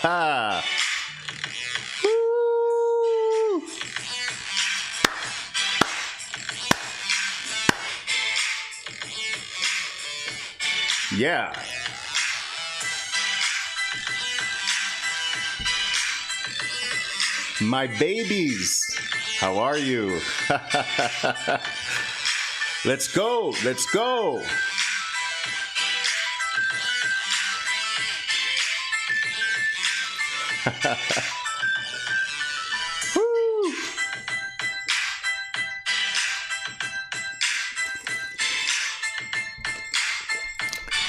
Woo! Yeah. My babies, how are you? Let's go. Let's go. Woo!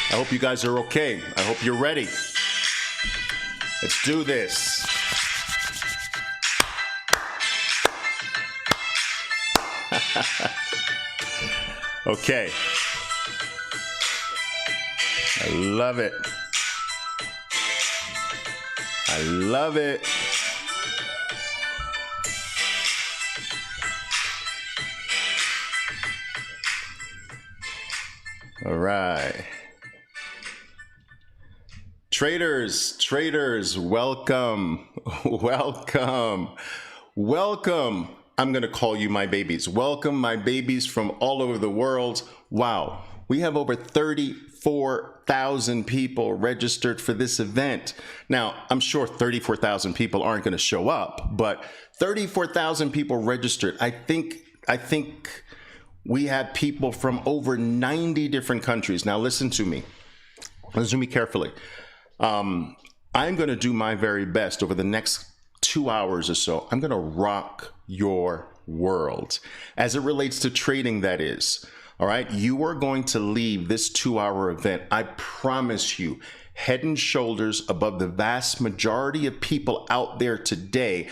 I hope you guys are okay. I hope you're ready. Let's do this. Okay. I love it. I love it. All right. Traders, welcome. Welcome. Welcome. I'm going to call you my babies. Welcome, my babies from all over the world. Wow. We have over 34,000 people registered for this event. Now, I'm sure 34,000 people aren't going to show up, but 34,000 people registered. I think we had people from over 90 different countries. Now, listen to me. Listen to me carefully. I'm going to do my very best over the next 2 hours or so. I'm going to rock your world as it relates to trading, that is. All right. You are going to leave this 2-hour event, I promise you, head and shoulders above the vast majority of people out there today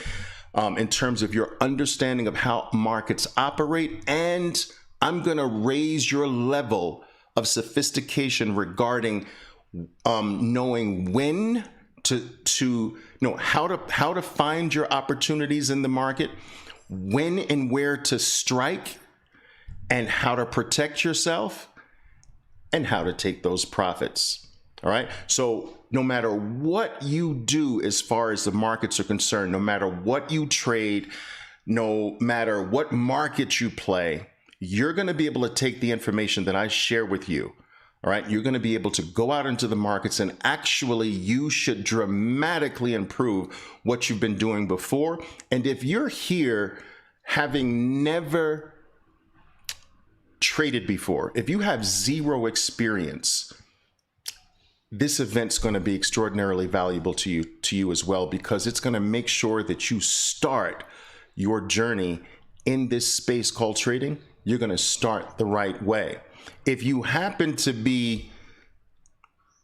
in terms of your understanding of how markets operate. And I'm going to raise your level of sophistication regarding knowing when to know how to find your opportunities in the market, when and where to strike, and how to protect yourself, and how to take those profits. All right. So no matter what you do as far as the markets are concerned, no matter what you trade, no matter what market you play, you're going to be able to take the information that I share with you. All right, you're going to be able to go out into the markets, and actually you should dramatically improve what you've been doing before. And if you're here having never traded before, if you have zero experience, this event's going to be extraordinarily valuable to you as well, because it's going to make sure that you start your journey in this space called trading. You're going to start the right way. If you happen to be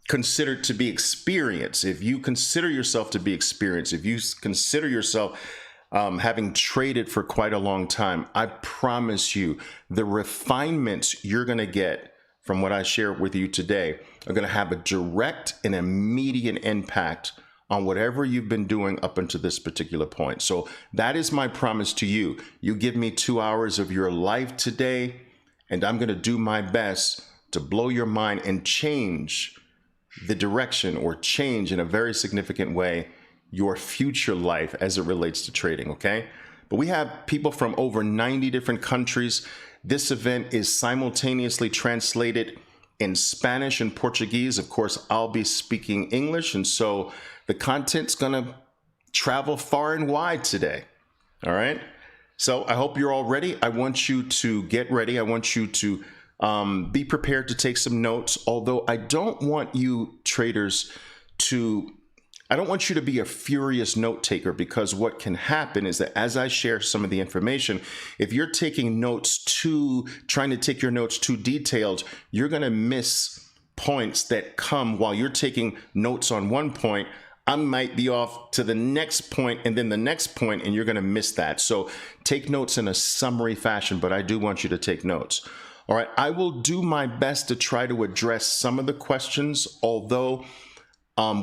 considered to be experienced, if you consider yourself to be experienced, if you consider yourself having traded for quite a long time, I promise you the refinements you're going to get from what I share with you today are going to have a direct and immediate impact on whatever you've been doing up until this particular point. So that is my promise to you. You give me 2 hours of your life today, and I'm going to do my best to blow your mind and change the direction, or change in a very significant way your future life as it relates to trading, okay? But we have people from over 90 different countries. This event is simultaneously translated in Spanish and Portuguese. Of course, I'll be speaking English, and so the content's going to travel far and wide today, all right? So I hope you're all ready. I want you to get ready. I want you to be prepared to take some notes, although I don't want you traders I don't want you to be a furious note taker, because what can happen is that as I share some of the information, if you're taking notes trying to take your notes too detailed, you're going to miss points that come while you're taking notes on one point. I might be off to the next point and then the next point, and you're going to miss that. So take notes in a summary fashion, but I do want you to take notes. All right. I will do my best to try to address some of the questions, although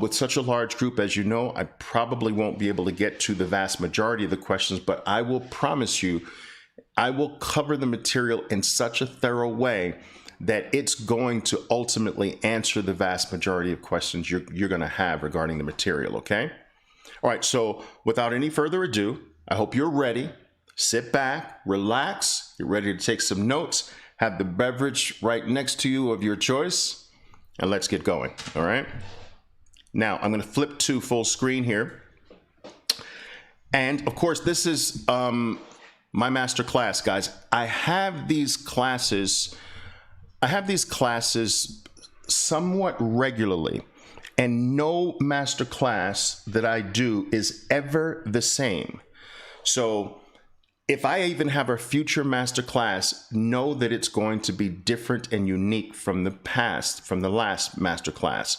with such a large group, as you know, I probably won't be able to get to the vast majority of the questions, but I will promise you, I will cover the material in such a thorough way that it's going to ultimately answer the vast majority of questions you're going to have regarding the material, okay? All right, so without any further ado, I hope you're ready. Sit back, relax, you're ready to take some notes, have the beverage right next to you of your choice, and let's get going, all right? Now, I'm gonna flip to full screen here. And of course, this is my masterclass, guys. I have these classes somewhat regularly, and no masterclass that I do is ever the same. So if I even have a future masterclass, know that it's going to be different and unique from the past, from the last masterclass.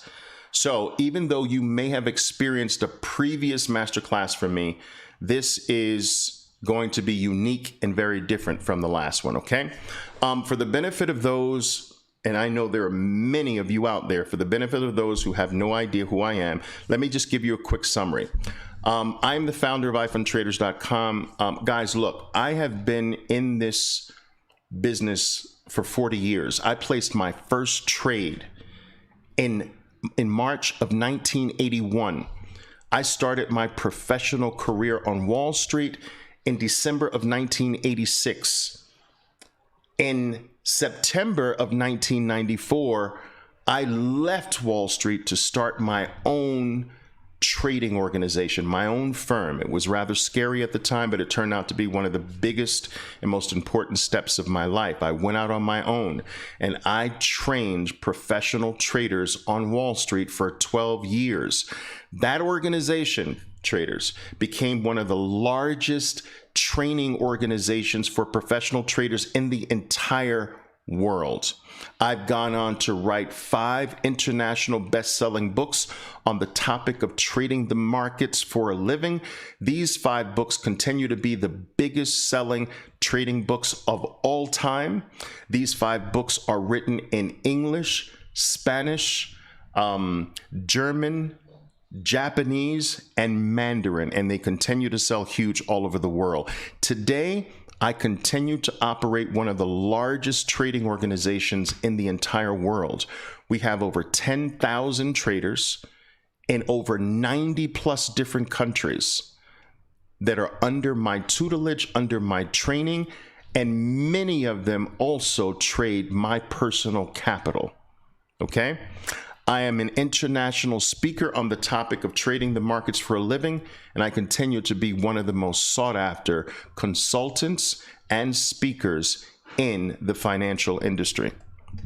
So even though you may have experienced a previous masterclass from me, this is going to be unique and very different from the last one, okay? For the benefit of those, and I know there are many of you out there, for the benefit of those who have no idea who I am, let me just give you a quick summary. I'm the founder of iPhoneTraders.com. Guys, look, I have been in this business for 40 years. I placed my first trade in March of 1981. I started my professional career on Wall Street in December of 1986. In September of 1994, I left Wall Street to start my own trading organization, my own firm. It was rather scary at the time, but it turned out to be one of the biggest and most important steps of my life. I went out on my own and I trained professional traders on Wall Street for 12 years. That organization, traders, became one of the largest training organizations for professional traders in the entire world. I've gone on to write 5 international best-selling books on the topic of trading the markets for a living. These 5 books continue to be the biggest selling trading books of all time. These 5 books are written in English, Spanish, German, Japanese, and Mandarin, and they continue to sell huge all over the world. Today, I continue to operate one of the largest trading organizations in the entire world. We have over 10,000 traders in over 90 plus different countries that are under my tutelage, under my training, and many of them also trade my personal capital, okay? I am an international speaker on the topic of trading the markets for a living, and I continue to be one of the most sought after consultants and speakers in the financial industry.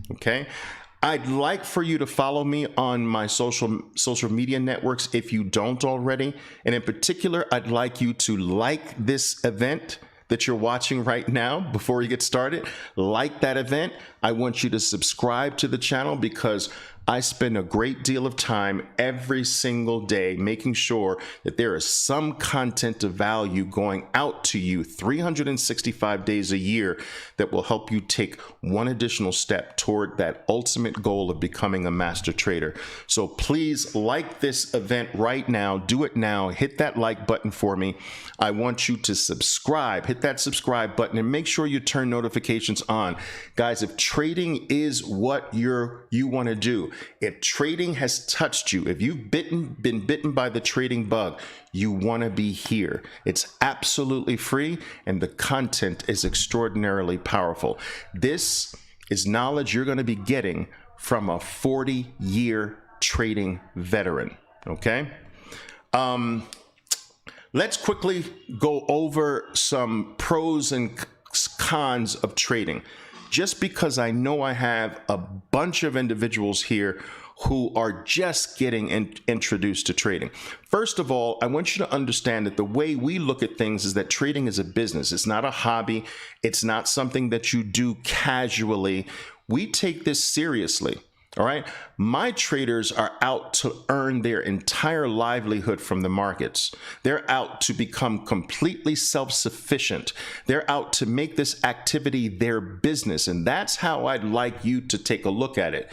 Okay? I'd like for you to follow me on my social media networks if you don't already. And in particular, I'd like you to like this event that you're watching right now before you get started. Like that event. I want you to subscribe to the channel because I spend a great deal of time every single day making sure that there is some content of value going out to you 365 days a year that will help you take one additional step toward that ultimate goal of becoming a master trader. So please like this event right now. Do it now. Hit that like button for me. I want you to subscribe. Hit that subscribe button and make sure you turn notifications on. Guys, if trading is what you want to do, if trading has touched you, if you've been bitten by the trading bug, you want to be here. It's absolutely free and the content is extraordinarily powerful. This is knowledge you're going to be getting from a 40-year trading veteran, okay? Let's quickly go over some pros and cons of trading. Just because I know I have a bunch of individuals here who are just getting introduced to trading. First of all, I want you to understand that the way we look at things is that trading is a business. It's not a hobby. It's not something that you do casually. We take this seriously. All right. My traders are out to earn their entire livelihood from the markets. They're out to become completely self-sufficient. They're out to make this activity their business. And that's how I'd like you to take a look at it.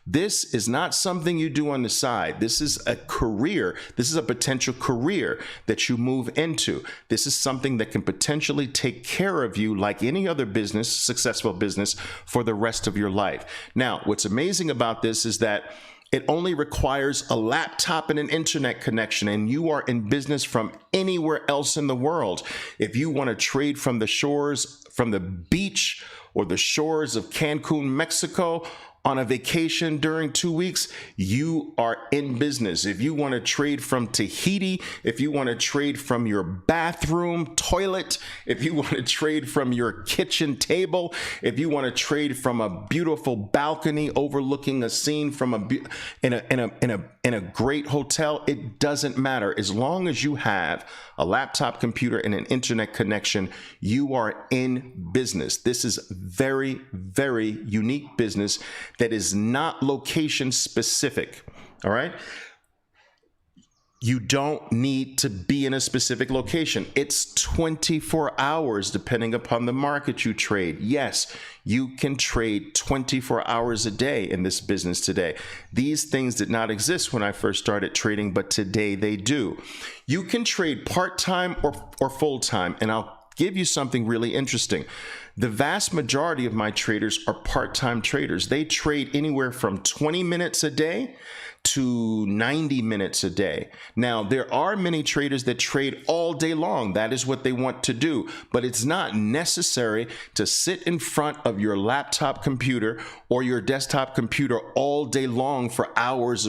This is not something you do on the side. This is a career. This is a potential career that you move into. This is something that can potentially take care of you like any other business, successful business, for the rest of your life. Now, what's amazing about this is that It only requires a laptop and an internet connection, and you are in business from anywhere else in the world. If you want to trade from the shores, from the beach or the shores of Cancun, Mexico, on a vacation during 2 weeks, you are in business. If you want to trade from Tahiti, if you want to trade from your bathroom toilet, if you want to trade from your kitchen table, if you want to trade from a beautiful balcony overlooking a scene from in a great hotel, it doesn't matter. As long as you have a laptop computer and an internet connection, you are in business. This is very, very unique business that is not location specific. All right. You don't need to be in a specific location. It's 24 hours depending upon the market you trade. Yes, you can trade 24 hours a day in this business today. These things did not exist when I first started trading, but today they do. You can trade part-time or full-time, and I'll give you something really interesting. The vast majority of my traders are part-time traders. They trade anywhere from 20 minutes a day to 90 minutes a day. Now, there are many traders that trade all day long. That is what they want to do, but it's not necessary to sit in front of your laptop computer or your desktop computer all day long for hours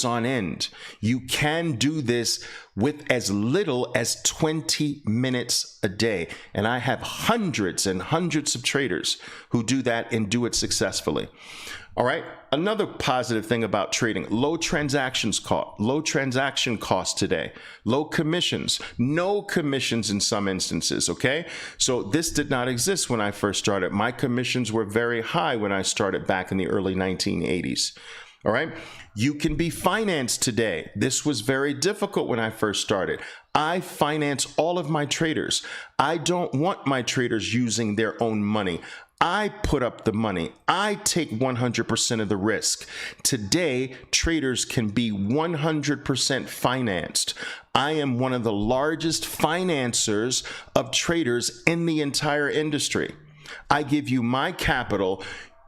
on end. You can do this with as little as 20 minutes a day. And I have hundreds and hundreds of traders who do that and do it successfully. All right. Another positive thing about trading, low transaction costs today, low commissions, no commissions in some instances. Okay. So this did not exist when I first started. My commissions were very high when I started back in the early 1980s. All right. You can be financed today. This was very difficult when I first started. I finance all of my traders. I don't want my traders using their own money. I put up the money. I take 100% of the risk. Today, traders can be 100% financed. I am one of the largest financiers of traders in the entire industry. I give you my capital.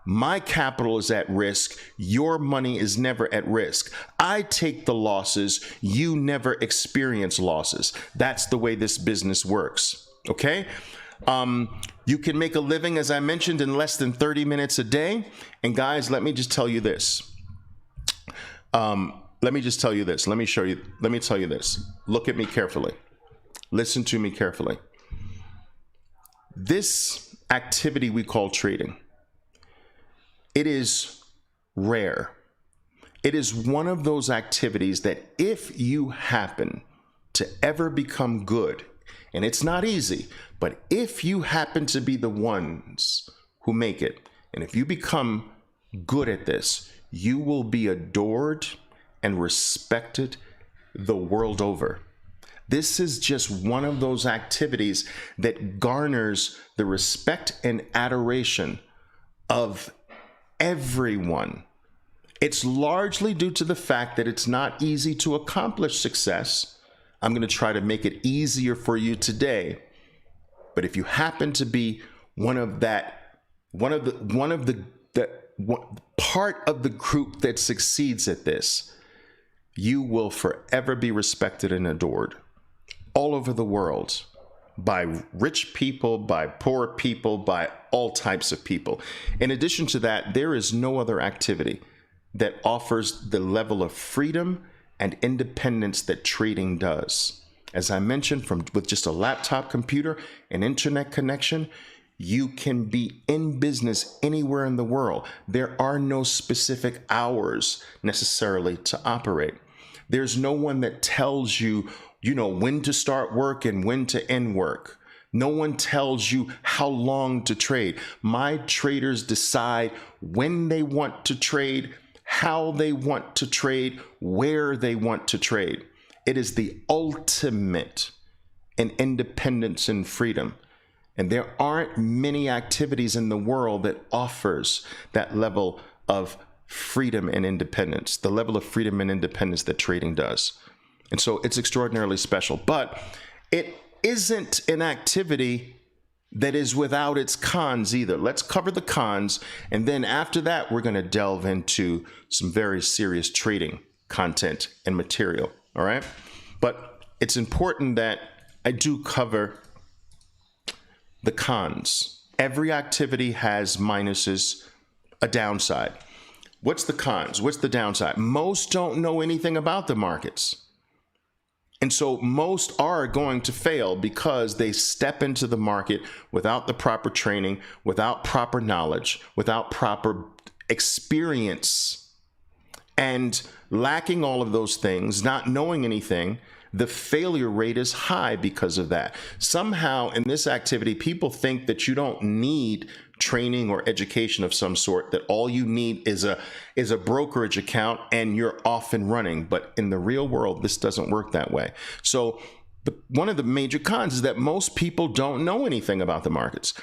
My capital is at risk. Your money is never at risk. I take the losses. You never experience losses. That's the way this business works. Okay? You can make a living, as I mentioned, in less than 30 minutes a day. And guys, let me just tell you this. Let me tell you this. Look at me carefully. Listen to me carefully. This activity we call trading, it is rare. It is one of those activities that if you happen to ever become good, and it's not easy, but if you happen to be the ones who make it, and if you become good at this, you will be adored and respected the world over. This is just one of those activities that garners the respect and adoration of everyone. It's largely due to the fact that it's not easy to accomplish success. I'm going to try to make it easier for you today. But if you happen to be one of the part of the group that succeeds at this, you will forever be respected and adored all over the world by rich people, by poor people, by all types of people. In addition to that, there is no other activity that offers the level of freedom and independence that trading does. As I mentioned, with just a laptop computer and internet connection, you can be in business anywhere in the world. There are no specific hours necessarily to operate. There's no one that tells you, when to start work and when to end work. No one tells you how long to trade. My traders decide when they want to trade, how they want to trade, where they want to trade. It is the ultimate in independence and freedom. And there aren't many activities in the world that offers that level of freedom and independence, the level of freedom and independence that trading does. And so it's extraordinarily special, but it isn't an activity that is without its cons either. Let's cover the cons, and then after that, we're going to delve into some very serious trading content and material, all right? But it's important that I do cover the cons. Every activity has minuses, a downside. What's the cons? What's the downside? Most don't know anything about the markets. And so most are going to fail because they step into the market without the proper training, without proper knowledge, without proper experience, and lacking all of those things, not knowing anything. The failure rate is high because of that. Somehow in this activity, people think that you don't need training or education of some sort, that all you need is a brokerage account and you're off and running. But in the real world, this doesn't work that way. So one of the major cons is that most people don't know anything about the markets.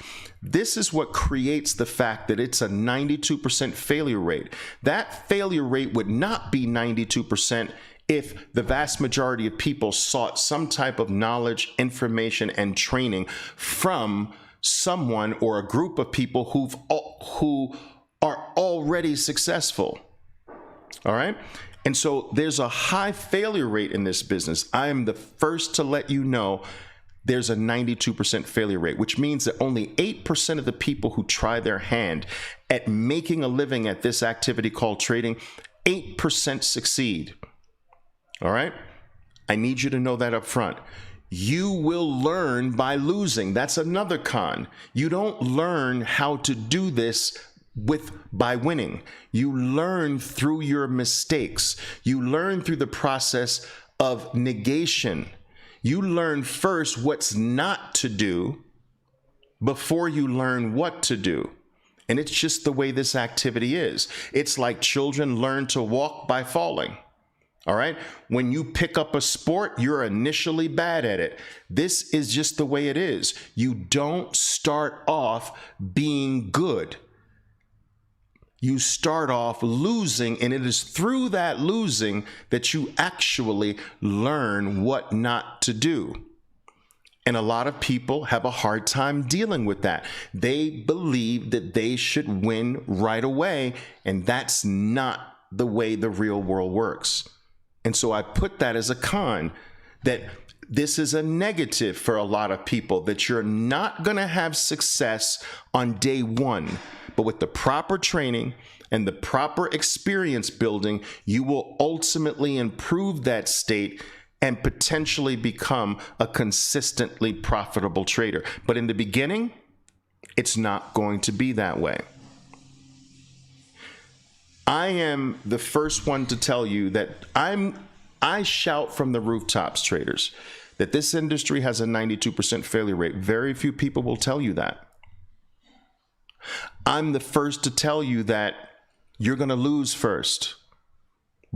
This is what creates the fact that it's a 92% failure rate. That failure rate would not be 92% if the vast majority of people sought some type of knowledge, information, and training from someone or a group of people who are already successful. All right. And so there's a high failure rate in this business. I am the first to let you know there's a 92% failure rate, which means that only 8% of the people who try their hand at making a living at this activity called trading, 8% succeed. All right. I need you to know that up front. You will learn by losing. That's another con. You don't learn how to do this by winning. You learn through your mistakes. You learn through the process of negation. You learn first what's not to do before you learn what to do. And it's just the way this activity is. It's like children learn to walk by falling. All right. When you pick up a sport, you're initially bad at it. This is just the way it is. You don't start off being good. You start off losing, and it is through that losing that you actually learn what not to do. And a lot of people have a hard time dealing with that. They believe that they should win right away, and that's not the way the real world works. And so I put that as a con, that this is a negative for a lot of people, that you're not going to have success on day one. But with the proper training and the proper experience building, you will ultimately improve that state and potentially become a consistently profitable trader. But in the beginning, it's not going to be that way. I am the first one to tell you that I shout from the rooftops, traders, that this industry has a 92% failure rate. Very few people will tell you that. I'm the first to tell you that you're going to lose first.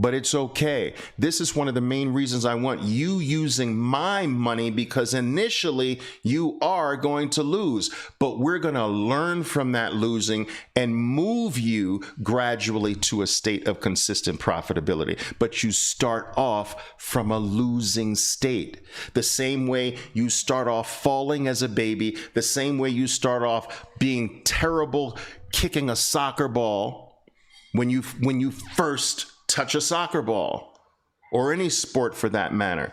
But it's okay. This is one of the main reasons I want you using my money, because initially you are going to lose, but we're going to learn from that losing and move you gradually to a state of consistent profitability. But you start off from a losing state. The same way you start off falling as a baby, the same way you start off being terrible kicking a soccer ball when you first touch a soccer ball, or any sport for that matter.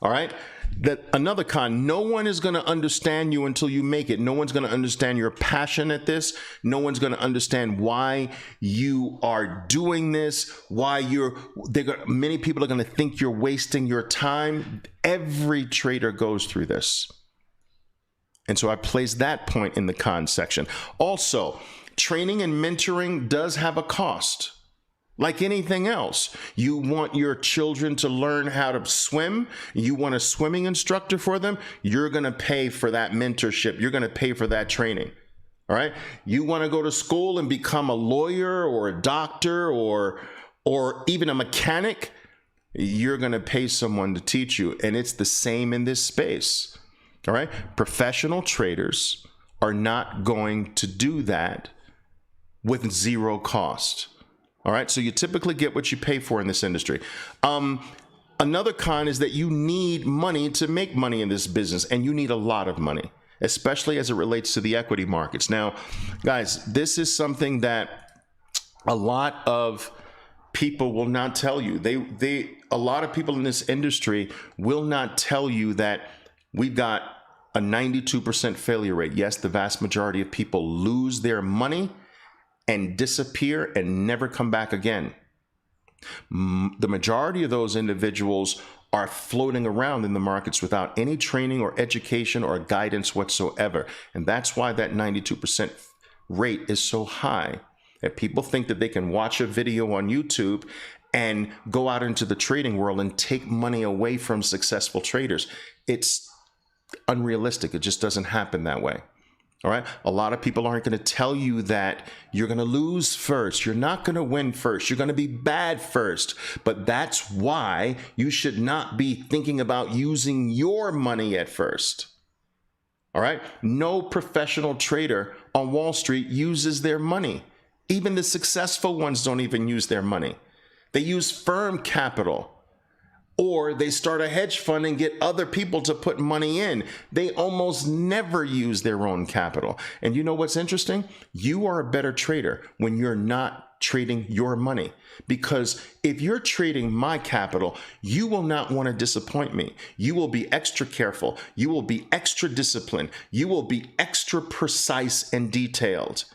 All right. That another con, no one is going to understand you until you make it. No one's going to understand your passion at this. No one's going to understand why you are doing this, many people are going to think you're wasting your time. Every trader goes through this. And so I place that point in the con section. Also, training and mentoring does have a cost. Like anything else, you want your children to learn how to swim. You want a swimming instructor for them. You're going to pay for that mentorship. You're going to pay for that training. All right. You want to go to school and become a lawyer or a doctor or even a mechanic. You're going to pay someone to teach you. And it's the same in this space. All right. Professional traders are not going to do that with zero cost. All right. So you typically get what you pay for in this industry. Another con is that you need money to make money in this business, and you need a lot of money, especially as it relates to the equity markets. Now, guys, this is something that a lot of people will not tell you. A lot of people in this industry will not tell you that we've got a 92% failure rate. Yes, the vast majority of people lose their money and disappear and never come back again. The majority of those individuals are floating around in the markets without any training or education or guidance whatsoever. And that's why that 92% rate is so high. That people think that they can watch a video on YouTube and go out into the trading world and take money away from successful traders. It's unrealistic. It just doesn't happen that way. All right. A lot of people aren't going to tell you that you're going to lose first. You're not going to win first. You're going to be bad first. But that's why you should not be thinking about using your money at first. All right. No professional trader on Wall Street uses their money. Even the successful ones don't even use their money. They use firm capital. Or they start a hedge fund and get other people to put money in. They almost never use their own capital. And you know what's interesting? You are a better trader when you're not trading your money. Because if you're trading my capital, you will not want to disappoint me. You will be extra careful. You will be extra disciplined. You will be extra precise and detailed.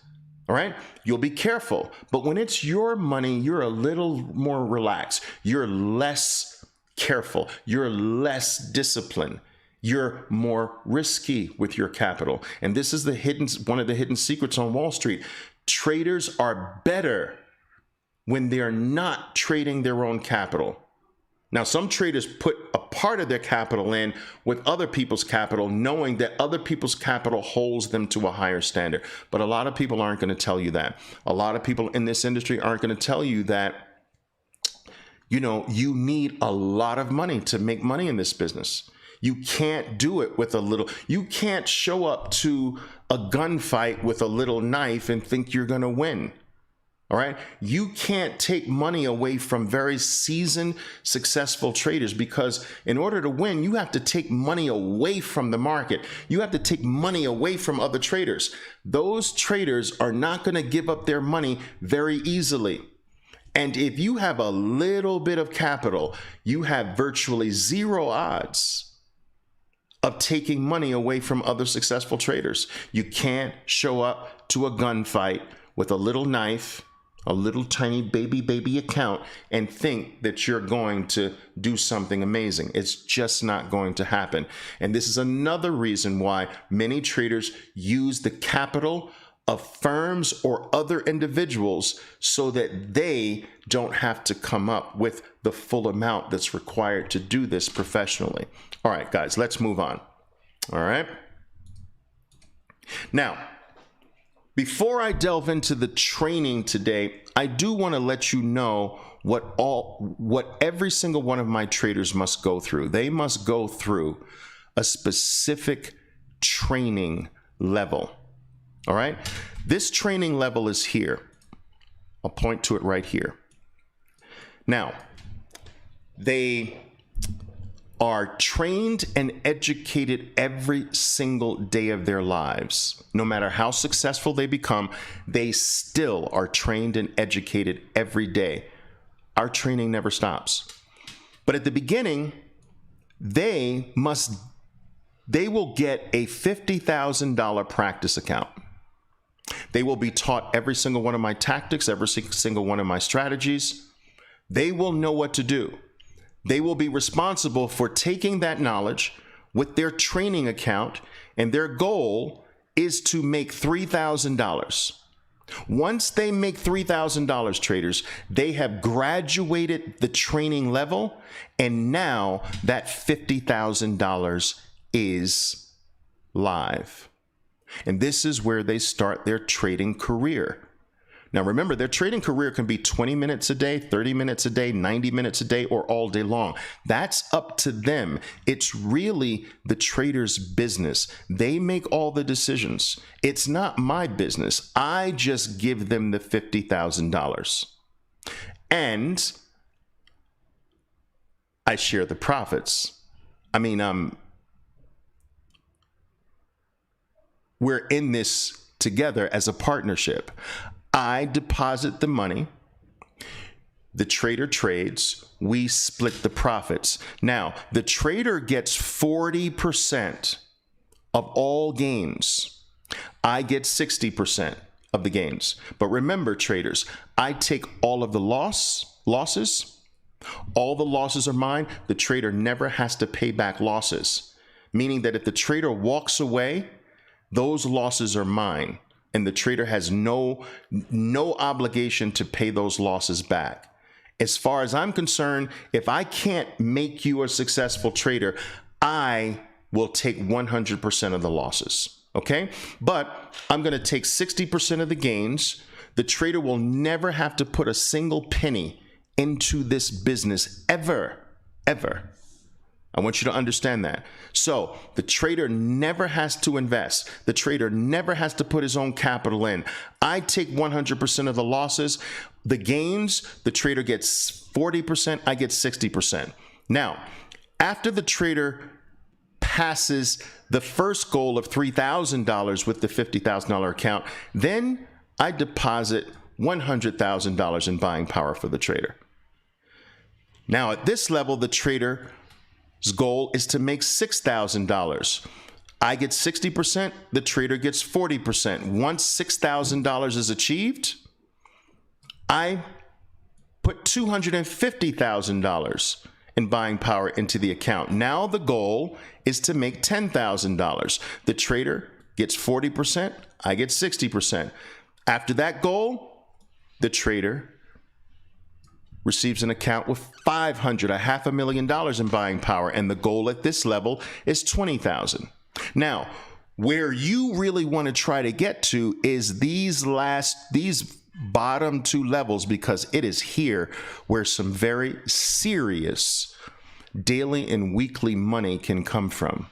All right? You'll be careful. But when it's your money, you're a little more relaxed. You're less careful. You're less disciplined. You're more risky with your capital. And this is one of the hidden secrets on Wall Street. Traders are better when they're not trading their own capital. Now, some traders put a part of their capital in with other people's capital, knowing that other people's capital holds them to a higher standard. But a lot of people aren't going to tell you that. A lot of people in this industry aren't going to tell you that, you know, you need a lot of money to make money in this business. You can't do it with a little. You can't show up to a gunfight with a little knife and think you're going to win. All right. You can't take money away from very seasoned, successful traders, because in order to win, you have to take money away from the market. You have to take money away from other traders. Those traders are not going to give up their money very easily. And if you have a little bit of capital, you have virtually zero odds of taking money away from other successful traders. You can't show up to a gunfight with a little knife, a little tiny baby account, and think that you're going to do something amazing. It's just not going to happen. And this is another reason why many traders use the capital of firms or other individuals so that they don't have to come up with the full amount that's required to do this professionally. All right, guys, let's move on. All right. Now, before I delve into the training today, I do want to let you know what every single one of my traders must go through. They must go through a specific training level. All right. This training level is here. I'll point to it right here. Now, they are trained and educated every single day of their lives. No matter how successful they become, they still are trained and educated every day. Our training never stops. But at the beginning, they will get a $50,000 practice account. They will be taught every single one of my tactics, every single one of my strategies. They will know what to do. They will be responsible for taking that knowledge with their training account, and their goal is to make $3,000. Once they make $3,000, traders, they have graduated the training level, and now that $50,000 is live. And this is where they start their trading career. Now, remember, their trading career can be 20 minutes a day, 30 minutes a day, 90 minutes a day, or all day long. That's up to them. It's really the trader's business. They make all the decisions. It's not my business. I just give them the $50,000. And I share the profits. I mean, we're in this together as a partnership. I deposit the money. The trader trades. We split the profits. Now, the trader gets 40% of all gains. I get 60% of the gains. But remember, traders, I take all of the losses. All the losses are mine. The trader never has to pay back losses, meaning that if the trader walks away, those losses are mine, and the trader has no obligation to pay those losses back. As far as I'm concerned, if I can't make you a successful trader, I will take 100% of the losses, okay? But I'm going to take 60% of the gains. The trader will never have to put a single penny into this business ever. I want you to understand that. So the trader never has to invest. The trader never has to put his own capital in. I take 100% of the losses. The gains, the trader gets 40%, I get 60%. Now, after the trader passes the first goal of $3,000 with the $50,000 account, then I deposit $100,000 in buying power for the trader. Now, at this level, the trader's goal is to make $6,000. I get 60%, the trader gets 40%. Once $6,000 is achieved, I put $250,000 in buying power into the account. Now the goal is to make $10,000. The trader gets 40%, I get 60%. After that goal, the trader receives an account with $500,000 in buying power, and the goal at this level is $20,000. Now, where you really want to try to get to is these bottom two levels, because it is here where some very serious daily and weekly money can come from.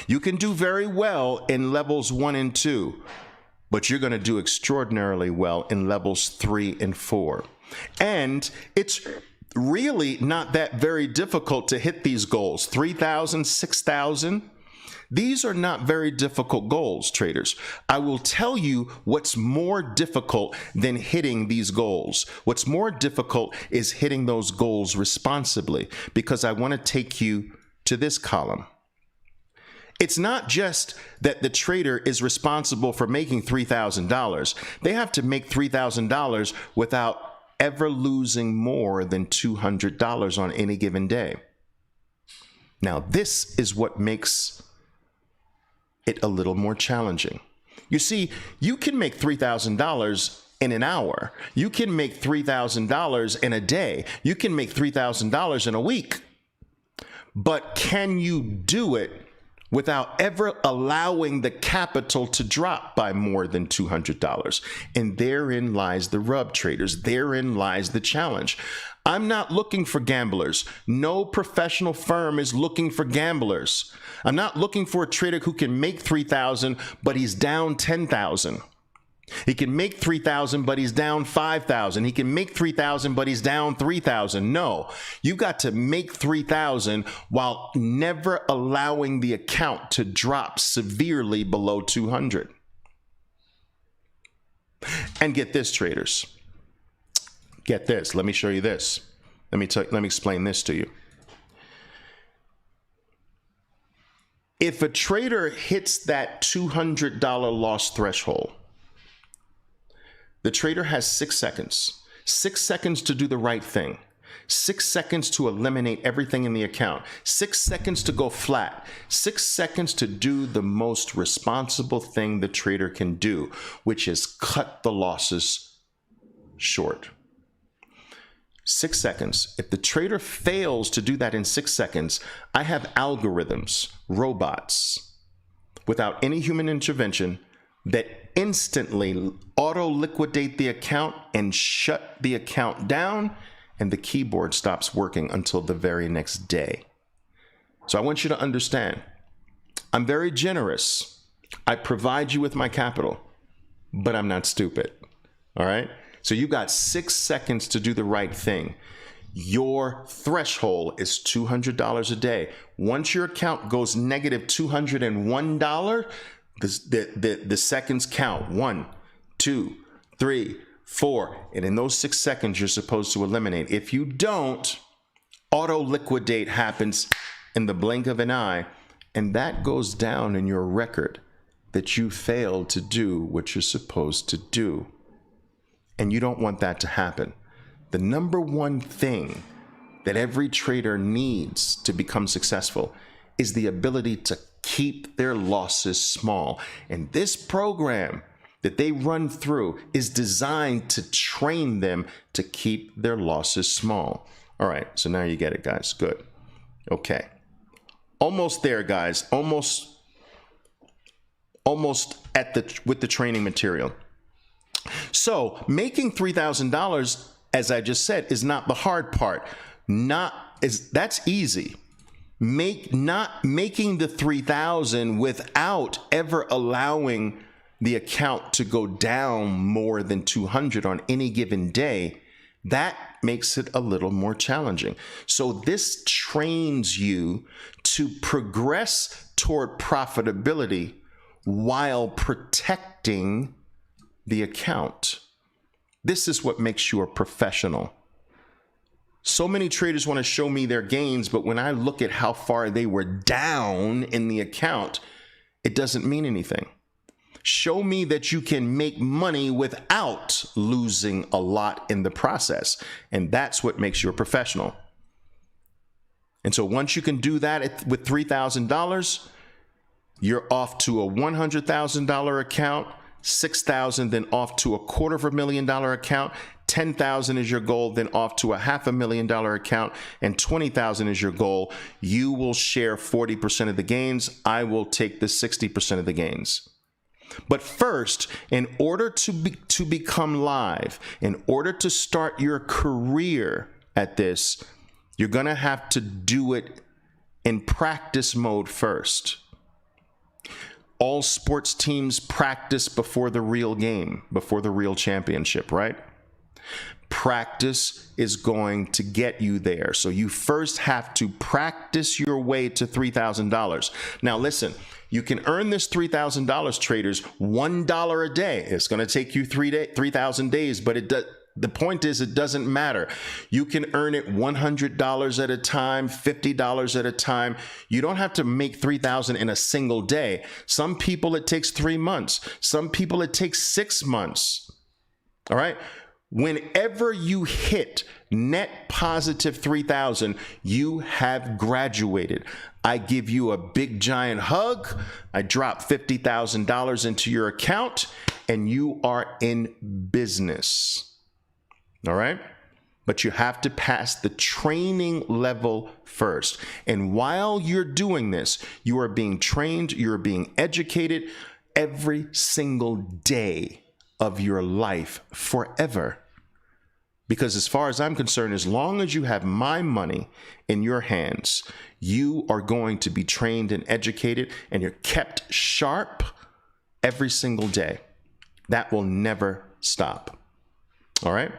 You can do very well in levels 1 and 2, but you're going to do extraordinarily well in levels 3 and 4. And it's really not that very difficult to hit these goals. 3,000, 6,000. These are not very difficult goals, traders. I will tell you what's more difficult than hitting these goals. What's more difficult is hitting those goals responsibly, because I want to take you to this column. It's not just that the trader is responsible for making $3,000. They have to make $3,000 without ever losing more than $200 on any given day. Now, this is what makes it a little more challenging. You see, you can make $3,000 in an hour. You can make $3,000 in a day. You can make $3,000 in a week. But can you do it without ever allowing the capital to drop by more than $200? And therein lies the rub, traders. Therein lies the challenge. I'm not looking for gamblers. No professional firm is looking for gamblers. I'm not looking for a trader who can make $3,000, but he's down $10,000. He can make $3,000, but he's down $5,000. He can make $3,000, but he's down $3,000. No, you got to make $3,000 while never allowing the account to drop severely below 200. And get this, traders. Get this. Let me show you this. Let me explain this to you. If a trader hits that $200 loss threshold, the trader has 6 seconds. 6 seconds to do the right thing. 6 seconds to eliminate everything in the account. 6 seconds to go flat. 6 seconds to do the most responsible thing the trader can do, which is cut the losses short. 6 seconds. If the trader fails to do that in 6 seconds, I have algorithms, robots, without any human intervention, that instantly auto-liquidate the account and shut the account down, and the keyboard stops working until the very next day. So I want you to understand, I'm very generous. I provide you with my capital, but I'm not stupid. All right? So you got 6 seconds to do the right thing. Your threshold is $200 a day. Once your account goes negative $201, the seconds count. 1, 2, 3, 4. And in those 6 seconds, you're supposed to eliminate. If you don't, auto liquidate happens in the blink of an eye. And that goes down in your record that you failed to do what you're supposed to do. And you don't want that to happen. The number one thing that every trader needs to become successful is the ability to keep their losses small. And this program that they run through is designed to train them to keep their losses small. All right, so now you get it, guys. Good. Okay. Almost there, guys. Almost with the training material. So making $3,000, as I just said, is not the hard part. That's easy. Not making the 3,000 without ever allowing the account to go down more than 200 on any given day, that makes it a little more challenging. So this trains you to progress toward profitability while protecting the account. This is what makes you a professional. So many traders want to show me their gains, but when I look at how far they were down in the account, it doesn't mean anything. Show me that you can make money without losing a lot in the process. And that's what makes you a professional. And so once you can do that with $3,000, you're off to a $100,000 account, $6,000, then off to $250,000 account, $10,000 is your goal, then off to $500,000 account, and $20,000 is your goal. You will share 40% of the gains. I will take the 60% of the gains. But first, in order to become live, in order to start your career at this, you're going to have to do it in practice mode first. All sports teams practice before the real game, before the real championship, right? Practice is going to get you there. So you first have to practice your way to $3,000. Now listen, you can earn this $3,000, traders, $1 a day. It's going to take you 3,000 days, but the point is, it doesn't matter. You can earn it $100 at a time, $50 at a time. You don't have to make $3,000 in a single day. Some people, it takes 3 months. Some people, it takes 6 months. All right. Whenever you hit net positive 3,000, you have graduated. I give you a big giant hug. I drop $50,000 into your account, and you are in business. All right. But you have to pass the training level first. And while you're doing this, you are being trained, you're being educated every single day of your life forever. Because as far as I'm concerned, as long as you have my money in your hands, you are going to be trained and educated, and you're kept sharp every single day. That will never stop. All right.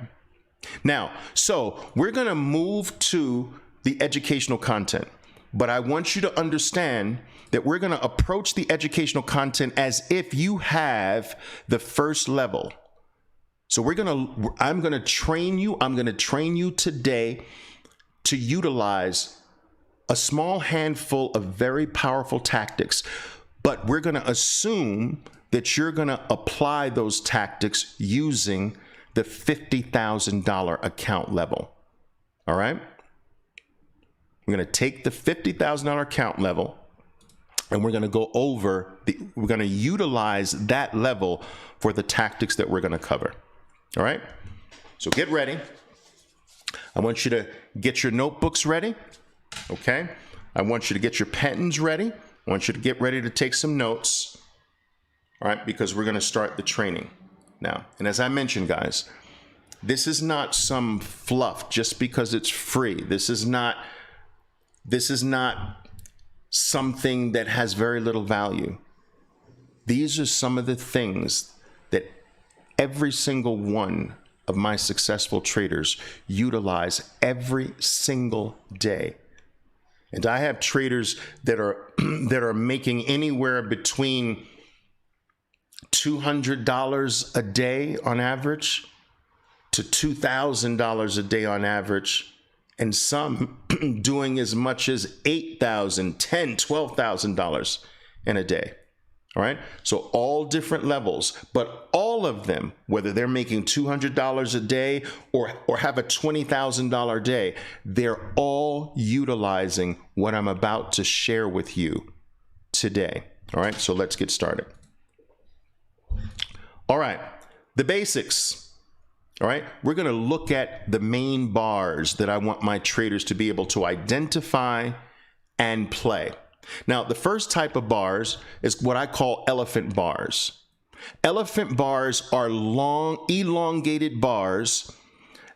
Now, so we're going to move to the educational content, but I want you to understand that we're going to approach the educational content as if you have the first level. So I'm going to train you. I'm going to train you today to utilize a small handful of very powerful tactics, but we're going to assume that you're going to apply those tactics using the $50,000 account level. All right. We're going to take the $50,000 account level, and we're going to go over we're going to utilize that level for the tactics that we're going to cover. All right. So get ready. I want you to get your notebooks ready. Okay. I want you to get your pens ready. I want you to get ready to take some notes. All right. Because we're going to start the training now. And as I mentioned, guys, this is not some fluff just because it's free. This is not something that has very little value. These are some of the things that every single one of my successful traders utilize every single day. And I have traders that are that are making anywhere between $200 a day on average to $2,000 a day on average, and some doing as much as $8,000, $10,000, $12,000 in a day. All right. So all different levels, but all of them, whether they're making $200 a day or have a $20,000 day, they're all utilizing what I'm about to share with you today. All right. So let's get started. All right. The basics. All right. We're going to look at the main bars that I want my traders to be able to identify and play. Now, the first type of bars is what I call elephant bars. Elephant bars are long, elongated bars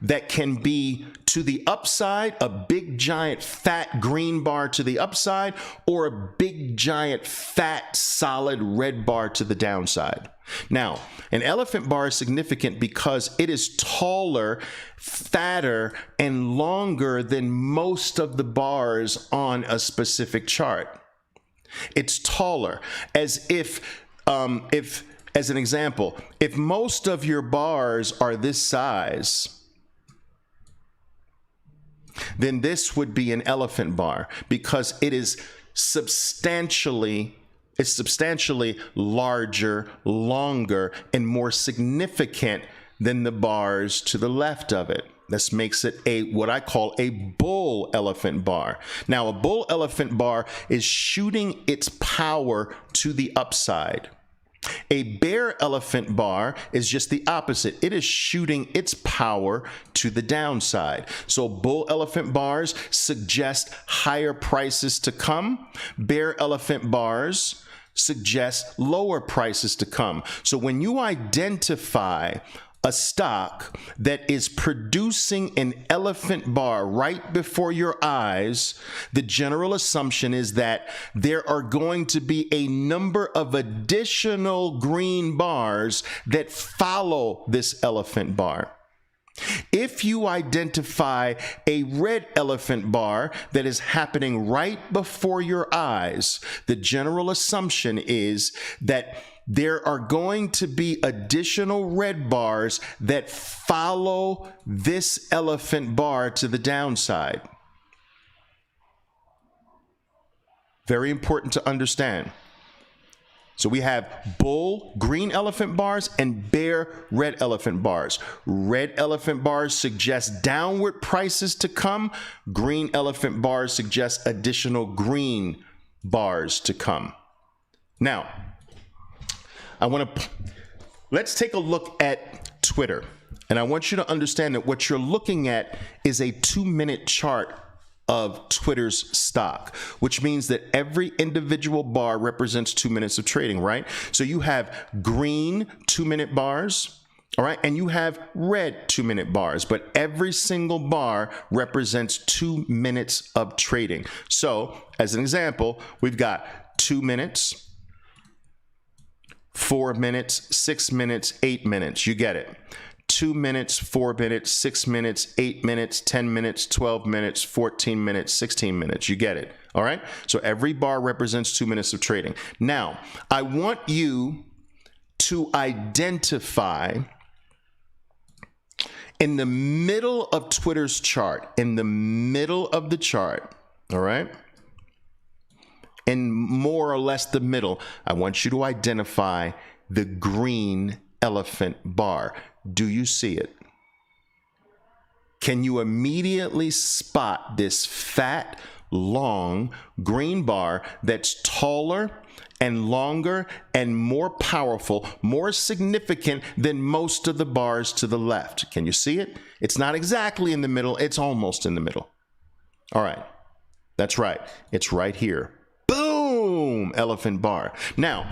that can be to the upside, a big, giant, fat green bar to the upside, or a big, giant, fat, solid red bar to the downside. Now, an elephant bar is significant because it is taller, fatter, and longer than most of the bars on a specific chart. It's taller, as as an example, if most of your bars are this size, then this would be an elephant bar because it is substantially larger, longer, and more significant than the bars to the left of it. This makes it what I call a bull elephant bar. Now, a bull elephant bar is shooting its power to the upside. A bear elephant bar is just the opposite. It is shooting its power to the downside. So bull elephant bars suggest higher prices to come. Bear elephant bars suggest lower prices to come. So when you identify a stock that is producing an elephant bar right before your eyes, the general assumption is that there are going to be a number of additional green bars that follow this elephant bar. If you identify a red elephant bar that is happening right before your eyes, the general assumption is that there are going to be additional red bars that follow this elephant bar to the downside. Very important to understand. So we have bull green elephant bars and bear red elephant bars. Red elephant bars suggest downward prices to come. Green elephant bars suggest additional green bars to come. Now, let's take a look at Twitter. And I want you to understand that what you're looking at is a 2-minute chart of Twitter's stock, which means that every individual bar represents 2 minutes of trading, right? So you have green 2-minute bars, all right, and you have red 2-minute bars, but every single bar represents 2 minutes of trading. So as an example, we've got 2 minutes, 4 minutes, 6 minutes, 8 minutes. You get it. 2 minutes, 4 minutes, 6 minutes, 8 minutes, 10 minutes, 12 minutes, 14 minutes, 16 minutes. You get it. All right. So every bar represents 2 minutes of trading. Now, I want you to identify in the middle of Twitter's chart, in the middle of the chart. All right. In more or less the middle, I want you to identify the green elephant bar. Do you see it? Can you immediately spot this fat, long green bar that's taller and longer and more powerful, more significant than most of the bars to the left? Can you see it? It's not exactly in the middle. It's almost in the middle. All right. That's right. It's right here. Boom, elephant bar. Now,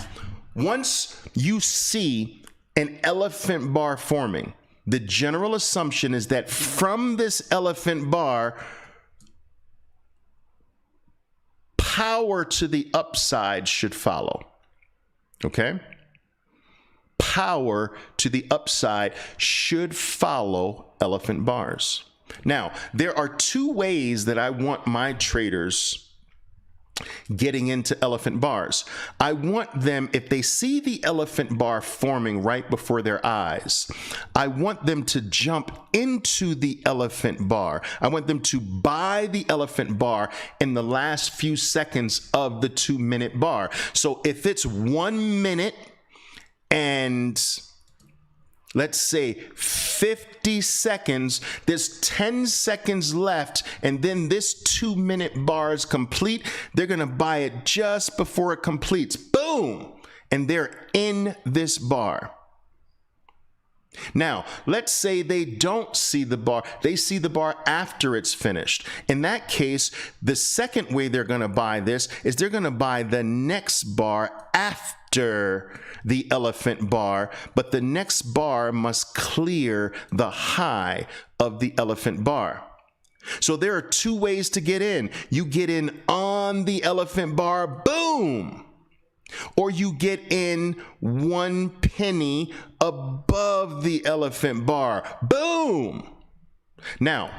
once you see an elephant bar forming, the general assumption is that from this elephant bar, power to the upside should follow. Okay? power to the upside should follow elephant bars. Now, there are two ways that I want my traders getting into elephant bars. I want them, if they see the elephant bar forming right before their eyes, I want them to jump into the elephant bar. I want them to buy the elephant bar in the last few seconds of the 2-minute bar. So if it's 1 minute and let's say 50 seconds, there's 10 seconds left, and then this 2-minute bar is complete. They're going to buy it just before it completes. Boom! And they're in this bar. Now, let's say they don't see the bar. They see the bar after it's finished. In that case, the second way they're going to buy this is they're going to buy the next bar after the elephant bar, but the next bar must clear the high of the elephant bar. So there are two ways to get in. You get in on the elephant bar, boom! Or you get in 1 penny above the elephant bar. Boom! Now,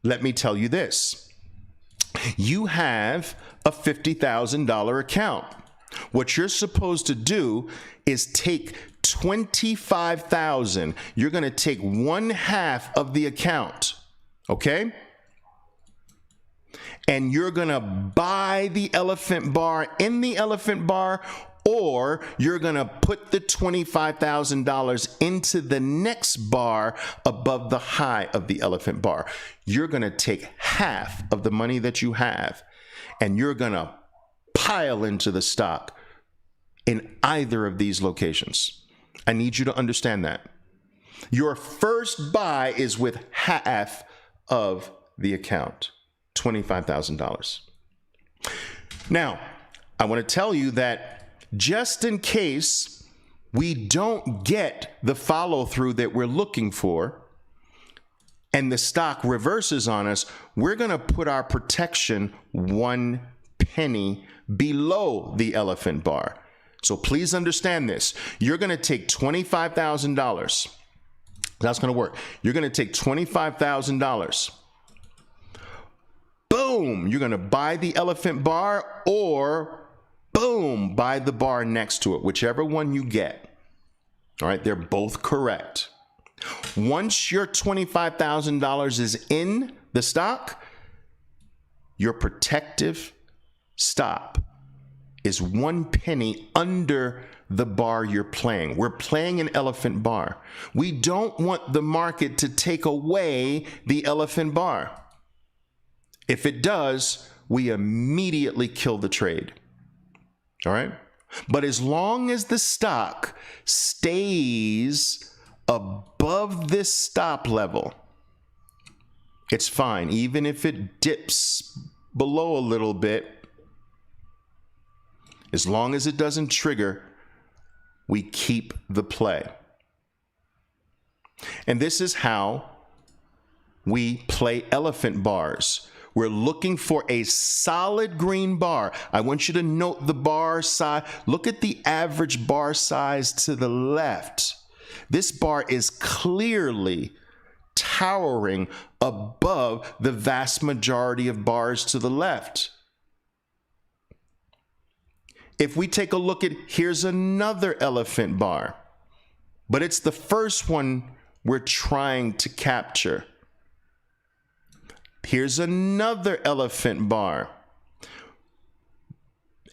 let me tell you this. You have a $50,000 account. What you're supposed to do is take $25,000. You're going to take 1/2 of the account, okay? And you're going to buy the elephant bar in the elephant bar, or you're going to put the $25,000 into the next bar above the high of the elephant bar. You're going to take 1/2 of the money that you have, and you're going to pile into the stock in either of these locations. I need you to understand that. Your first buy is with 1/2 of the account. $25,000. Now, I want to tell you that just in case we don't get the follow-through that we're looking for and the stock reverses on us, we're going to put our protection 1 penny below the elephant bar. So please understand this. You're going to take $25,000. That's going to work. You're going to take $25,000. Boom, you're going to buy the elephant bar, or boom, buy the bar next to it, whichever one you get. All right, they're both correct. Once your $25,000 is in the stock, your protective stop is 1 penny under the bar you're playing. We're playing an elephant bar. We don't want the market to take away the elephant bar. If it does, we immediately kill the trade. All right? But as long as the stock stays above this stop level, it's fine. Even if it dips below a little bit, as long as it doesn't trigger, we keep the play. And this is how we play elephant bars. We're looking for a solid green bar. I want you to note the bar size. Look at the average bar size to the left. This bar is clearly towering above the vast majority of bars to the left. If we take a look at, here's another elephant bar, but it's the first one we're trying to capture. Here's another elephant bar.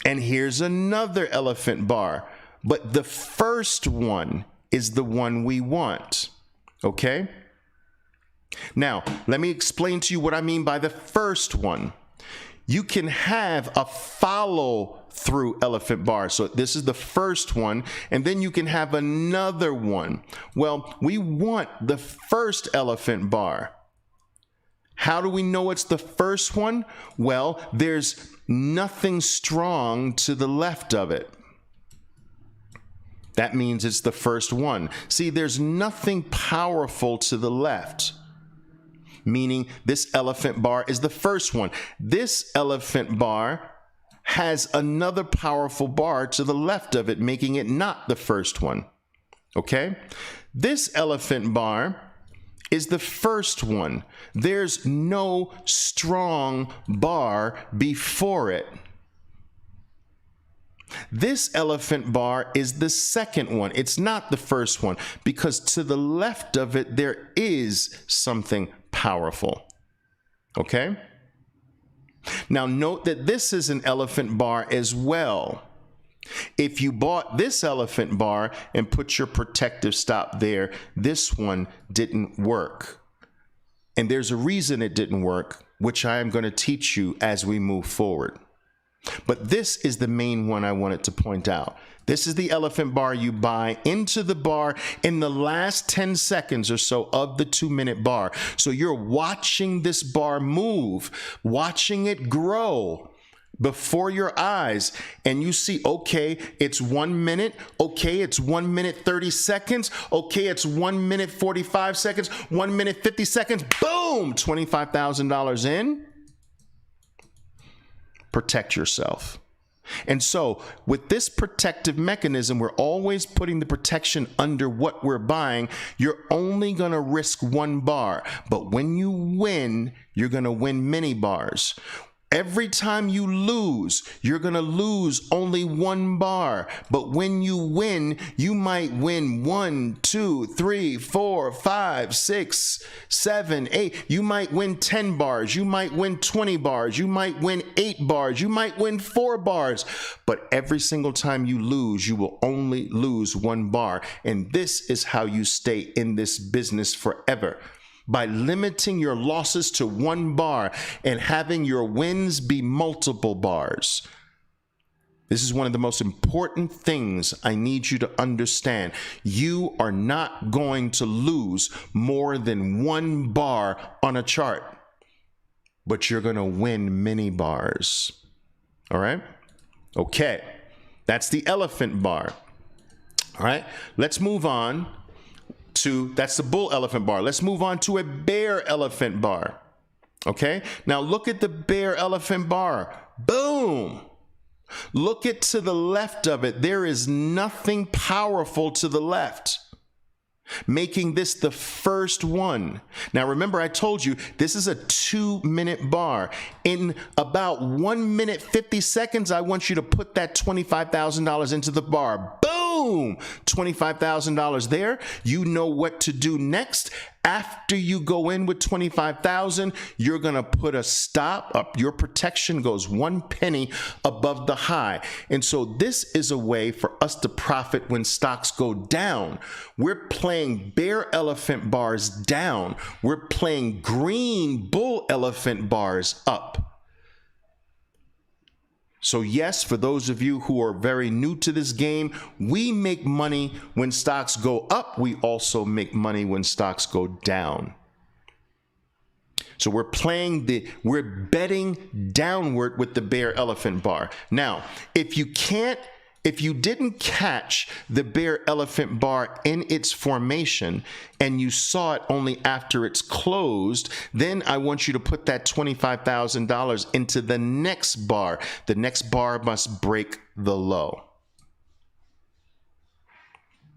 And here's another elephant bar. But the first one is the one we want. Okay? Now, let me explain to you what I mean by the first one. You can have a follow-through elephant bar. So this is the first one, and then you can have another one. Well, we want the first elephant bar. How do we know it's the first one? Well, there's nothing strong to the left of it. That means it's the first one. See, there's nothing powerful to the left, meaning this elephant bar is the first one. This elephant bar has another powerful bar to the left of it, making it not the first one. Okay? This elephant bar is the first one. There's no strong bar before it. This elephant bar is the second one. It's not the first one, because to the left of it, there is something powerful. Okay? Now note that this is an elephant bar as well. If you bought this elephant bar and put your protective stop there, this one didn't work. And there's a reason it didn't work, which I am going to teach you as we move forward. But this is the main one I wanted to point out. This is the elephant bar you buy into the bar in the last 10 seconds or so of the 2-minute bar. So you're watching this bar move, watching it grow before your eyes, and you see, okay, it's 1 minute, okay, it's 1 minute 30 seconds, okay, it's 1 minute 45 seconds, 1 minute 50 seconds, boom, $25,000 in. Protect yourself. And so with this protective mechanism, we're always putting the protection under what we're buying. You're only going to risk 1 bar, but when you win, you're going to win many bars. Every time you lose, you're going to lose only 1 bar. But when you win, you might win 1, 2, 3, 4, 5, 6, 7, 8. You might win 10 bars. You might win 20 bars. You might win 8 bars. You might win 4 bars. But every single time you lose, you will only lose 1 bar. And this is how you stay in this business forever. By limiting your losses to 1 bar and having your wins be multiple bars. This is one of the most important things I need you to understand. You are not going to lose more than 1 bar on a chart, but you're going to win many bars. All right? Okay. That's the elephant bar. All right? Let's move on. That's the bull elephant bar. Let's move on to a bear elephant bar. Okay? Now look at the bear elephant bar. Boom! Look at to the left of it. There is nothing powerful to the left, making this the first one. Now remember, I told you this is a 2-minute bar. In about 1 minute 50 seconds, I want you to put that $25,000 into the bar. Boom! $25,000 there. You know what to do next. After you go in with $25,000, you're going to put a stop up. Your protection goes 1 penny above the high. And so this is a way for us to profit when stocks go down. We're playing bear elephant bars down. We're playing green bull elephant bars up. So yes, for those of you who are very new to this game, we make money when stocks go up. We also make money when stocks go down. So we're betting downward with the bear elephant bar. Now, if you didn't catch the bear elephant bar in its formation and you saw it only after it's closed, then I want you to put that $25,000 into the next bar. The next bar must break the low.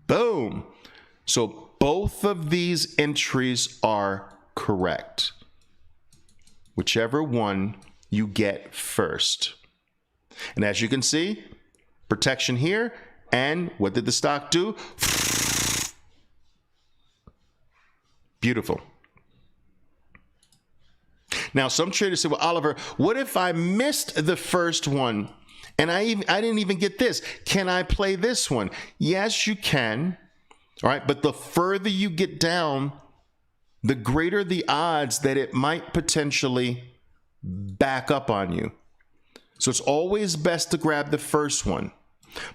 Boom. So both of these entries are correct. Whichever one you get first. And as you can see, protection here, and what did the stock do? Beautiful. Now, some traders say, well, Oliver, what if I missed the first one and I didn't even get this? Can I play this one? Yes, you can. All right, but the further you get down, the greater the odds that it might potentially back up on you. So it's always best to grab the first one.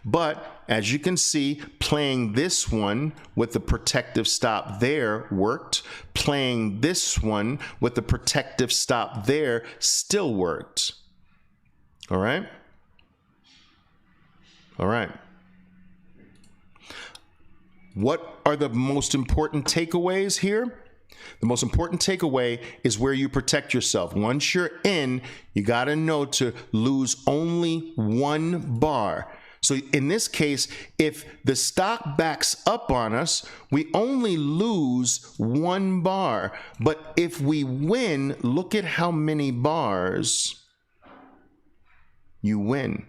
But as you can see, playing this one with the protective stop there worked. Playing this one with the protective stop there still worked. All right? All right. What are the most important takeaways here? The most important takeaway is where you protect yourself. Once you're in, you got to know to lose only one bar. So in this case, if the stock backs up on us, we only lose one bar. But if we win, look at how many bars you win.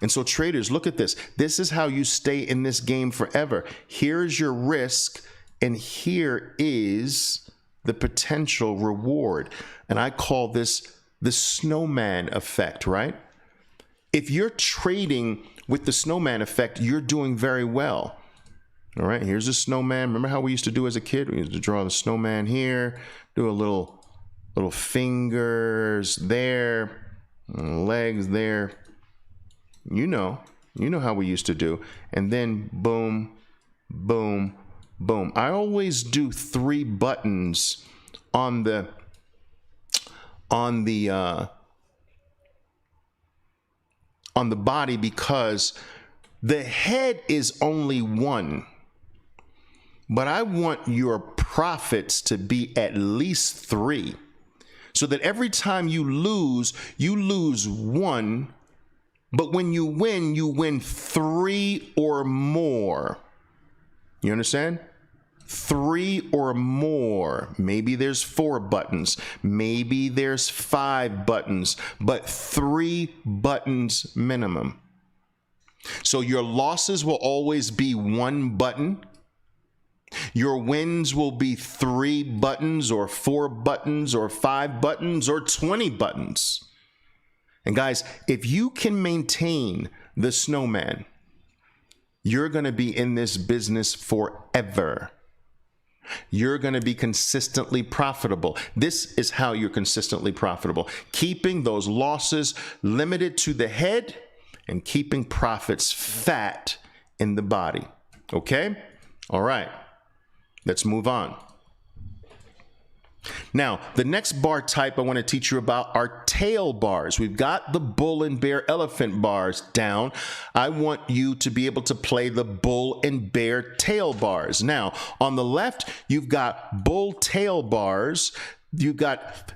And so traders, look at this. This is how you stay in this game forever. Here's your risk, and here is the potential reward. And I call this the snowman effect, right? If you're trading with the snowman effect, you're doing very well. All right, here's a snowman. Remember how we used to do as a kid? We used to draw the snowman here, do a little fingers there, legs there. You know how we used to do. And then boom, boom, boom. I always do 3 buttons on the body, because the head is only 1, but I want your profits to be at least 3, so that every time you lose 1, but when you win 3 or more. You understand? 3 or more. Maybe there's 4 buttons. Maybe there's 5 buttons, but 3 buttons minimum. So your losses will always be 1 button. Your wins will be 3 buttons or 4 buttons or 5 buttons or 20 buttons. And guys, if you can maintain the snowman, you're going to be in this business forever. You're going to be consistently profitable. This is how you're consistently profitable. Keeping those losses limited to the head and keeping profits fat in the body. Okay? All right. Let's move on. Now, the next bar type I want to teach you about are tail bars. We've got the bull and bear elephant bars down. I want you to be able to play the bull and bear tail bars. Now, on the left, you've got bull tail bars. You've got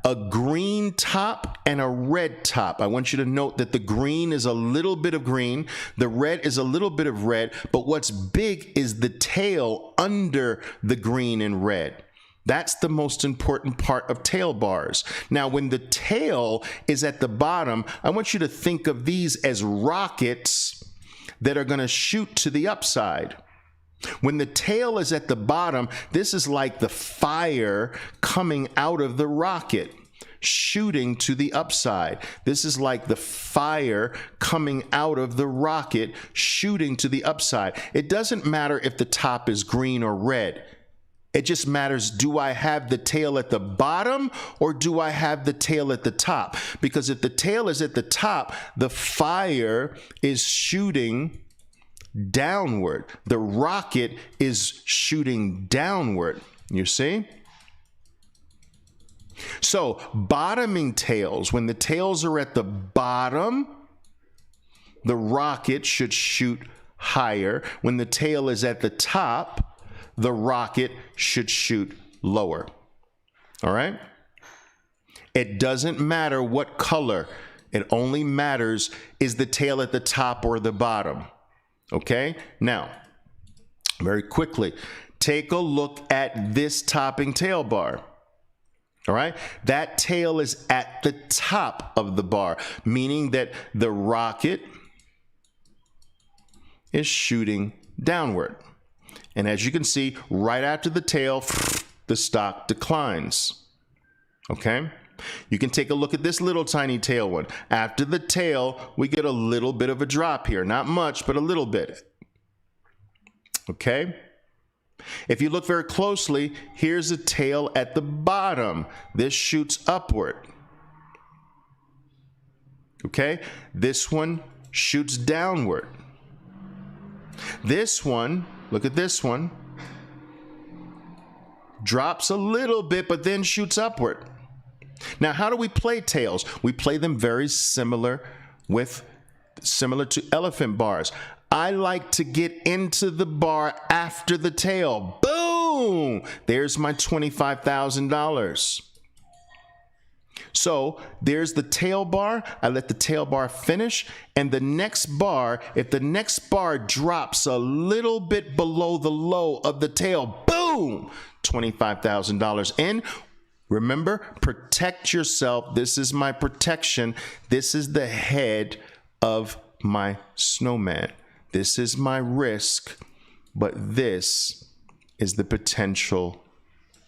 a green top and a red top. I want you to note that the green is a little bit of green, the red is a little bit of red, but what's big is the tail under the green and red. That's the most important part of tail bars. Now, when the tail is at the bottom, I want you to think of these as rockets that are going to shoot to the upside. When the tail is at the bottom, this is like the fire coming out of the rocket, shooting to the upside. This is like the fire coming out of the rocket, shooting to the upside. It doesn't matter if the top is green or red. It just matters, do I have the tail at the bottom or do I have the tail at the top? Because if the tail is at the top, the fire is shooting downward. The rocket is shooting downward. You see? So bottoming tails, when the tails are at the bottom, the rocket should shoot higher. When the tail is at the top, the rocket should shoot lower. All right? It doesn't matter what color. It only matters, is the tail at the top or the bottom. Okay? Now, very quickly, take a look at this topping tail bar. All right? That tail is at the top of the bar, meaning that the rocket is shooting downward. And as you can see, right after the tail, the stock declines. Okay? You can take a look at this little tiny tail one. After the tail, we get a little bit of a drop here. Not much, but a little bit. Okay? If you look very closely, here's a tail at the bottom. This shoots upward. Okay? This one shoots downward. This one, look at this one, drops a little bit, but then shoots upward. Now, how do we play tails? We play them very similar to elephant bars. I like to get into the bar after the tail. Boom! Boom! There's my $25,000. So there's the tail bar. I let the tail bar finish. And the next bar, if the next bar drops a little bit below the low of the tail, boom! $25,000 in. Remember, protect yourself. This is my protection. This is the head of my snowman. This is my risk, but this is the potential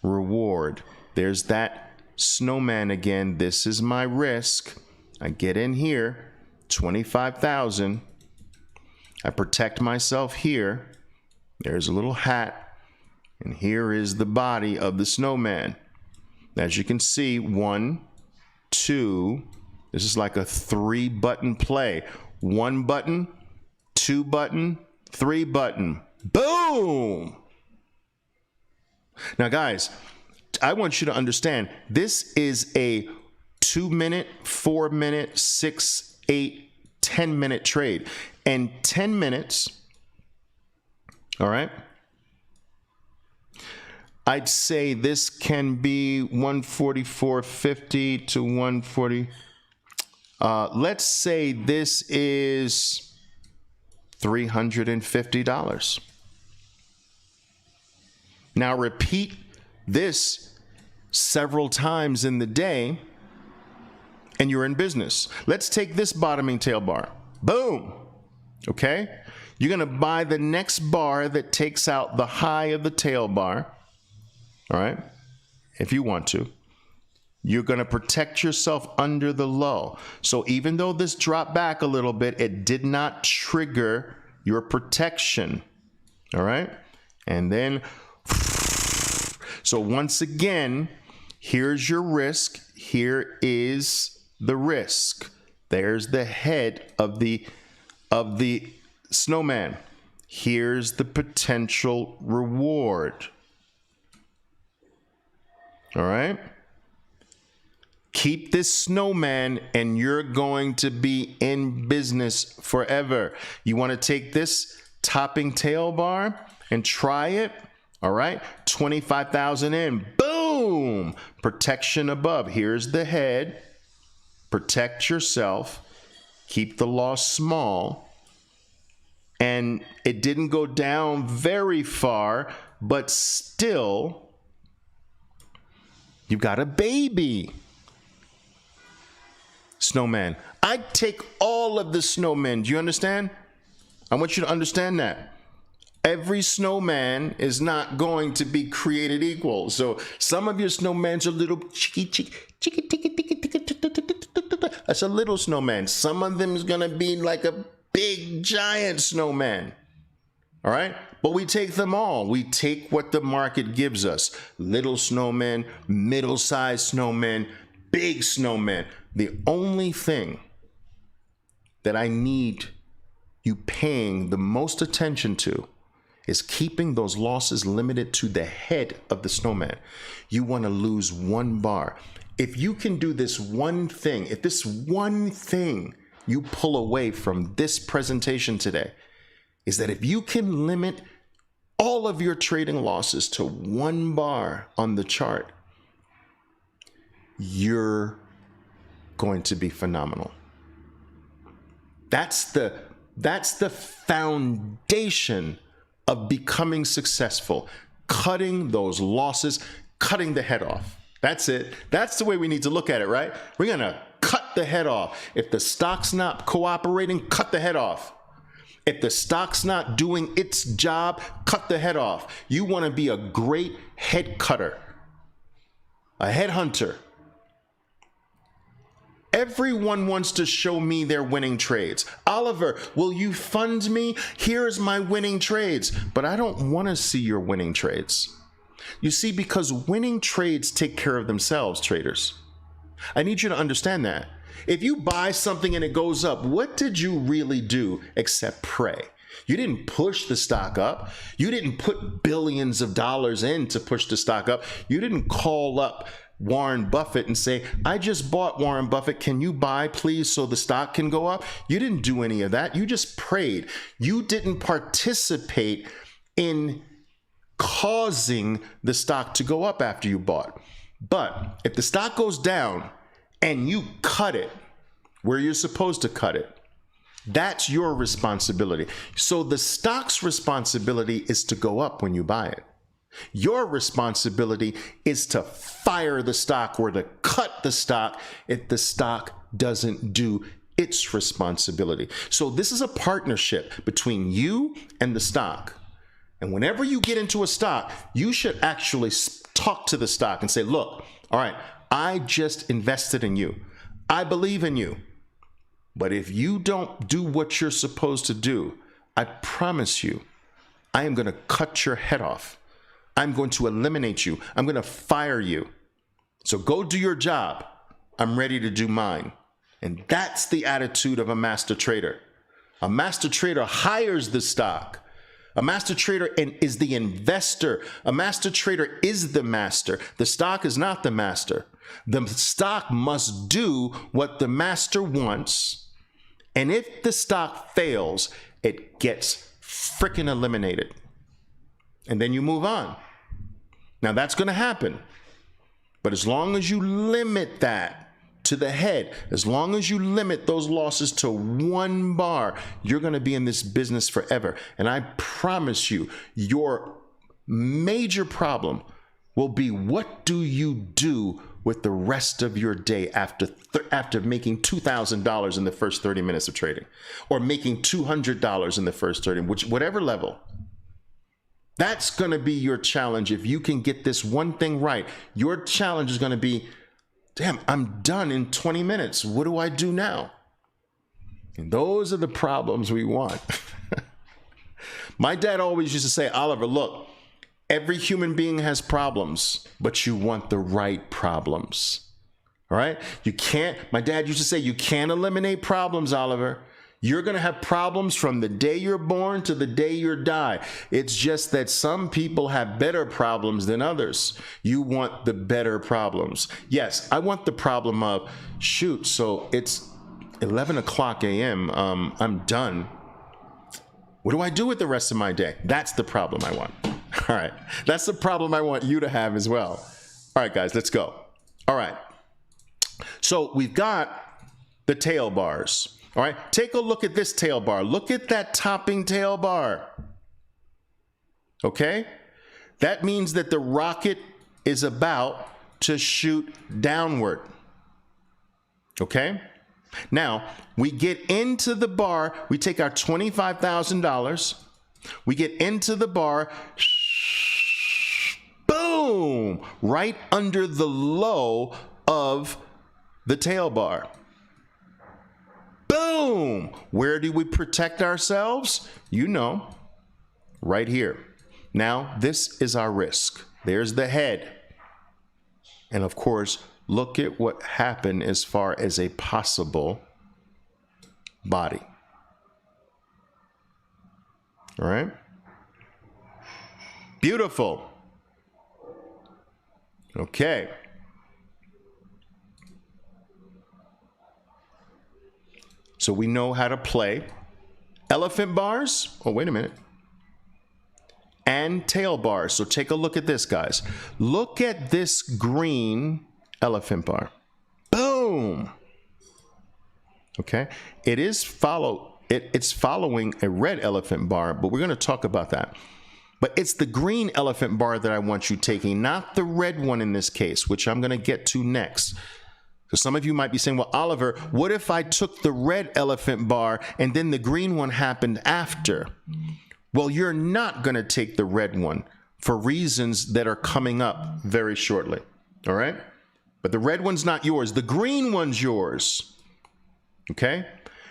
reward. There's that snowman again. This is my risk. I get in here, 25,000. I protect myself here. There's a little hat, and here is the body of the snowman. As you can see, 1, 2, this is like a 3-button play. 1 button, 2 button, 3 button. Boom! Now, guys, I want you to understand, this is a 2-minute, 4-minute, 6, 8, 10-minute trade. And 10 minutes, all right, I'd say this can be 144.50 to 140. Let's say this is $350. Now repeat this several times in the day and you're in business. Let's take this bottoming tail bar. Boom. Okay. You're going to buy the next bar that takes out the high of the tail bar. All right. If you want to. You're going to protect yourself under the low. So even though this dropped back a little bit, it did not trigger your protection. All right. And then, so once again, here's your risk. Here is the risk. There's the head of the snowman. Here's the potential reward. All right. Keep this snowman and you're going to be in business forever. You want to take this topping tail bar and try it. All right. 25,000 in. Boom. Protection above. Here's the head. Protect yourself. Keep the loss small. And it didn't go down very far, but still, you got a baby. Snowman. I'd take all of the snowmen. Do you understand? I want you to understand that. Every snowman is not going to be created equal. So some of your snowmans are little chicky. That's a little snowman. Some of them is going to be like a big giant snowman. All right? But we take them all. We take what the market gives us. Little snowmen, middle-sized snowmen, big snowmen. The only thing that I need you paying the most attention to is keeping those losses limited to the head of the snowman. You want to lose 1 bar. If you can do this one thing, if this one thing you pull away from this presentation today is that if you can limit all of your trading losses to 1 bar on the chart, you're going to be phenomenal. That's the foundation of becoming successful. Cutting those losses, cutting the head off. That's it. That's the way we need to look at it, right? We're going to cut the head off. If the stock's not cooperating, cut the head off. If the stock's not doing its job, cut the head off. You want to be a great head cutter, a head hunter. Everyone wants to show me their winning trades. Oliver, will you fund me? Here's my winning trades. But I don't want to see your winning trades. You see, because winning trades take care of themselves, traders. I need you to understand that. If you buy something and it goes up, what did you really do except pray? You didn't push the stock up. You didn't put billions of dollars in to push the stock up. You didn't call up Warren Buffett and say, I just bought Warren Buffett. Can you buy, please, so the stock can go up? You didn't do any of that. You just prayed. You didn't participate in causing the stock to go up after you bought. But if the stock goes down and you cut it where you're supposed to cut it, that's your responsibility. So the stock's responsibility is to go up when you buy it. Your responsibility is to fire the stock or to cut the stock if the stock doesn't do its responsibility. So this is a partnership between you and the stock. And whenever you get into a stock, you should actually talk to the stock and say, look, all right, I just invested in you. I believe in you. But if you don't do what you're supposed to do, I promise you, I am going to cut your head off. I'm going to eliminate you. I'm going to fire you. So go do your job. I'm ready to do mine. And that's the attitude of a master trader. A master trader hires the stock. A master trader is the investor. A master trader is the master. The stock is not the master. The stock must do what the master wants. And if the stock fails, it gets freaking eliminated. And then you move on. Now that's going to happen. But as long as you limit that to the head, as long as you limit those losses to one bar, you're going to be in this business forever. And I promise you, your major problem will be, what do you do with the rest of your day after making $2,000 in the first 30 minutes of trading, or making $200 in the first 30, whatever level. That's going to be your challenge. If you can get this one thing right, your challenge is going to be, damn, I'm done in 20 minutes. What do I do now? And those are the problems we want. My dad always used to say, Oliver, look, every human being has problems, but you want the right problems. All right? You can't, my dad used to say, you can't eliminate problems, Oliver. You're going to have problems from the day you're born to the day you die. It's just that some people have better problems than others. You want the better problems. Yes, I want the problem of, shoot, so it's 11 o'clock a.m. I'm done. What do I do with the rest of my day? That's the problem I want. All right. That's the problem I want you to have as well. All right, guys, let's go. All right. So we've got the tail bars. All right, take a look at this tail bar. Look at that topping tail bar. Okay? That means that the rocket is about to shoot downward. Okay? Now, we get into the bar. We take our $25,000. We get into the bar. Boom! Right under the low of the tail bar. Boom! Where do we protect ourselves? You know, right here. Now, this is our risk. There's the head. And of course, look at what happened as far as a possible body. All right? Beautiful. Okay. So we know how to play elephant bars. Oh, wait a minute. And tail bars. So take a look at this, guys. Look at this green elephant bar. Boom. Okay. It's following a red elephant bar, but we're going to talk about that. But it's the green elephant bar that I want you taking, not the red one in this case, which I'm going to get to next. So some of you might be saying, well, Oliver, what if I took the red elephant bar and then the green one happened after? Well, you're not going to take the red one for reasons that are coming up very shortly. All right? But the red one's not yours. The green one's yours. Okay?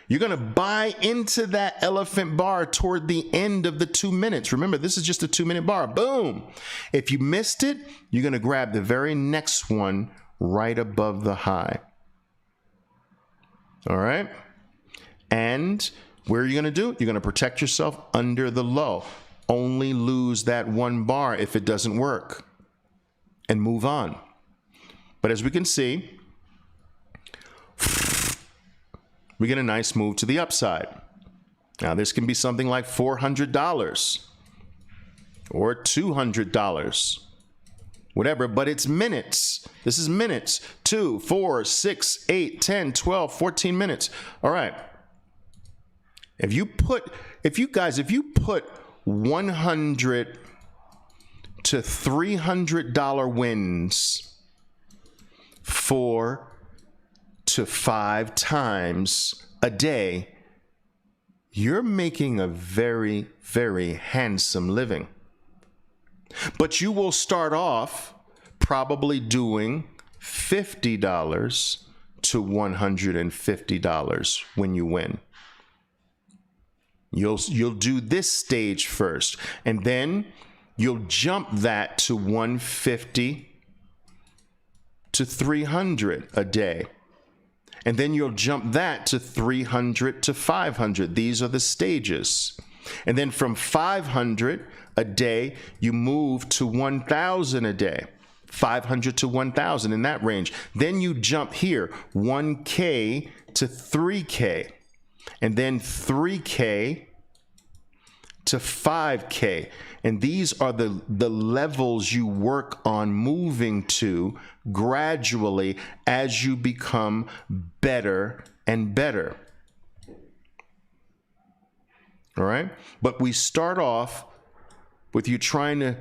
You're going to buy into that elephant bar toward the end of the 2 minutes. Remember, this is just a 2-minute bar. Boom. If you missed it, you're going to grab the very next one right above the high. All right? And where are you going to do? You're going to protect yourself under the low. Only lose that one bar if it doesn't work. And move on. But as we can see, we get a nice move to the upside. Now, this can be something like $400. or $200, whatever, but it's minutes. This is minutes. 2, 4, 6, 8, 10, 12, 14 minutes. All right. If you put 100 to $300 wins 4 to 5 times a day, you're making a very, very handsome living. But you will start off probably doing $50 to $150 when you win. You'll do this stage first, and then you'll jump that to 150 to 300 a day. And then you'll jump that to 300 to 500. These are the stages. And then from 500 a day, you move to 1,000 a day. 500 to 1,000 in that range. Then you jump here, 1K to 3K. And then 3K to 5K. And these are the levels you work on moving to gradually as you become better and better. All right? But we start off with you trying to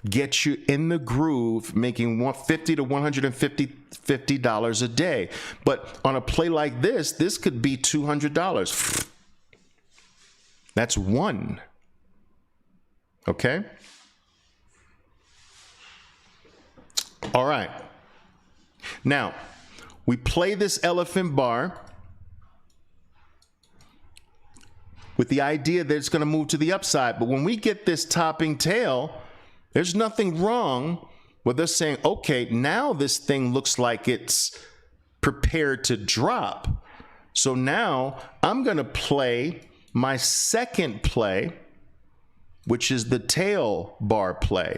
get you in the groove, making $50 to $150 a day. But on a play like this could be $200. That's one. Okay? All right. Now, we play this elephant bar with the idea that it's going to move to the upside. But when we get this topping tail, there's nothing wrong with us saying, okay, now this thing looks like it's prepared to drop. So now I'm going to play my second play, which is the tail bar play.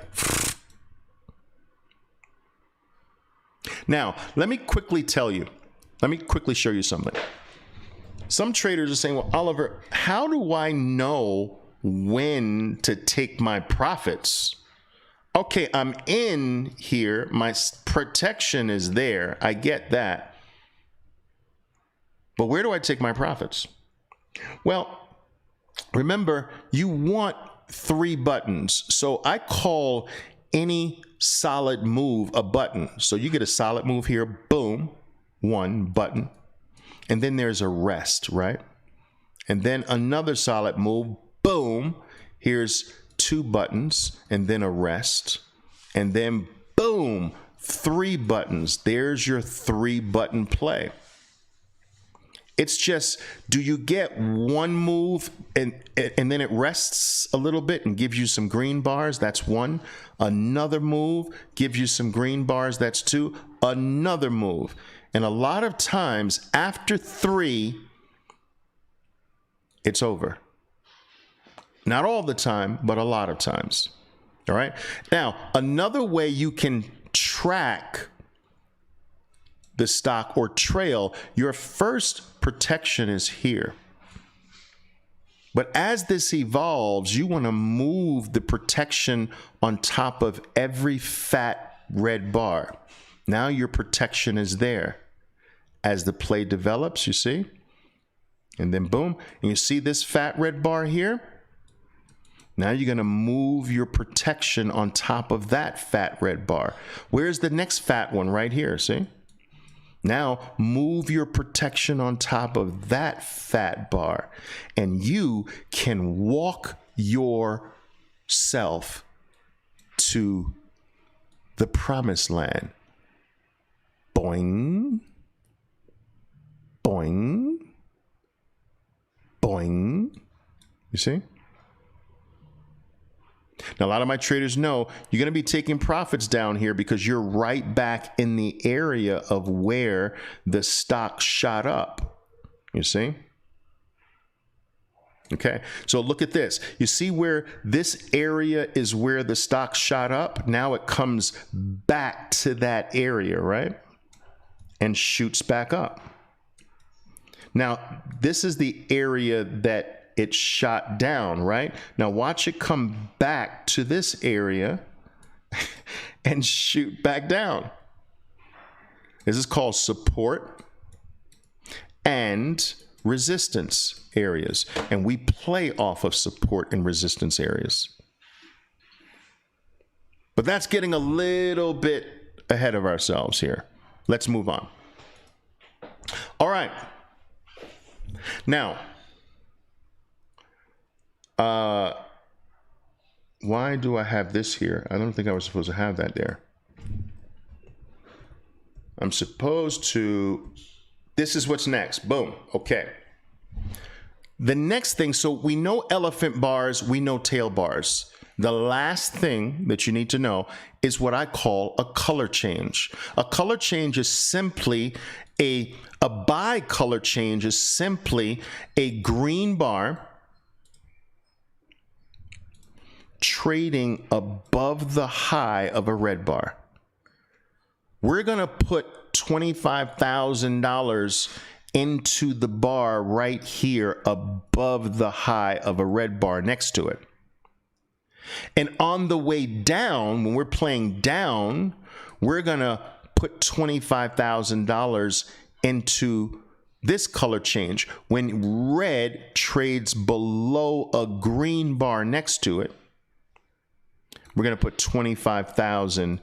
Now, let me quickly show you something. Some traders are saying, well, Oliver, how do I know when to take my profits? Okay, I'm in here. My protection is there. I get that. But where do I take my profits? Well, remember, you want 3 buttons. So I call any solid move a button. So you get a solid move here, boom, 1 button. And then there's a rest, right? And then another solid move, boom, here's 2 buttons and then a rest. And then boom, 3 buttons. There's your 3-button play. It's just, do you get one move and then it rests a little bit and gives you some green bars? That's 1. Another move gives you some green bars. That's 2. Another move. And a lot of times after 3, it's over. Not all the time, but a lot of times. All right. Now, another way you can track the stock or trail, your first protection is here. But as this evolves, you want to move the protection on top of every fat red bar. Now your protection is there. As the play develops, you see? And then boom, and you see this fat red bar here? Now you're going to move your protection on top of that fat red bar. Where's the next fat one? Right here, see? Now move your protection on top of that fat bar, and you can walk yourself to the promised land. Boing, boing, boing. You see? Now, a lot of my traders know you're going to be taking profits down here because you're right back in the area of where the stock shot up. You see? Okay, so look at this. You see where this area is where the stock shot up? Now it comes back to that area, right? And shoots back up. Now, this is the area that it shot down, right? Now watch it come back to this area and shoot back down. This is called support and resistance areas. And we play off of support and resistance areas. But that's getting a little bit ahead of ourselves here. Let's move on. All right. Now, why do I have this here? I don't think I was supposed to have that there. I'm supposed to, this is what's next. Boom. Okay. The next thing, so we know elephant bars, we know tail bars. The last thing that you need to know is what I call a color change. A color change is simply a bicolor change is simply a green bar trading above the high of a red bar. We're going to put $25,000 into the bar right here above the high of a red bar next to it. And on the way down, when we're playing down, we're going to put $25,000 into this color change. When red trades below a green bar next to it, we're going to put $25,000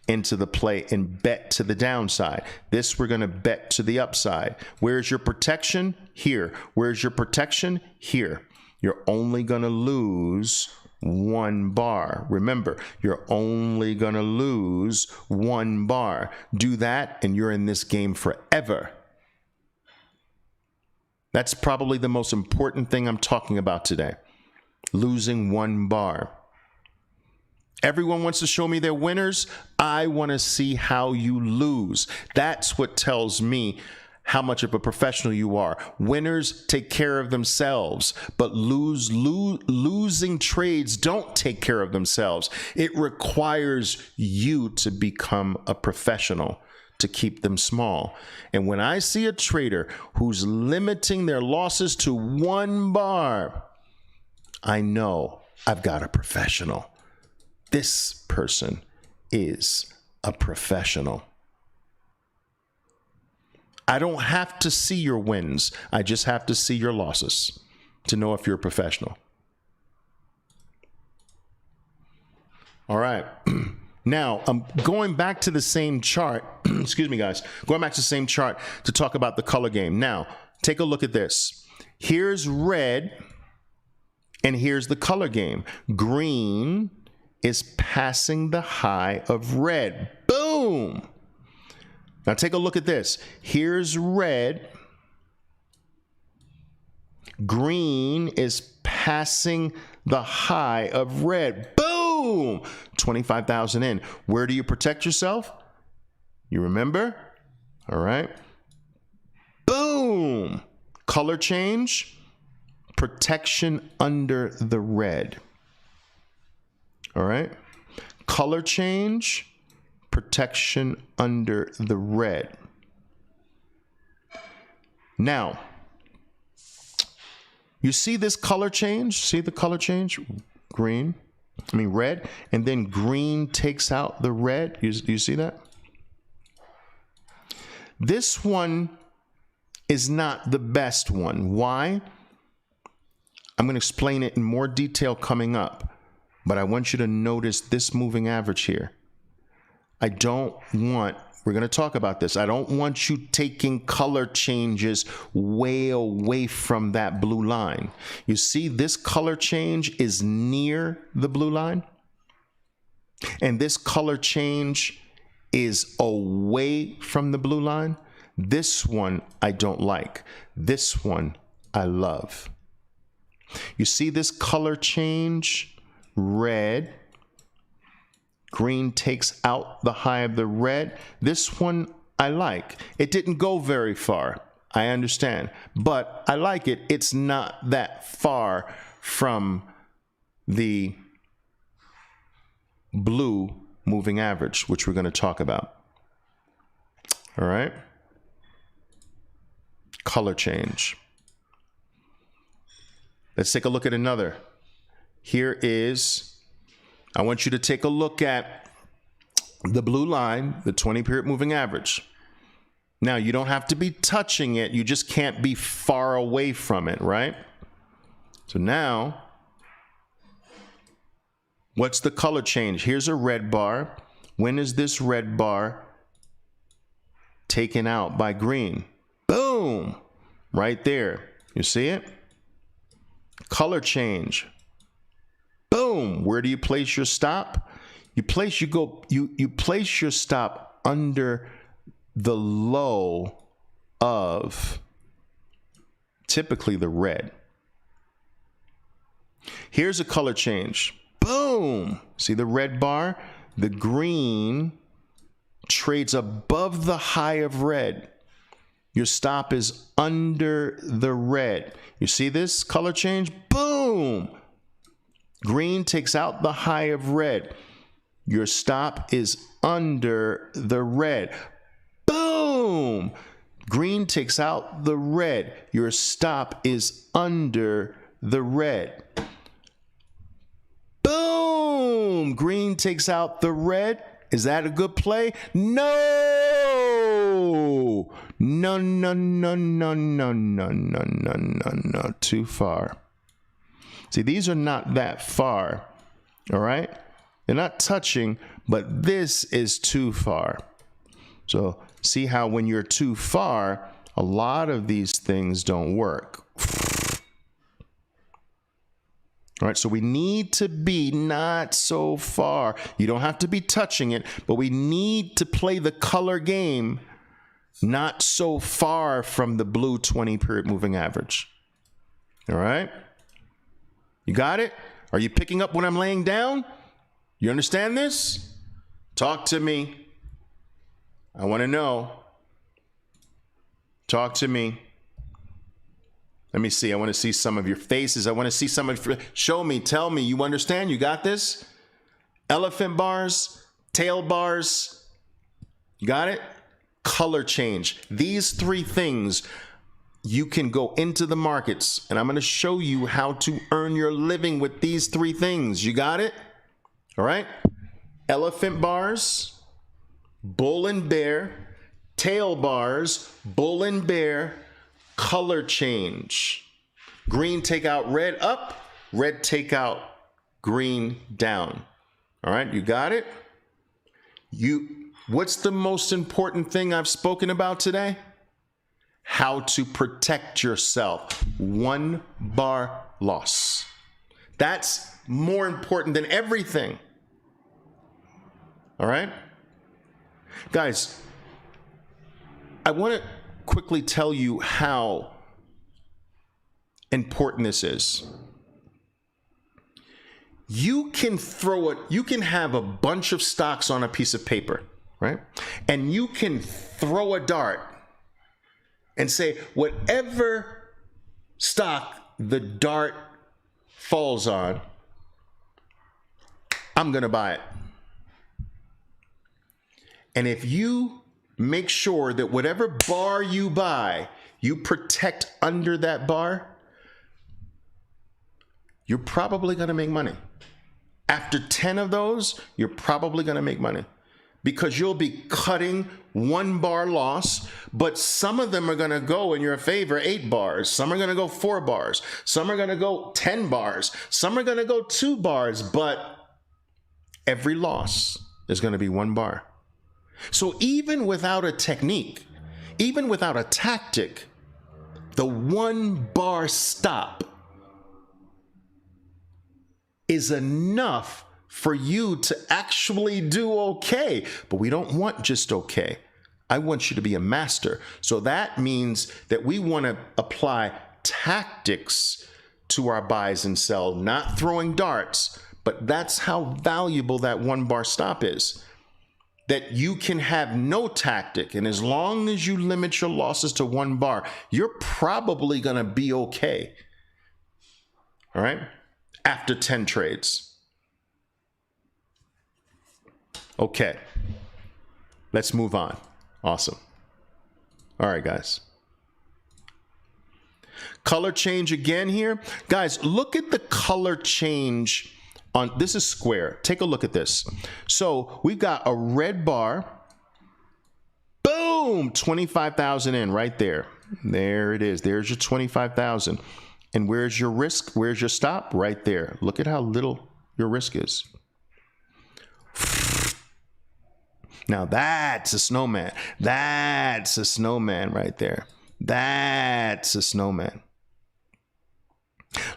into the play and bet to the downside. This we're going to bet to the upside. Where's your protection? Here. Where's your protection? Here. You're only going to lose one bar. Remember, you're only going to lose one bar. Do that and you're in this game forever. That's probably the most important thing I'm talking about today. Losing one bar. Everyone wants to show me their winners. I want to see how you lose. That's what tells me how much of a professional you are. Winners take care of themselves, but losing trades don't take care of themselves. It requires you to become a professional to keep them small. And when I see a trader who's limiting their losses to one bar, I know I've got a professional. This person is a professional. I don't have to see your wins. I just have to see your losses to know if you're a professional. All right. Now, I'm going back to the same chart. Excuse me, guys. Going back to the same chart to talk about the color game. Now, take a look at this. Here's red, and here's the color game. Green is passing the high of red. Boom! Now take a look at this. Here's red. Green is passing the high of red. Boom! 25,000 in. Where do you protect yourself? You remember? All right. Boom! Color change. Protection under the red. All right. Color change, protection under the red. Now, you see this color change? See the color change? Red, and then green takes out the red. You see that? This one is not the best one. Why? I'm going to explain it in more detail coming up. But I want you to notice this moving average here. We're going to talk about this. I don't want you taking color changes way away from that blue line. You see, this color change is near the blue line. And this color change is away from the blue line. This one I don't like. This one I love. You see this color change? Red, green takes out the high of the red. This one I like. It didn't go very far. I understand, but I like it. It's not that far from the blue moving average, which we're going to talk about. All right. Color change. Let's take a look at another. Here is, I want you to take a look at the blue line, the 20-period moving average. Now, you don't have to be touching it. You just can't be far away from it, right? So now, what's the color change? Here's a red bar. When is this red bar taken out by green? Boom! Right there. You see it? Color change. Boom! Where do you place your stop? You place your stop under the low of typically the red. Here's a color change. Boom! See the red bar? The green trades above the high of red. Your stop is under the red. You see this color change? Boom! Green takes out the high of red. Your stop is under the red. Boom! Green takes out the red. Your stop is under the red. Boom! Green takes out the red. Is that a good play? No! No, no, no, no, no, no, no, no, no, no. Too far. See, these are not that far. All right? They're not touching, but this is too far. So see how when you're too far, a lot of these things don't work. All right, so we need to be not so far. You don't have to be touching it, but we need to play the color game not so far from the blue 20-period moving average. All right? You got it? Are you picking up what I'm laying down? You understand this? Talk to me. I want to know. Talk to me. Let me see. I want to see some of your faces. I want to see some of your... Show me. Tell me. You understand? You got this? Elephant bars, tail bars. You got it? Color change. These three things, you can go into the markets, and I'm going to show you how to earn your living with these three things. You got it? All right? Elephant bars, bull and bear, tail bars, bull and bear, color change. Green take out red up, red take out green down. All right, you got it? What's the most important thing I've spoken about today? How to protect yourself. 1 bar loss. That's more important than everything. All right? Guys, I want to quickly tell you how important this is. You can have a bunch of stocks on a piece of paper, right? And you can throw a dart and say, whatever stock the dart falls on, I'm going to buy it. And if you make sure that whatever bar you buy, you protect under that bar, you're probably going to make money. After 10 of those, you're probably going to make money because you'll be cutting 1 bar loss, but some of them are going to go in your favor 8 bars. Some are going to go 4 bars. Some are going to go 10 bars. Some are going to go 2 bars, but every loss is going to be 1 bar. So even without a technique, even without a tactic, the 1 bar stop is enough for you to actually do okay. But we don't want just okay. I want you to be a master. So that means that we want to apply tactics to our buys and sell, not throwing darts, but that's how valuable that 1 bar stop is. That you can have no tactic, and as long as you limit your losses to 1 bar, you're probably going to be okay. All right? After 10 trades. Okay. Let's move on. Awesome. All right, guys. Color change again here. Guys, look at the color change on, this is square. Take a look at this. So we've got a red bar. Boom, 25,000 in right there. There it is. There's your 25,000. And where's your risk? Where's your stop? Right there. Look at how little your risk is. Now that's a snowman. That's a snowman right there. That's a snowman.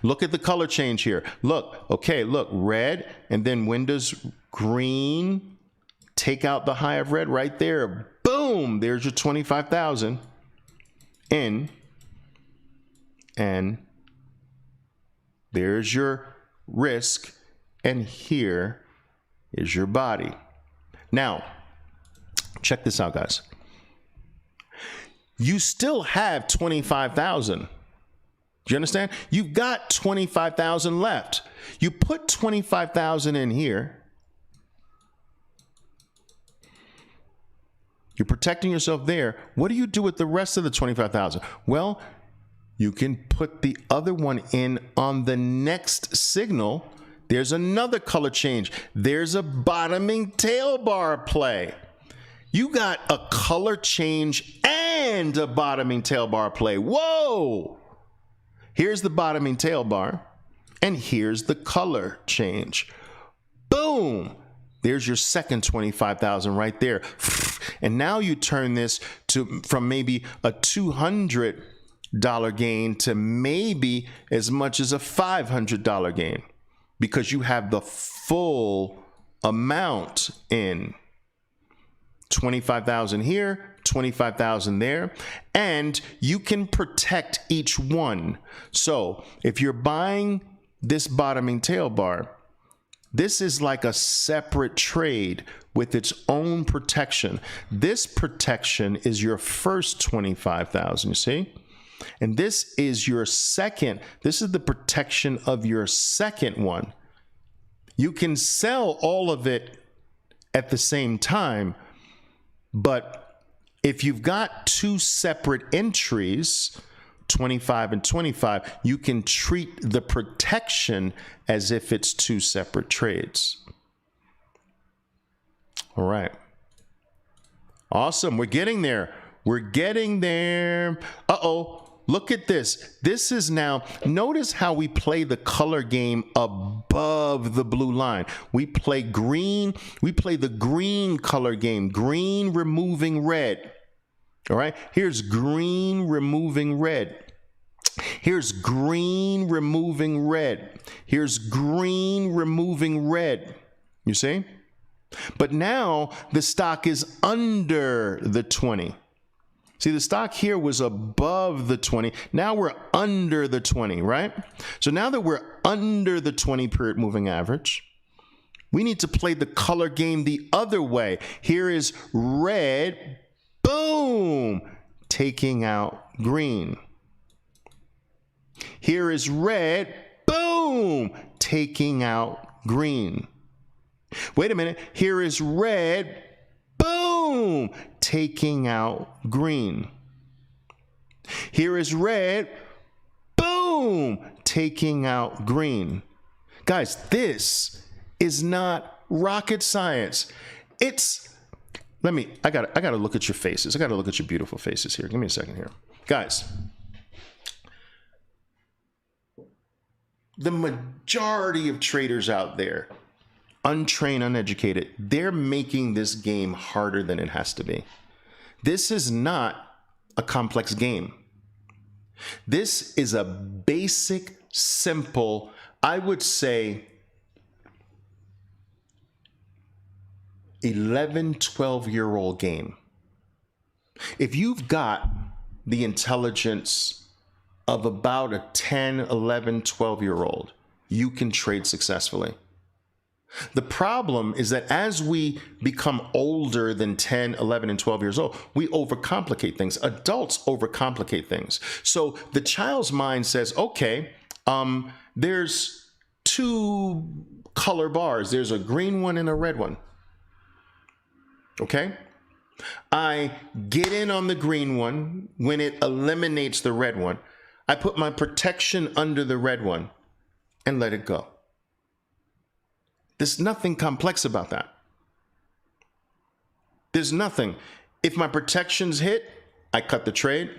Look at the color change here. Look, okay, look, red, and then when does green take out the high of red? Right there. Boom, there's your 25,000 in, and there's your risk, and here is your body. Now, check this out, guys. You still have 25,000. Do you understand? You've got 25,000 left. You put 25,000 in here. You're protecting yourself there. What do you do with the rest of the 25,000? Well, you can put the other one in on the next signal. There's another color change. There's a bottoming tail bar play. You got a color change and a bottoming tail bar play. Whoa! Here's the bottoming tail bar, and here's the color change. Boom! There's your second 25,000 right there. And now you turn this to from maybe a $200 gain to maybe as much as a $500 gain because you have the full amount in. 25,000 here, 25,000 there, and you can protect each one. So if you're buying this bottoming tail bar, this is like a separate trade with its own protection. This protection is your first 25,000, you see? And this is your second. This is the protection of your second one. You can sell all of it at the same time, but if you've got two separate entries, 25 and 25, you can treat the protection as if it's two separate trades. All right. Awesome. We're getting there. We're getting there. Uh-oh. Look at this. This is now, notice how we play the color game above the blue line. We play green. We play the green color game. Green removing red. All right. Here's green removing red. Here's green removing red. Here's green removing red. You see? But now the stock is under the 20. See, the stock here was above the 20. Now we're under the 20, right? So now that we're under the 20 period moving average, we need to play the color game the other way. Here is red, boom, taking out green. Here is red, boom, taking out green. Wait a minute, here is red, boom, taking out green. Here is red, boom, taking out green. Guys, this is not rocket science. It's, I gotta look at your faces. I gotta look at your beautiful faces here. Give me a second here. Guys, the majority of traders out there, untrained, uneducated, they're making this game harder than it has to be. This is not a complex game. This is a basic, simple, I would say 11, 12-year-old game. If you've got the intelligence of about a 10, 11, 12-year-old, you can trade successfully. The problem is that as we become older than 10, 11, and 12 years old, we overcomplicate things. Adults overcomplicate things. So the child's mind says, okay, there's two color bars. There's a green one and a red one. Okay? I get in on the green one when it eliminates the red one. I put my protection under the red one and let it go. There's nothing complex about that. There's nothing. If my protection's hit, I cut the trade.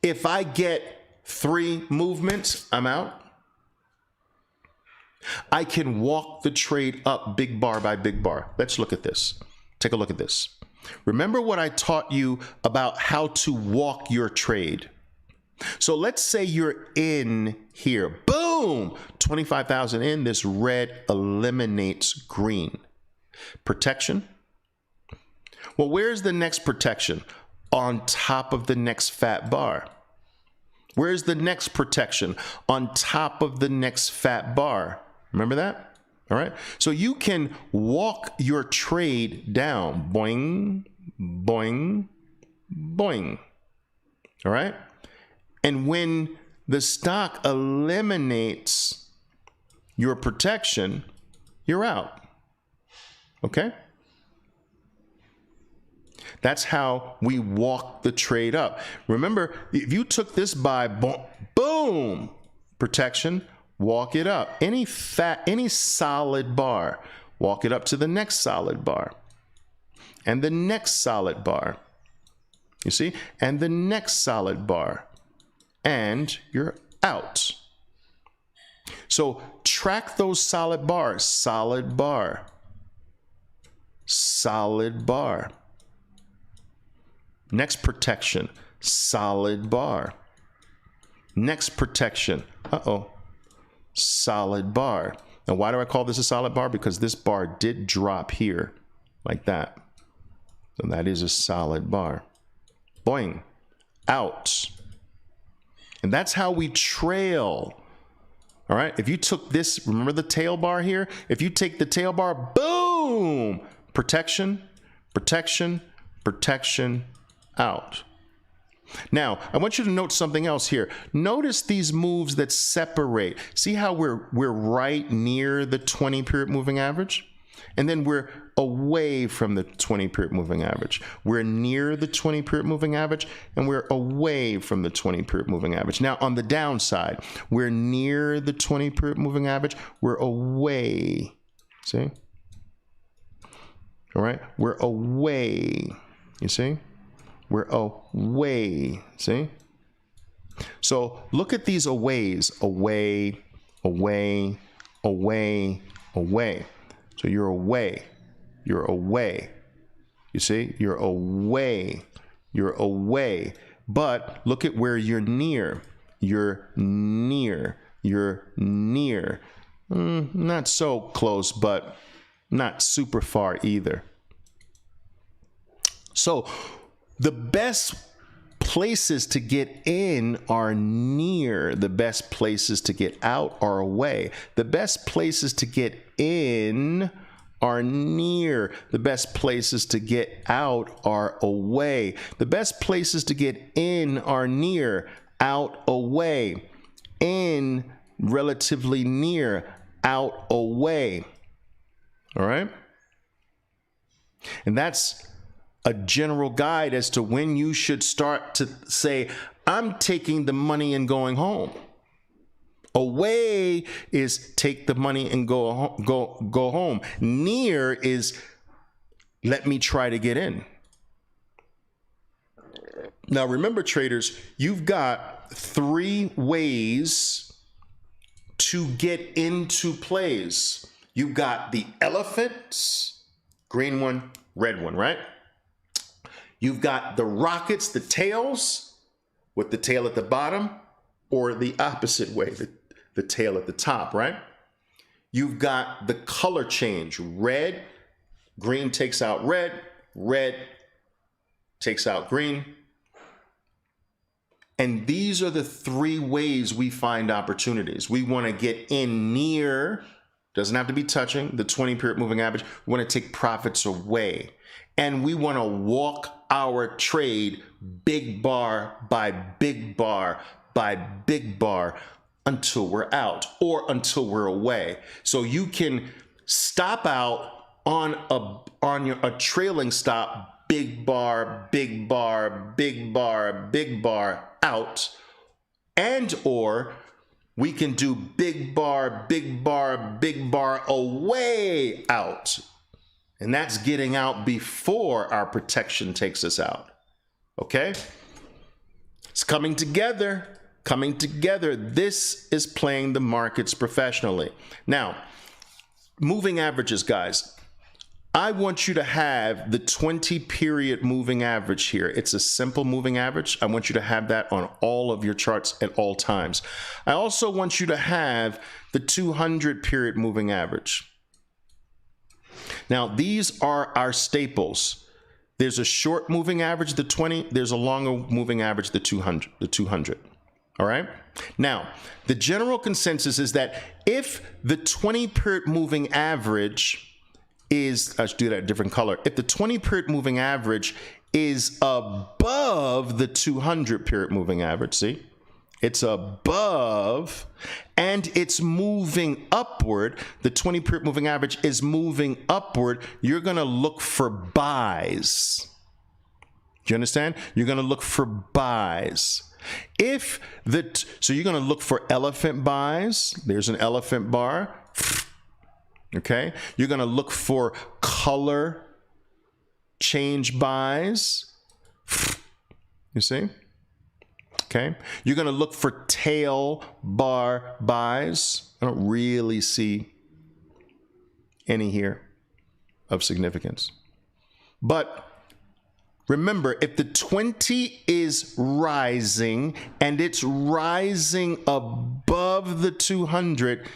If I get 3 movements, I'm out. I can walk the trade up big bar by big bar. Let's look at this. Take a look at this. Remember what I taught you about how to walk your trade. So let's say you're in here. Boom! 25,000 in. This red eliminates green. Protection. Well, where's the next protection? On top of the next fat bar. Where's the next protection? On top of the next fat bar. Remember that? All right. So you can walk your trade down. Boing, boing, boing. All right. And when the stock eliminates your protection, you're out. Okay? That's how we walk the trade up. Remember, if you took this buy, boom, protection, walk it up. Any solid bar, walk it up to the next solid bar. And the next solid bar. You see? And the next solid bar. And you're out. So track those solid bars. Solid bar. Solid bar. Next protection. Solid bar. Next protection. Solid bar. Now, why do I call this a solid bar? Because this bar did drop here like that. So that is a solid bar. Boing. Out. And that's how we trail. All right. If you took this, remember the tail bar here? If you take the tail bar, boom, protection, protection, protection, out. Now, I want you to note something else here. Notice these moves that separate. See how we're right near the 20-period moving average? And then we're away from the 20-period moving average. We're near the 20-period moving average, and we're away from the 20-period moving average. Now, on the downside, we're near the 20-period moving average. We're away. See? All right? We're away. You see? We're away. See? So look at these aways. Away, away, away, away. So you're away. You're away. You see? You're away. You're away. But look at where you're near. You're near. You're near. Not so close, but not super far either. So the best places to get in are near. The best places to get out are away. The best places to get in are near. The best places to get out are away. The best places to get in are near, out, away. In, relatively near, out, away. All right? And that's a general guide as to when you should start to say, I'm taking the money and going home. Away is take the money and go home. Near is let me try to get in. Now remember, traders, you've got 3 ways to get into plays. You've got the elephants, green one, red one, right? You've got the rockets, the tails, with the tail at the bottom, or the opposite way, the tail at the top, right? You've got the color change. Red, green takes out red, red takes out green. And these are the 3 ways we find opportunities. We want to get in near, doesn't have to be touching, the 20-period moving average. We want to take profits away. And we want to walk our trade big bar by big bar by big bar until we're out or until we're away. So you can stop out on a trailing stop, big bar, big bar, big bar, big bar, out, And or we can do big bar, big bar, big bar away out. And that's getting out before our protection takes us out. Okay? It's coming together. Coming together. This is playing the markets professionally. Now, moving averages, guys. I want you to have the 20-period moving average here. It's a simple moving average. I want you to have that on all of your charts at all times. I also want you to have the 200-period moving average. Now, these are our staples. There's a short moving average, the 20. There's a longer moving average, the 200. All right? Now, the general consensus is that if the 20-period moving average is, I should do that a different color. If the 20-period moving average is above the 200-period moving average, see? It's above, and it's moving upward. The 20-period moving average is moving upward. You're going to look for buys. Do you understand? You're going to look for buys. So you're going to look for elephant buys. There's an elephant bar. Okay, you're going to look for color change buys. You see? Okay, you're going to look for tail bar buys. I don't really see any here of significance. But remember, if the 20 is rising and it's rising above the 200,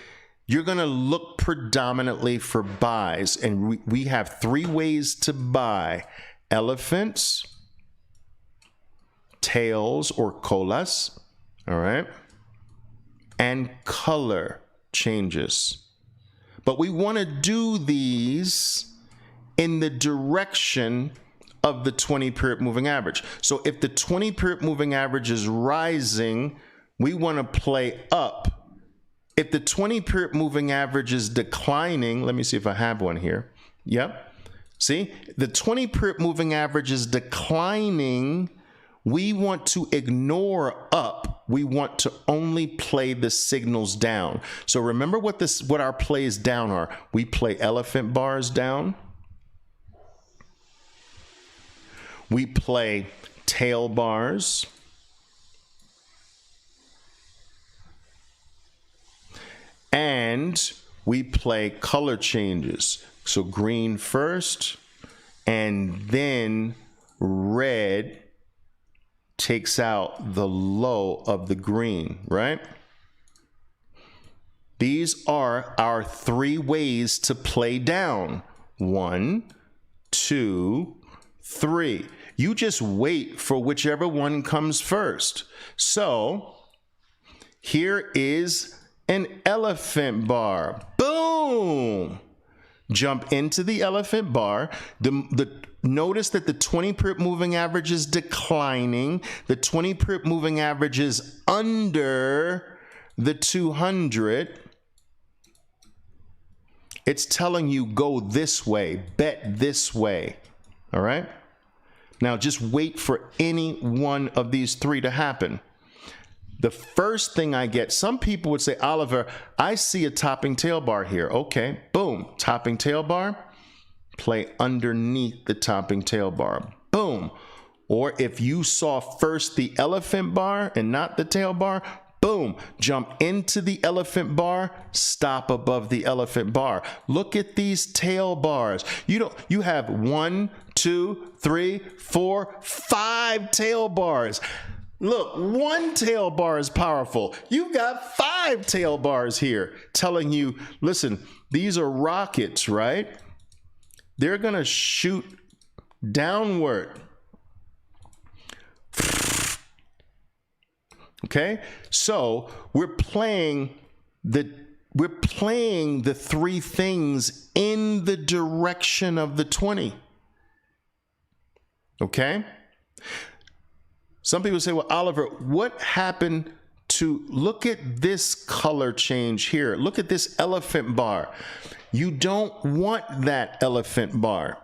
you're going to look predominantly for buys. And we have three ways to buy: elephants, tails or colas, all right, and color changes. But we want to do these in the direction of the 20-period moving average. So if the 20-period moving average is rising, we want to play up. If the 20-period moving average is declining, let me see if I have one here. Yep. See, the 20-period moving average is declining. We want to ignore up. We want to only play the signals down. So remember what our plays down are. We play elephant bars down. We play tail bars. And we play color changes. So green first, and then red takes out the low of the green, right? These are our three ways to play down. 1, 2, 3. You just wait for whichever one comes first. So here is an elephant bar. Boom! Jump into the elephant bar. Notice that the 20-period moving average is declining. The 20-period moving average is under the 200. It's telling you go this way, bet this way. All right? Now just wait for any one of these three to happen. The first thing I get, some people would say, Oliver, I see a topping tail bar here. Okay, boom, topping tail bar, play underneath the topping tail bar. Boom. Or if you saw first the elephant bar and not the tail bar, boom, jump into the elephant bar, stop above the elephant bar. Look at these tail bars. You have 1, 2, 3, 4, 5 tail bars. Look, 1 tail bar is powerful. You've got 5 tail bars here telling you, listen, these are rockets, right? They're going to shoot downward. Okay? So we're playing the three things in the direction of the 20. Okay? Some people say, well, Oliver, what happened to, look at this color change here. Look at this elephant bar. You don't want that elephant bar.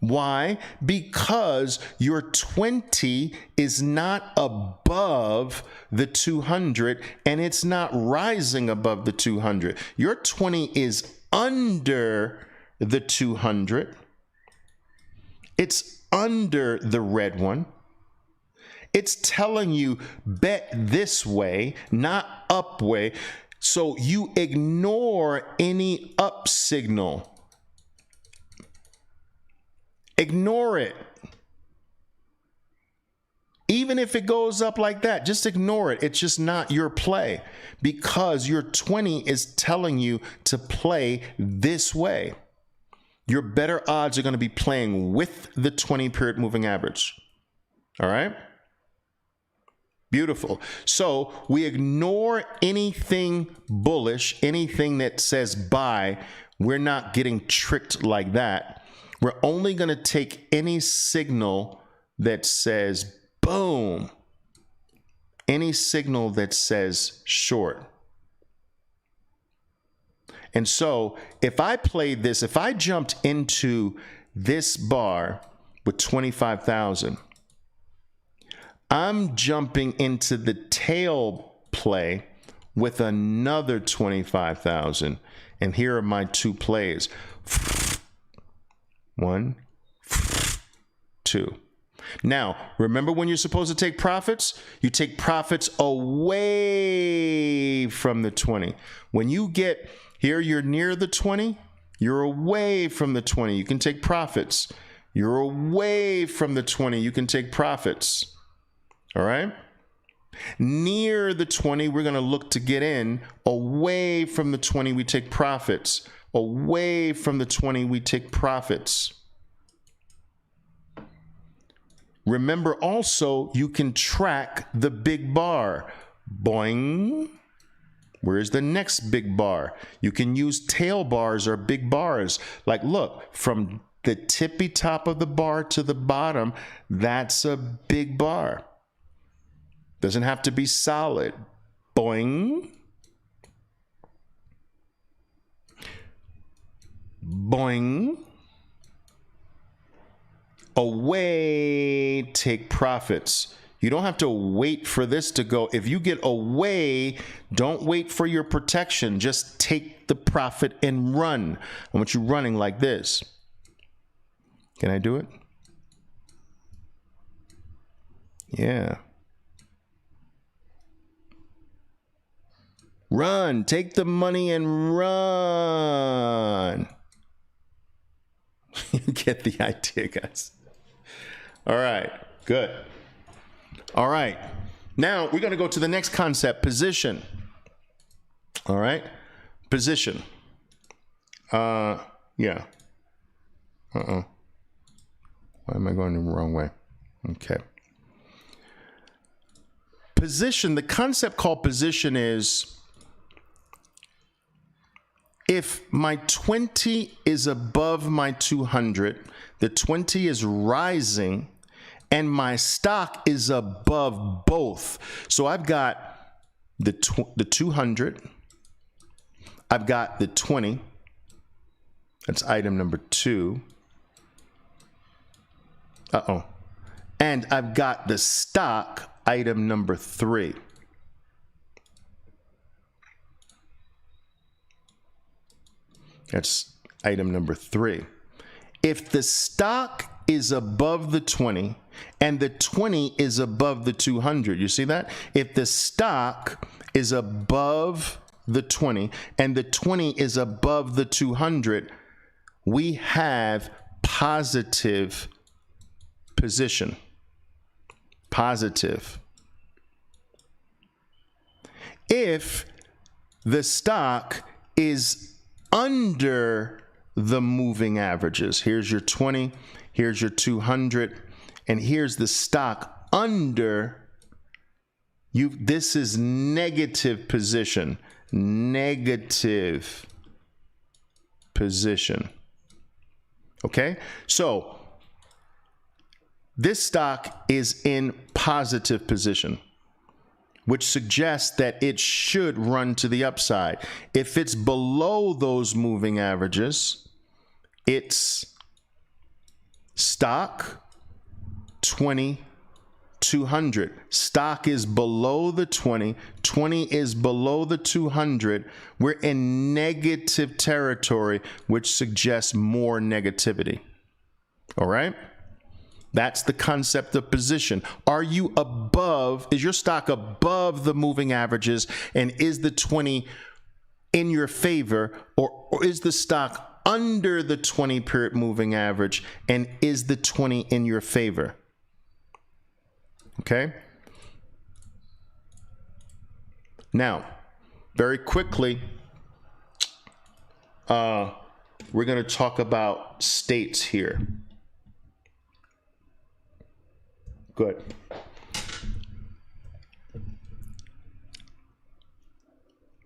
Why? Because your 20 is not above the 200 and it's not rising above the 200. Your 20 is under the 200. It's under the red one. It's telling you bet this way, not up way. So you ignore any up signal. Ignore it. Even if it goes up like that, just ignore it. It's just not your play because your 20 is telling you to play this way. Your better odds are going to be playing with the 20-period moving average. All right? Beautiful. So we ignore anything bullish, anything that says buy. We're not getting tricked like that. We're only going to take any signal that says boom, any signal that says short. And so if I played this, if I jumped into this bar with 25,000, I'm jumping into the tail play with another 25,000. And here are my two plays. 1, 2. Now, remember when you're supposed to take profits? You take profits away from the 20. When you get here, you're near the 20. You're away from the 20. You can take profits. You're away from the 20. You can take profits. All right? Near the 20, we're going to look to get in. Away from the 20, we take profits. Away from the 20, we take profits. Remember also, you can track the big bar. Boing. Where's the next big bar? You can use tail bars or big bars. Like, look, from the tippy top of the bar to the bottom, that's a big bar. Doesn't have to be solid. Boing. Boing. Away, take profits. You don't have to wait for this to go. If you get away, don't wait for your protection. Just take the profit and run. I want you running like this. Can I do it? Yeah. Run. Take the money and run. You get the idea, guys. All right. Good. All right. Now we're going to go to the next concept, position. All right. Position. Yeah. Why am I going the wrong way? Okay. Position, the concept called position is if my 20 is above my 200, the 20 is rising, and my stock is above both. So I've got the 200, I've got the 20, that's item number 2. And I've got the stock, item number 3. That's item number 3. If the stock is above the 20 and the 20 is above the 200, you see that? If the stock is above the 20 and the 20 is above the 200, we have positive position. Positive. If the stock is under the moving averages, here's your 20, here's your 200, and here's the stock under you. This is negative position. Negative position. Okay? So this stock is in positive position, which suggests that it should run to the upside. If it's below those moving averages, it's Stock 20, 200. Stock is below the 20. 20 is below the 200. We're in negative territory, which suggests more negativity. All right? That's the concept of position. Are you above, is your stock above the moving averages, and is the 20 in your favor, or is the stock under the 20-period moving average, and is the 20 in your favor? Okay? Now, very quickly, we're going to talk about states here. Good.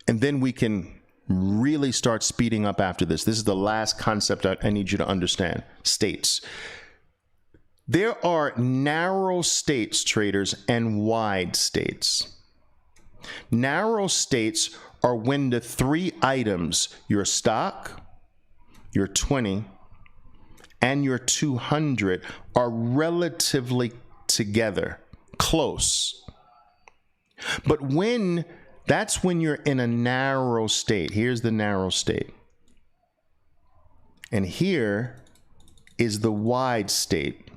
And then we can really start speeding up after this. This is the last concept I need you to understand. States. There are narrow states, traders, and wide states. Narrow states are when the three items, your stock, your 20, and your 200, are relatively together, close. But that's when you're in a narrow state. Here's the narrow state. And here is the wide state.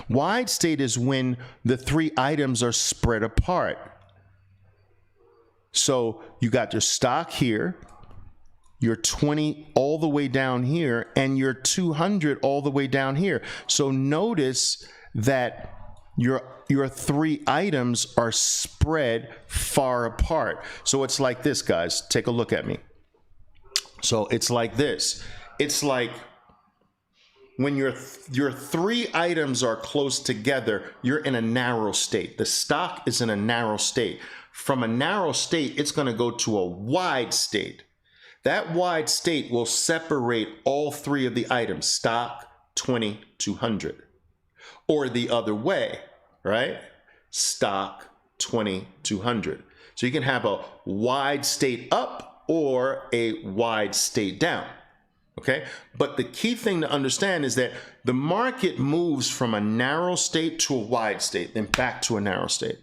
Wide state is when the three items are spread apart. So you got your stock here, your 20 all the way down here, and your 200 all the way down here. So notice that your three items are spread far apart. So it's like this, guys. Take a look at me. So it's like this. It's like when your three items are close together, you're in a narrow state. The stock is in a narrow state. From a narrow state, it's going to go to a wide state. That wide state will separate all three of the items, stock, 20, 200. Or the other way, right? Stock, 20, 200. So you can have a wide state up or a wide state down, okay? But the key thing to understand is that the market moves from a narrow state to a wide state, then back to a narrow state.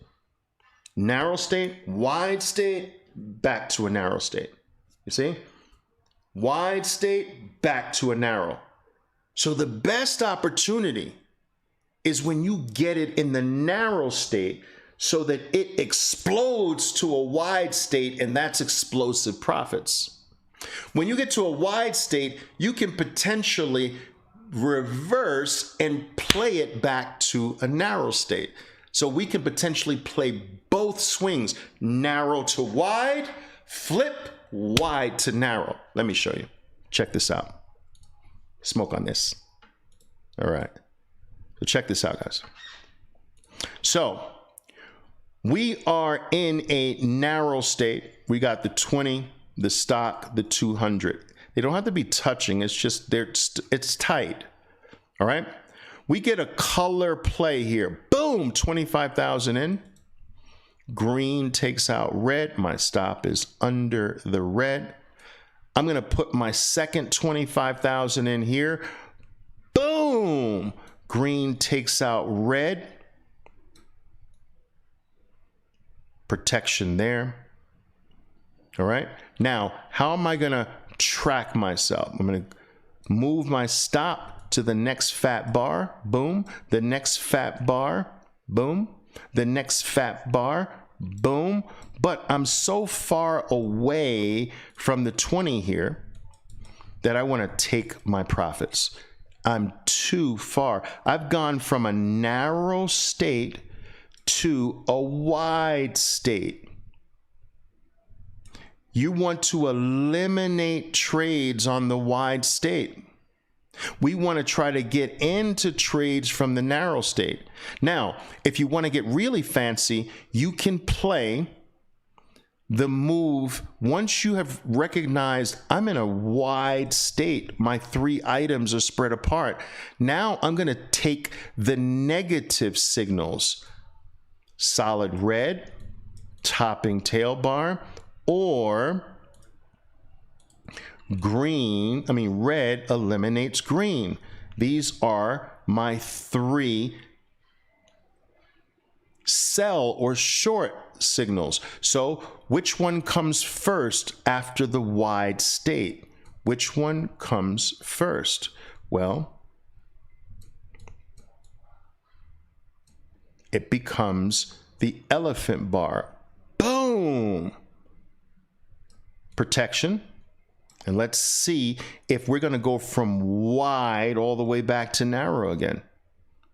Narrow state, wide state, back to a narrow state. You see? Wide state, back to a narrow. So the best opportunity is when you get it in the narrow state so that it explodes to a wide state, and that's explosive profits. When you get to a wide state, you can potentially reverse and play it back to a narrow state. So we can potentially play both swings, narrow to wide, flip wide to narrow. Let me show you. Check this out. Smoke on this. All right. So check this out, guys. So we are in a narrow state. We got the 20, the stock, the 200. They don't have to be touching. It's just it's tight. All right. We get a color play here. Boom, 25,000 in. Green takes out red. My stop is under the red. I'm going to put my second 25,000 in here. Boom. Green takes out red. Protection there. All right. Now, how am I going to track myself? I'm going to move my stop to the next fat bar. Boom. The next fat bar. Boom. The next fat bar. Boom. But I'm so far away from the 20 here that I want to take my profits. I'm too far. I've gone from a narrow state to a wide state. You want to eliminate trades on the wide state. We want to try to get into trades from the narrow state. Now, if you want to get really fancy, you can play the move. Once you have recognized I'm in a wide state, my three items are spread apart. Now I'm going to take the negative signals, solid red, topping tail bar, or red eliminates green. These are my 3 sell or short signals. So which one comes first after the wide state? Which one comes first? Well, it becomes the elephant bar. Boom! Protection. And let's see if we're going to go from wide all the way back to narrow again.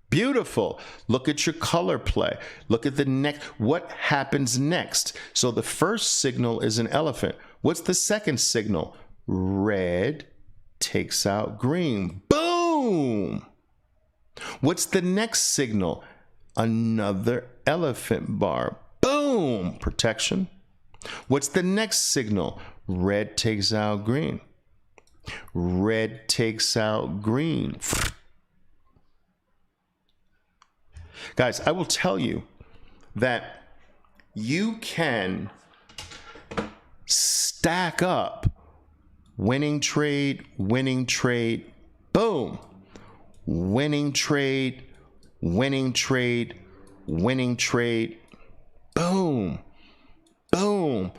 Beautiful. Look at your color play. Look at the next. What happens next? So the first signal is an elephant. What's the second signal? Red takes out green. Boom! What's the next signal? Another elephant bar. Boom! Protection. What's the next signal? Red takes out green. Red takes out green. Guys, I will tell you that you can stack up winning trade, boom. Winning trade, boom, boom.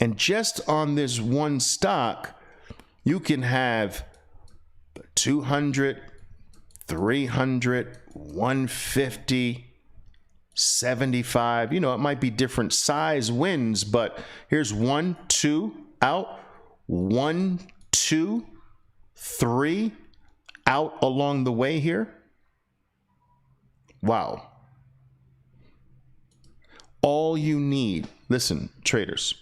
And just on this one stock, you can have 200, 300, 150, 75. You know, it might be different size wins, but here's 1, 2, out, 1, 2, 3, out along the way here. Wow. All you need, listen, traders,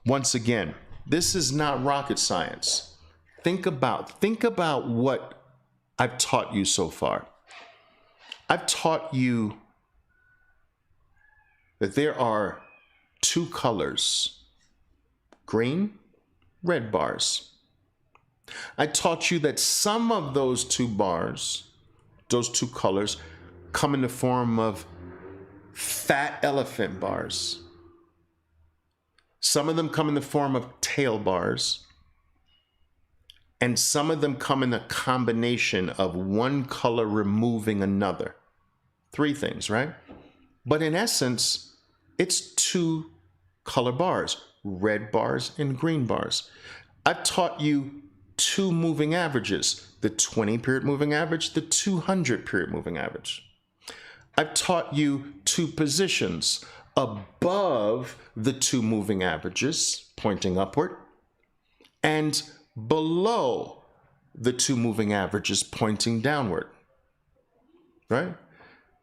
once again, this is not rocket science. Think about what I've taught you so far. I've taught you that there are 2 colors, green, red bars. I taught you that some of those 2 bars, those 2 colors, come in the form of fat elephant bars. Some of them come in the form of tail bars. And some of them come in a combination of one color removing another. 3 things, right? But in essence, it's 2 color bars, red bars and green bars. I've taught you 2 moving averages, the 20-period moving average, the 200-period moving average. I've taught you 2 positions above the 2 moving averages, pointing upward, and below the 2 moving averages, pointing downward, right?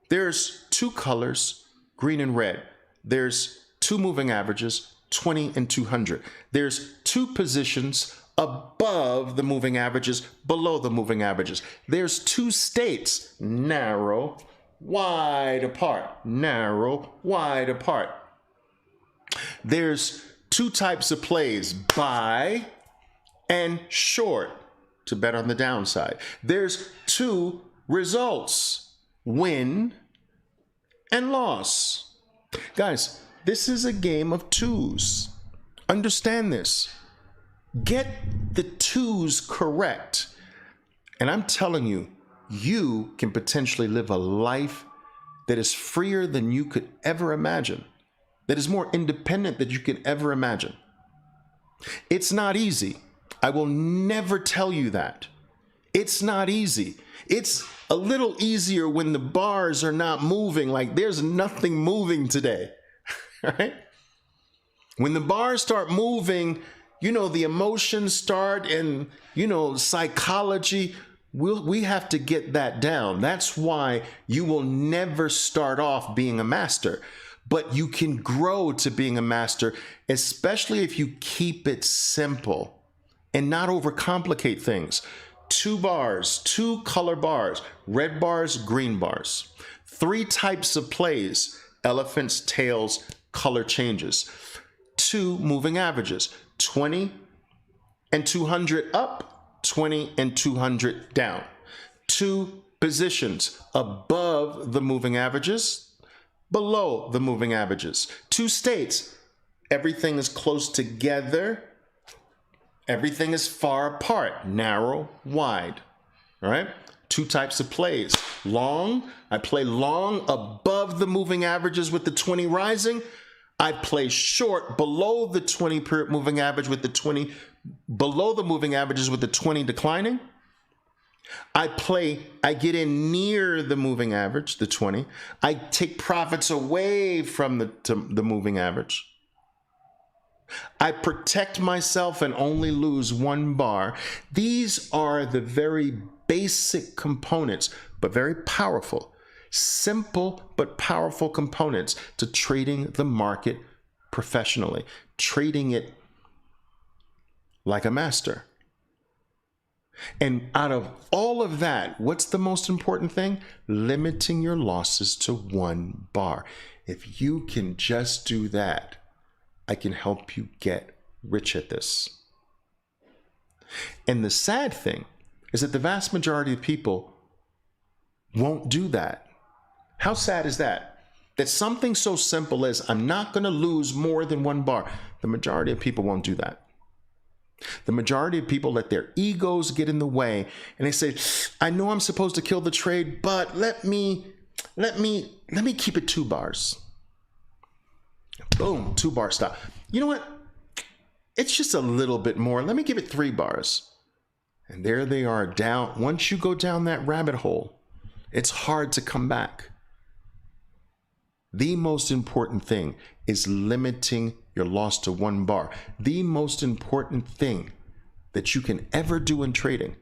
There's 2 colors, green and red. There's 2 moving averages, 20 and 200. There's 2 positions above the moving averages, below the moving averages. There's 2 states, narrow, wide apart, narrow, wide apart. There's 2 types of plays, buy and short, to bet on the downside. There's 2 results, win and loss. Guys, this is a game of 2s. Understand this. Get the 2s correct. And I'm telling you, you can potentially live a life that is freer than you could ever imagine, that is more independent than you could ever imagine. It's not easy. I will never tell you that. It's not easy. It's a little easier when the bars are not moving, like there's nothing moving today, right? When the bars start moving, you know, the emotions start and, you know, psychology, we have to get that down. That's why you will never start off being a master, but you can grow to being a master, especially if you keep it simple and not overcomplicate things. 2 bars, 2 color bars, red bars, green bars. 3 types of plays, elephants, tails, color changes. 2 moving averages, 20 and 200 up, 20 and 200 down. 2 positions above the moving averages, below the moving averages. 2 states, everything is close together Everything is far apart, narrow, wide. All right? Two types of plays. Long, I play long above the moving averages with the 20 rising. I play short below the 20 period moving average with the 20, below the moving averages with the 20 declining. I get in near the moving average, the 20. I take profits away from the moving average. I protect myself and only lose one bar. These are the very basic components, but very powerful. Simple but powerful components to trading the market professionally, trading it like a master. And out of all of that, what's the most important thing? Limiting your losses to one bar. If you can just do that, I can help you get rich at this. And the sad thing is that the vast majority of people won't do that. How sad is that? That something so simple as I'm not going to lose more than one bar. The majority of people won't do that. The majority of people let their egos get in the way and they say, I know I'm supposed to kill the trade, but let me keep it 2 bars. Boom, 2 bar stop. You know what? It's just a little bit more. Let me give it 3 bars. And there they are down. Once you go down that rabbit hole, it's hard to come back. The most important thing is limiting your loss to 1 bar. The most important thing that you can ever do in trading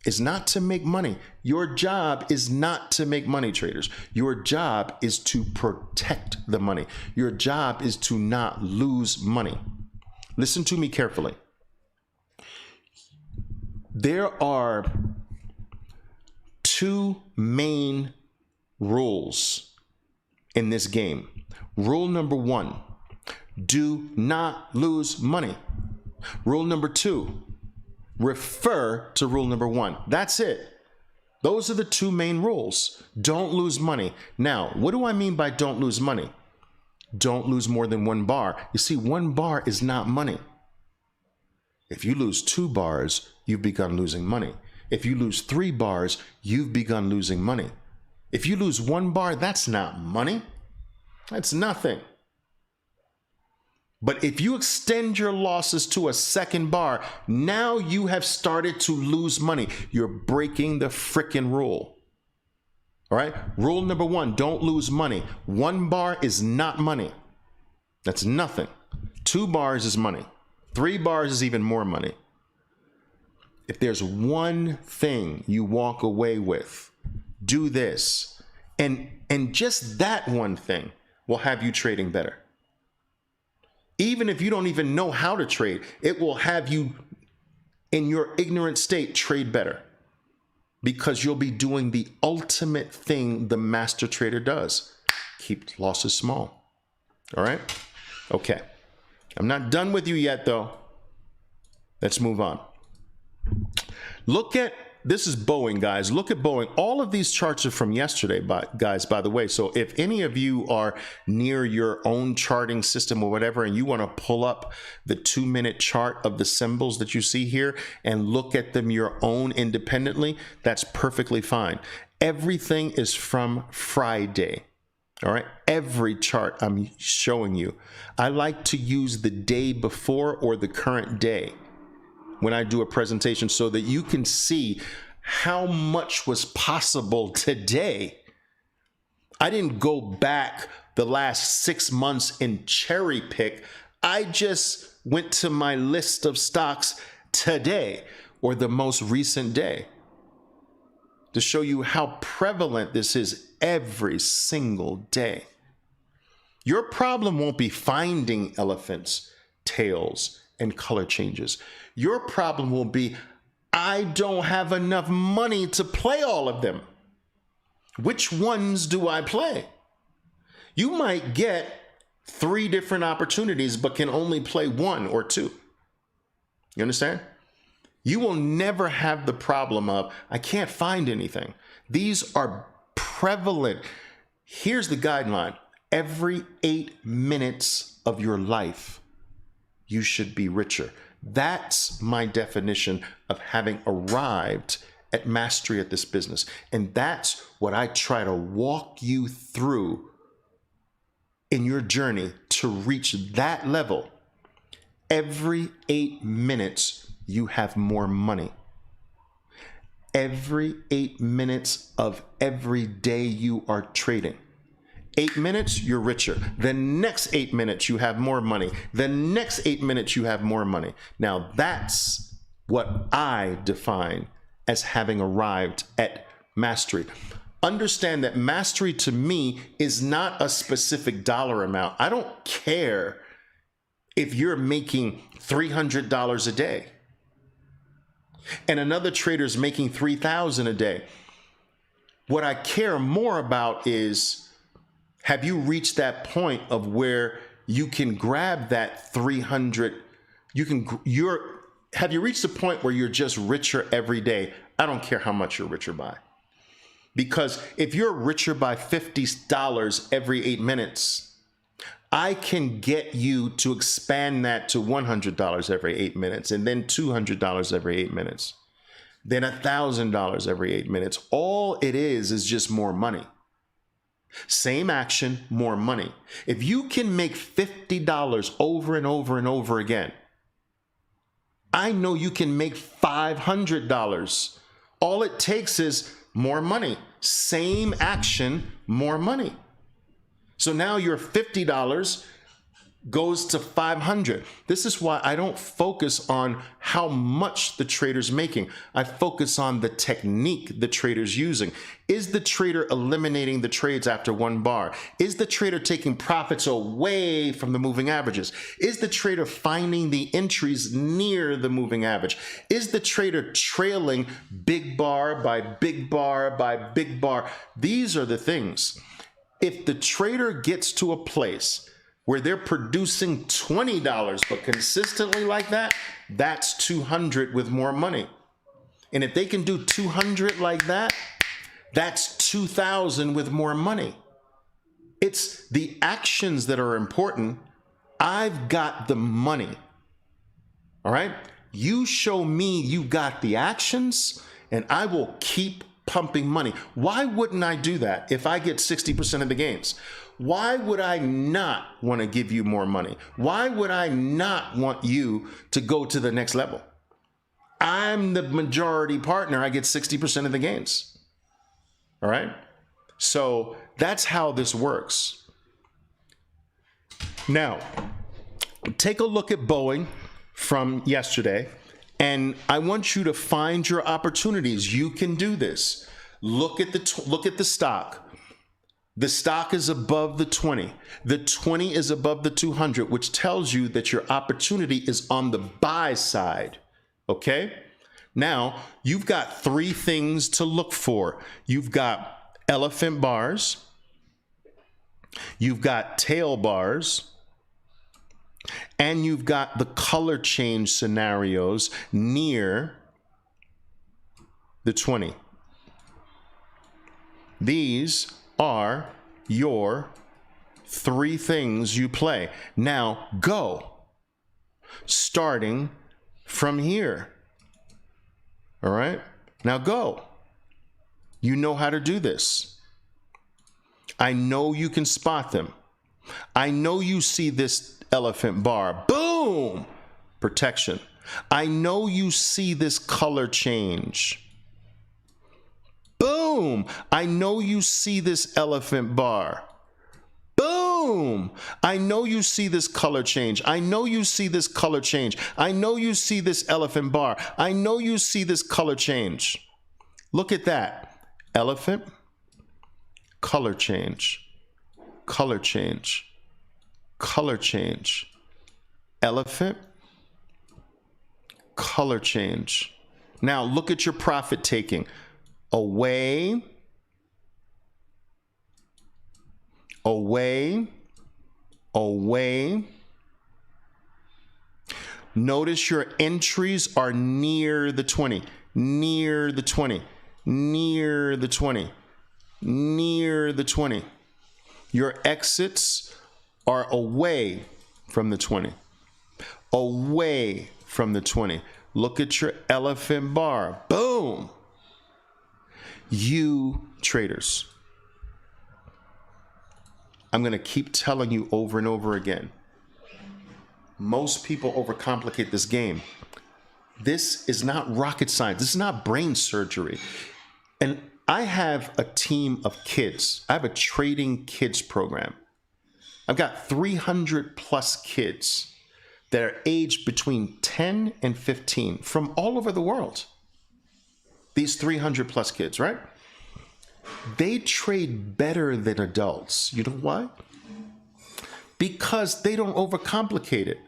is not to make money. Your job is not to make money, traders. Your job is to protect the money. Your job is to not lose money. Listen to me carefully. There are 2 main rules in this game. Rule number 1, do not lose money. Rule number 2, refer to rule number 1. That's it. Those are the 2 main rules. Don't lose money. Now, what do I mean by don't lose money? Don't lose more than 1 bar. You see, 1 bar is not money. If you lose 2 bars, you've begun losing money. If you lose 3 bars, you've begun losing money. If you lose 1 bar, that's not money. That's nothing. But if you extend your losses to a 2nd bar, now you have started to lose money. You're breaking the frickin' rule. All right? Rule number 1, don't lose money. 1 bar is not money. That's nothing. 2 bars is money. 3 bars is even more money. If there's one thing you walk away with, do this. And just that one thing will have you trading better. Even if you don't even know how to trade, it will have you in your ignorant state trade better, because you'll be doing the ultimate thing the master trader does. Keep losses small. All right? Okay. I'm not done with you yet, though. Let's move on. Look at, this is Boeing, guys. Look at Boeing. All of these charts are from yesterday, guys, by the way. So if any of you are near your own charting system or whatever, and you want to pull up the 2-minute chart of the symbols that you see here and look at them your own independently, that's perfectly fine. Everything is from Friday. All right. Every chart I'm showing you, I like to use the day before or the current day when I do a presentation, so that you can see how much was possible today. I didn't go back the last 6 months and cherry pick. I just went to my list of stocks today or the most recent day to show you how prevalent this is every single day. Your problem won't be finding elephants, tails, and color changes. Your problem will be, I don't have enough money to play all of them. Which ones do I play? You might get 3 different opportunities, but can only play 1 or 2. You understand? You will never have the problem of, I can't find anything. These are prevalent. Here's the guideline. Every 8 minutes of your life, you should be richer. That's my definition of having arrived at mastery at this business. And that's what I try to walk you through in your journey to reach that level. Every 8 minutes, you have more money. Every 8 minutes of every day you are trading. 8 minutes, you're richer. The next 8 minutes, you have more money. The next 8 minutes, you have more money. Now, that's what I define as having arrived at mastery. Understand that mastery to me is not a specific dollar amount. I don't care if you're making $300 a day and another trader's making $3,000 a day. What I care more about is, have you reached that point of where you can grab that 300? Have you reached the point where you're just richer every day? I don't care how much you're richer by. Because if you're richer by $50 every 8 minutes, I can get you to expand that to $100 every 8 minutes, and then $200 every 8 minutes, then $1,000 every 8 minutes. All it is just more money. Same action, more money. If you can make $50 over and over and over again, I know you can make $500. All it takes is more money. Same action, more money. So now your $50 goes to $500. This is why I don't focus on how much the trader's making. I focus on the technique the trader's using. Is the trader eliminating the trades after one bar? Is the trader taking profits away from the moving averages? Is the trader finding the entries near the moving average? Is the trader trailing big bar by big bar by big bar? These are the things. If the trader gets to a place where they're producing $20, but consistently like that, that's 200 with more money. And if they can do 200 like that, that's 2,000 with more money. It's the actions that are important. I've got the money. All right? You show me you got the actions, and I will keep pumping money. Why wouldn't I do that if I get 60% of the gains? Why would I not want to give you more money? Why would I not want you to go to the next level? I'm the majority partner. I get 60% of the gains. All right? So that's how this works. Now, take a look at Boeing from yesterday, and I want you to find your opportunities. You can do this. Look at the stock. The stock is above the 20. The 20 is above the 200, which tells you that your opportunity is on the buy side. Okay? Now, you've got 3 things to look for. You've got elephant bars. You've got tail bars. And you've got the color change scenarios near the 20. These are your 3 things you play. Now go, starting from here. All right, now go. You know how to do this. I know you can spot them. I know you see this elephant bar. Boom! Protection. I know you see this color change. Boom! I know you see this elephant bar. Boom! I know you see this color change. I know you see this color change. I know you see this elephant bar. I know you see this color change. Look at that. Elephant, color change, color change, color change. Elephant, color change. Now look at your profit taking. Away, away, away. Notice your entries are near the 20, near the 20, near the 20, near the 20. Your exits are away from the 20, away from the 20. Look at your elephant bar. Boom. You traders, I'm going to keep telling you over and over again. Most people overcomplicate this game. This is not rocket science. This is not brain surgery. And I have a team of kids. I have a trading kids program. I've got 300 plus kids that are aged between 10 and 15 from all over the world. These 300 plus kids, right? They trade better than adults. You know why? Because they don't overcomplicate it.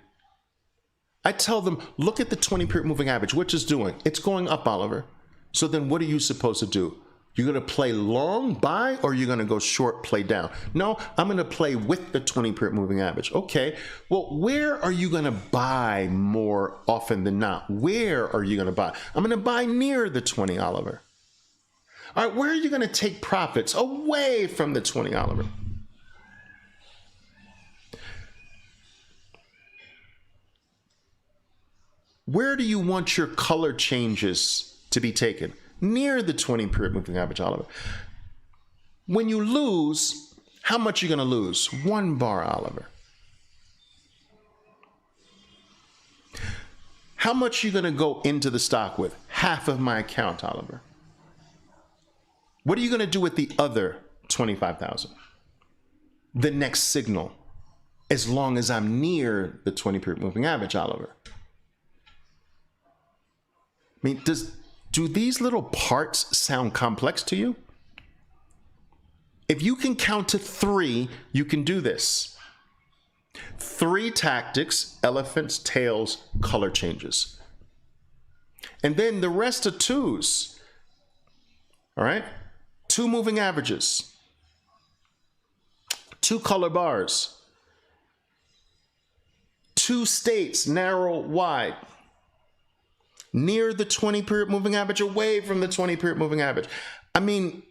I tell them, look at the 20-period moving average. What's it doing? It's going up, Oliver. So then what are you supposed to do? You're going to play long, buy, or you're going to go short, play down? No, I'm going to play with the 20-period moving average. Okay, well, where are you going to buy more often than not? Where are you going to buy? I'm going to buy near the 20, Oliver. All right, where are you going to take profits? Away from the 20, Oliver. Where do you want your color changes to be taken? Near the 20-period moving average, Oliver. When you lose, how much are you going to lose? 1 bar, Oliver. How much are you going to go into the stock with? Half of my account, Oliver. What are you going to do with the other 25,000? The next signal, as long as I'm near the 20-period moving average, Oliver. I mean, do these little parts sound complex to you? If you can count to 3, you can do this. 3 tactics, elephants, tails, color changes. And then the rest are 2s. All right? 2 moving averages. 2 color bars. 2 states, narrow, wide. Near the 20-period moving average, away from the 20-period moving average. I mean,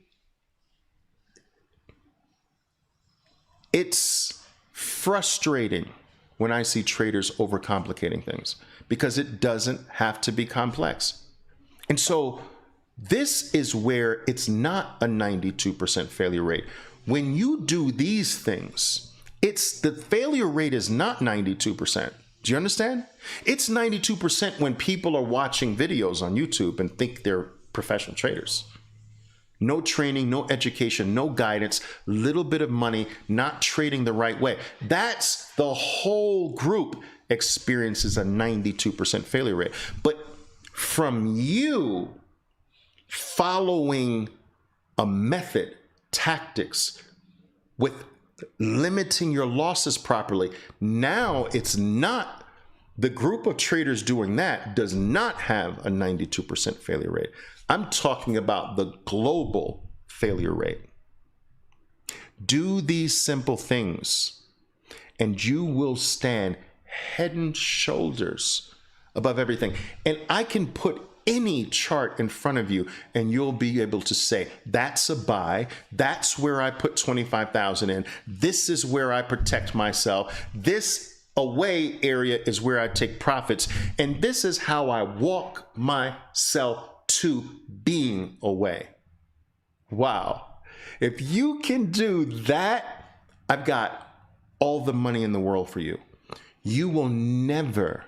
it's frustrating when I see traders overcomplicating things because it doesn't have to be complex. And so this is where it's not a 92% failure rate. When you do these things, the failure rate is not 92%. Do you understand? It's 92% when people are watching videos on YouTube and think they're professional traders. No training, no education, no guidance, little bit of money, not trading the right way. That's the whole group experiences a 92% failure rate. But from you following a method, tactics, with limiting your losses properly, now it's not the group of traders doing that does not have a 92% failure rate. I'm talking about the global failure rate. Do these simple things and you will stand head and shoulders above everything. And I can put any chart in front of you and you'll be able to say, that's a buy. That's where I put 25,000 in. This is where I protect myself. This away area is where I take profits. And this is how I walk myself to being away. Wow. If you can do that, I've got all the money in the world for you. You will never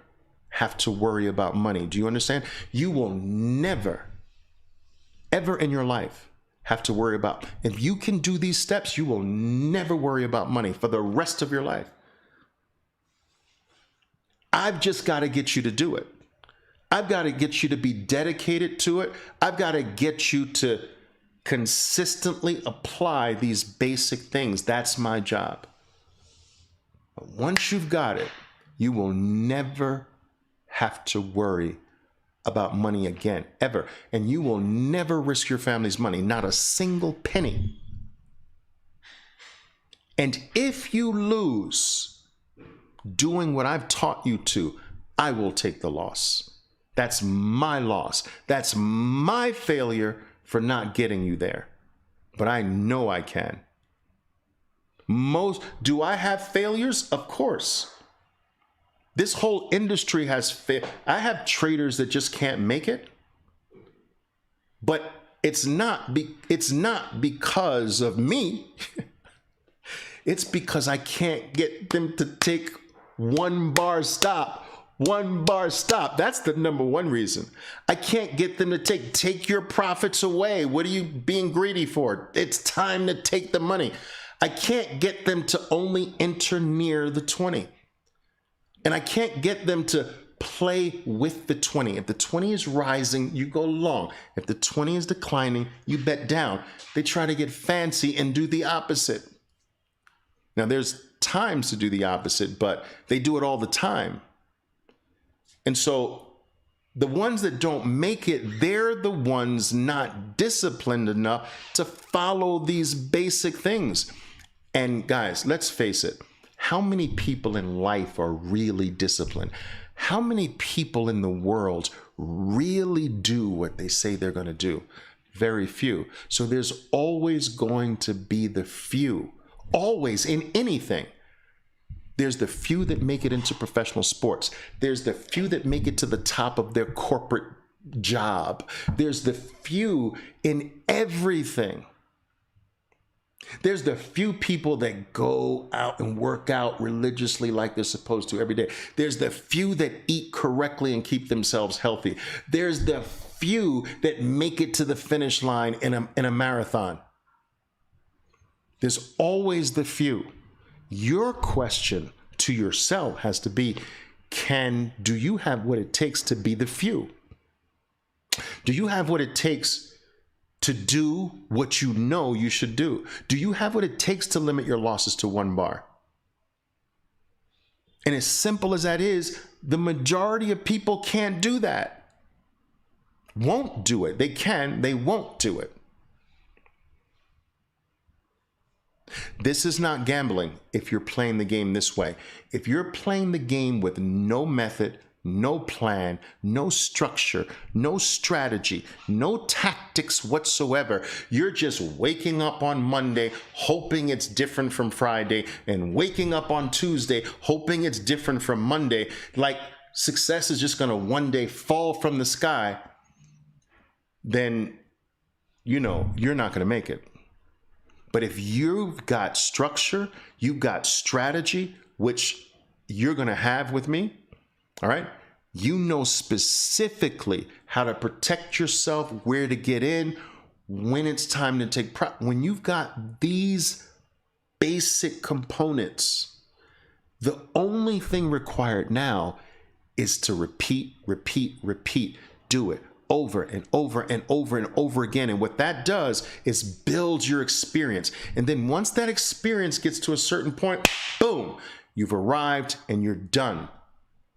have to worry about money. Do you understand? You will never, ever in your life have to worry about. If you can do these steps, you will never worry about money for the rest of your life. I've just got to get you to do it. I've got to get you to be dedicated to it. I've got to get you to consistently apply these basic things. That's my job. But once you've got it, you will never have to worry about money again, ever. And you will never risk your family's money, not a single penny. And if you lose doing what I've taught you to, I will take the loss. That's my loss. That's my failure for not getting you there. But I know I can. Do I have failures? Of course. This whole industry has I have traders that just can't make it, but it's not because of me. It's because I can't get them to take one bar stop. One bar stop. That's the number one reason. I can't get them to take your profits away. What are you being greedy for? It's time to take the money. I can't get them to only enter near the 20. And I can't get them to play with the 20. If the 20 is rising, you go long. If the 20 is declining, you bet down. They try to get fancy and do the opposite. Now, there's times to do the opposite, but they do it all the time. And so the ones that don't make it, they're the ones not disciplined enough to follow these basic things. And guys, let's face it. How many people in life are really disciplined? How many people in the world really do what they say they're going to do? Very few. So there's always going to be the few. Always, in anything. There's the few that make it into professional sports. There's the few that make it to the top of their corporate job. There's the few in everything. There's the few people that go out and work out religiously like they're supposed to every day. There's the few that eat correctly and keep themselves healthy. There's the few that make it to the finish line in a marathon. There's always the few. Your question to yourself has to be, do you have what it takes to be the few? Do you have what it takes to do what you know you should do? Do you have what it takes to limit your losses to one bar? And as simple as that is, the majority of people can't do that. Won't do it. They can, they won't do it. This is not gambling if you're playing the game this way. If you're playing the game with no method, no plan, no structure, no strategy, no tactics whatsoever, you're just waking up on Monday hoping it's different from Friday and waking up on Tuesday hoping it's different from Monday, like success is just going to one day fall from the sky, then you know you're not going to make it. But if you've got structure, you've got strategy, which you're going to have with me, all right? You know specifically how to protect yourself, where to get in, when it's time to take when you've got these basic components, the only thing required now is to repeat. Do it over and over and over and over again. And what that does is build your experience. And then once that experience gets to a certain point, boom, you've arrived and you're done.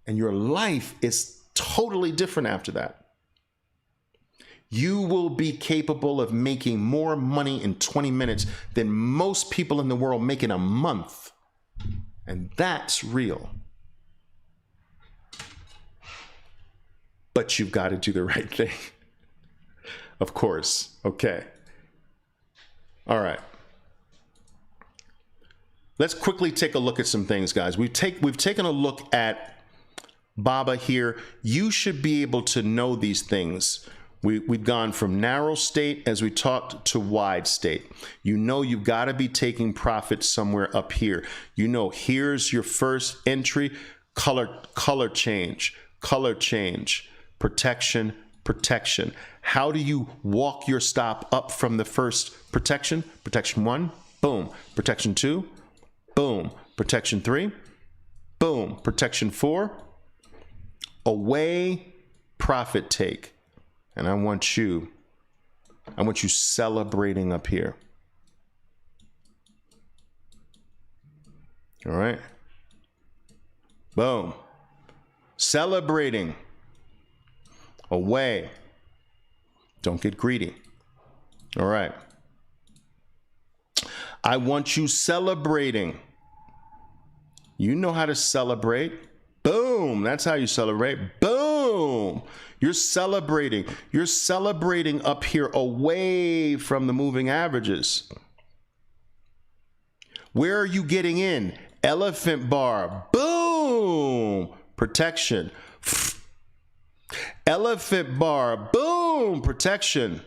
And your life is totally different after that. You will be capable of making more money in 20 minutes than most people in the world make in a month. And that's real. But you've got to do the right thing. Of course. Okay. All right. Let's quickly take a look at some things, guys. We've taken a look at Baba here. You should be able to know these things. We've gone from narrow state, as we talked, to wide state. You know you've got to be taking profit somewhere up here. You know, here's your first entry, color change, protection. How do you walk your stop up from the first protection? Protection 1, boom. Protection 2, boom. Protection 3, boom. Protection 4, away, profit take. And I want you celebrating up here. All right. Boom. Celebrating. Away. Don't get greedy. All right. I want you celebrating. You know how to celebrate. Boom. That's how you celebrate. Boom. You're celebrating. You're celebrating up here away from the moving averages. Where are you getting in? Elephant bar. Boom. protection. Elephant bar, boom, protection.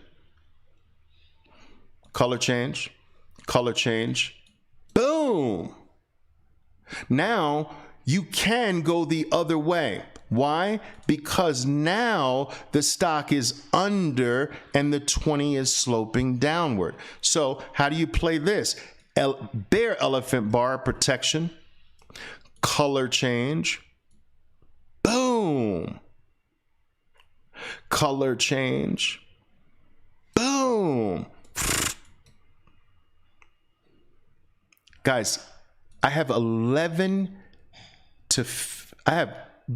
Color change, boom. Now you can go the other way. Why? Because now the stock is under and the 20 is sloping downward. So how do you play this? Bear elephant bar, protection, color change, boom. Color change, boom. Guys, I have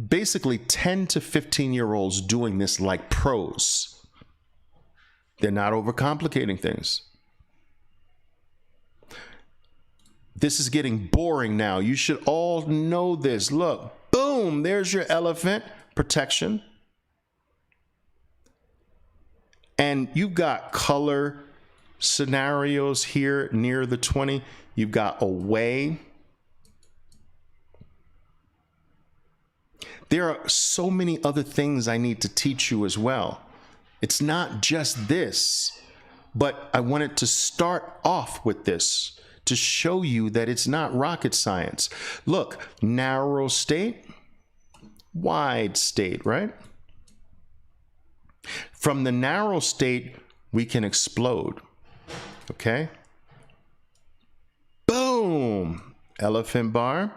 basically 10 to 15-year-olds doing this like pros. They're not overcomplicating things. This is getting boring now. You should all know this. Look, boom, there's your elephant protection. And you've got color scenarios here near the 20. You've got away. There are so many other things I need to teach you as well. It's not just this, but I wanted to start off with this to show you that it's not rocket science. Look, narrow state, wide state, right? From the narrow state, we can explode, okay? Boom, elephant bar,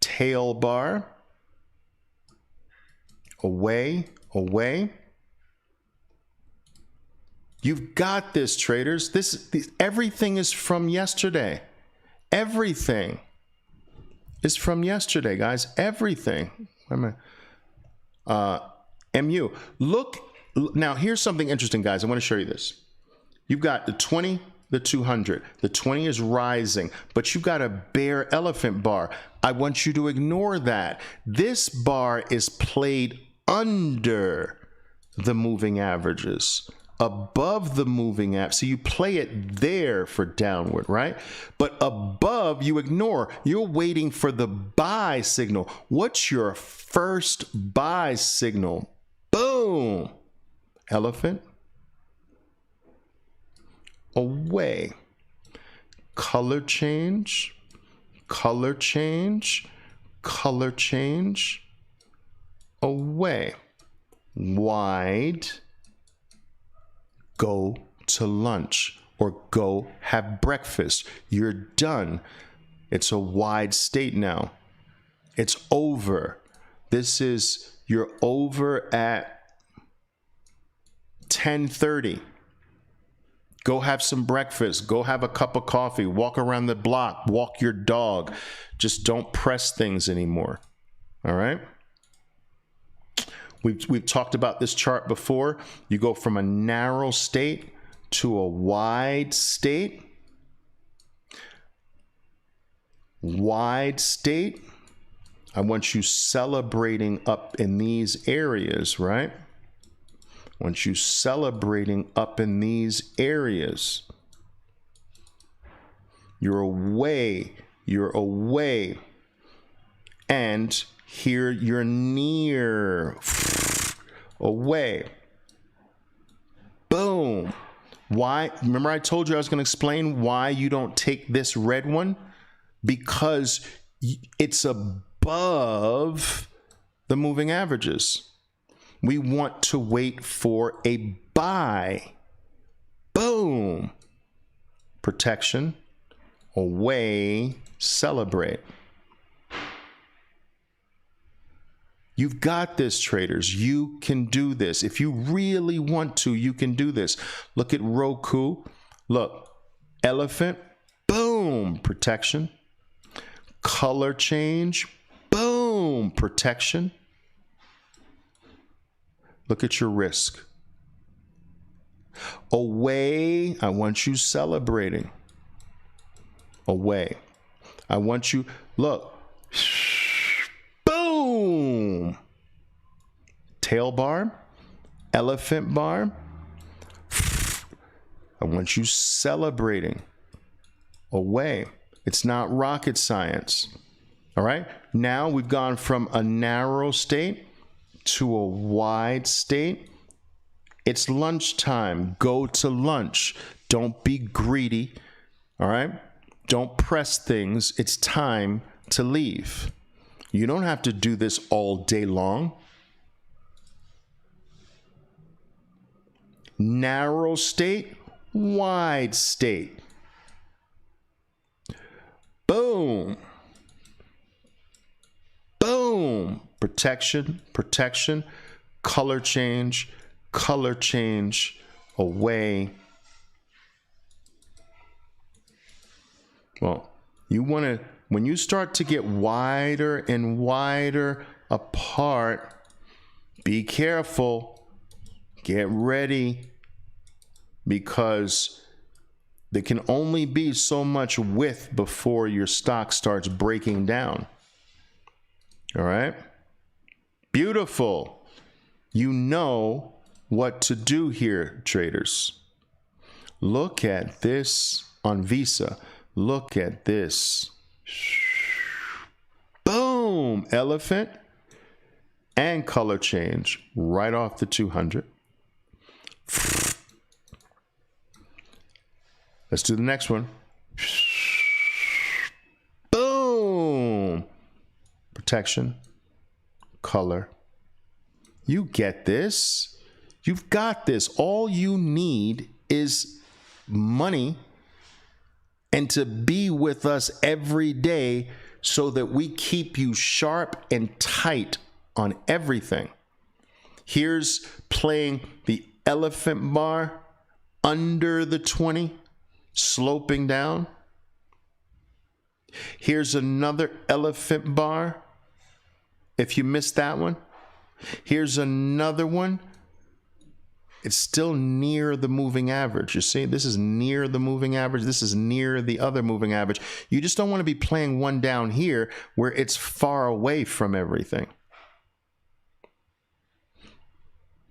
tail bar, away. You've got this, traders. Everything is from yesterday. Everything is from yesterday, guys. Everything. MU. Look, now here's something interesting, guys. I want to show you this. You've got the 20, the 200. The 20 is rising, but you've got a bear elephant bar. I want you to ignore that. This bar is played under the moving averages, above the moving average. So you play it there for downward, right? But above, you ignore. You're waiting for the buy signal. What's your first buy signal? Boom. Elephant. Away. Color change. Color change. Color change. Away. Wide. Go to lunch or go have breakfast. You're done. It's a wide state now. It's over. You're over at 10:30. Go have some breakfast. Go have a cup of coffee. Walk around the block. Walk your dog. Just don't press things anymore. All right? We've talked about this chart before. You go from a narrow state to a wide state. Wide state. I want you celebrating up in these areas, right? I want you celebrating up in these areas. You're away. You're away. And here you're near. Away. Boom. Why? Remember I told you I was going to explain why you don't take this red one? Because it's above the moving averages. We want to wait for a buy. Boom. Protection. Away. Celebrate. You've got this, traders. You can do this. If you really want to, you can do this. Look at Roku. Look. Elephant. Boom. Protection. Color change. Boom. Protection. Look at your risk. Away. I want you celebrating. Away. I want you, look. Boom. Tail bar. Elephant bar. I want you celebrating. Away. It's not rocket science. All right. Now we've gone from a narrow state to a wide state. It's lunchtime. Go to lunch. Don't be greedy. All right. Don't press things. It's time to leave. You don't have to do this all day long. Narrow state, wide state. Boom. Boom. Protection, protection, color change, away. Well, you want to, when you start to get wider and wider apart, be careful, get ready, because there can only be so much width before your stock starts breaking down. All right? Beautiful. You know what to do here, traders. Look at this on Visa. Look at this. Boom! Elephant and color change right off the 200. Let's do the next one. Boom! Protection, color. You get this. You've got this. All you need is money and to be with us every day so that we keep you sharp and tight on everything. Here's playing the elephant bar under the 20, sloping down. Here's another elephant bar. If you missed that one, here's another one. It's still near the moving average. You see, this is near the moving average. This is near the other moving average. You just don't want to be playing one down here where it's far away from everything.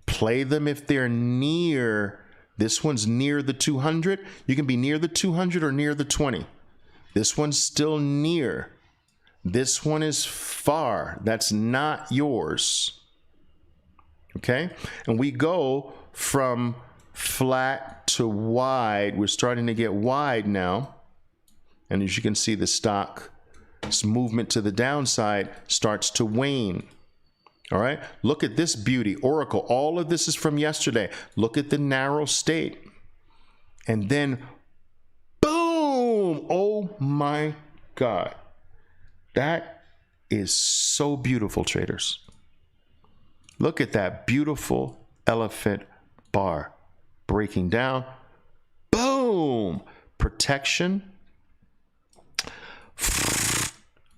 Play them if they're near. This one's near the 200. You can be near the 200 or near the 20. This one's still near. This one is far. That's not yours. Okay? And we go from flat to wide. We're starting to get wide now. And as you can see, the stock's movement to the downside starts to wane. All right? Look at this beauty. Oracle. All of this is from yesterday. Look at the narrow state. And then, boom! Oh my God. That is so beautiful, traders. Look at that beautiful elephant bar breaking down. Boom! Protection.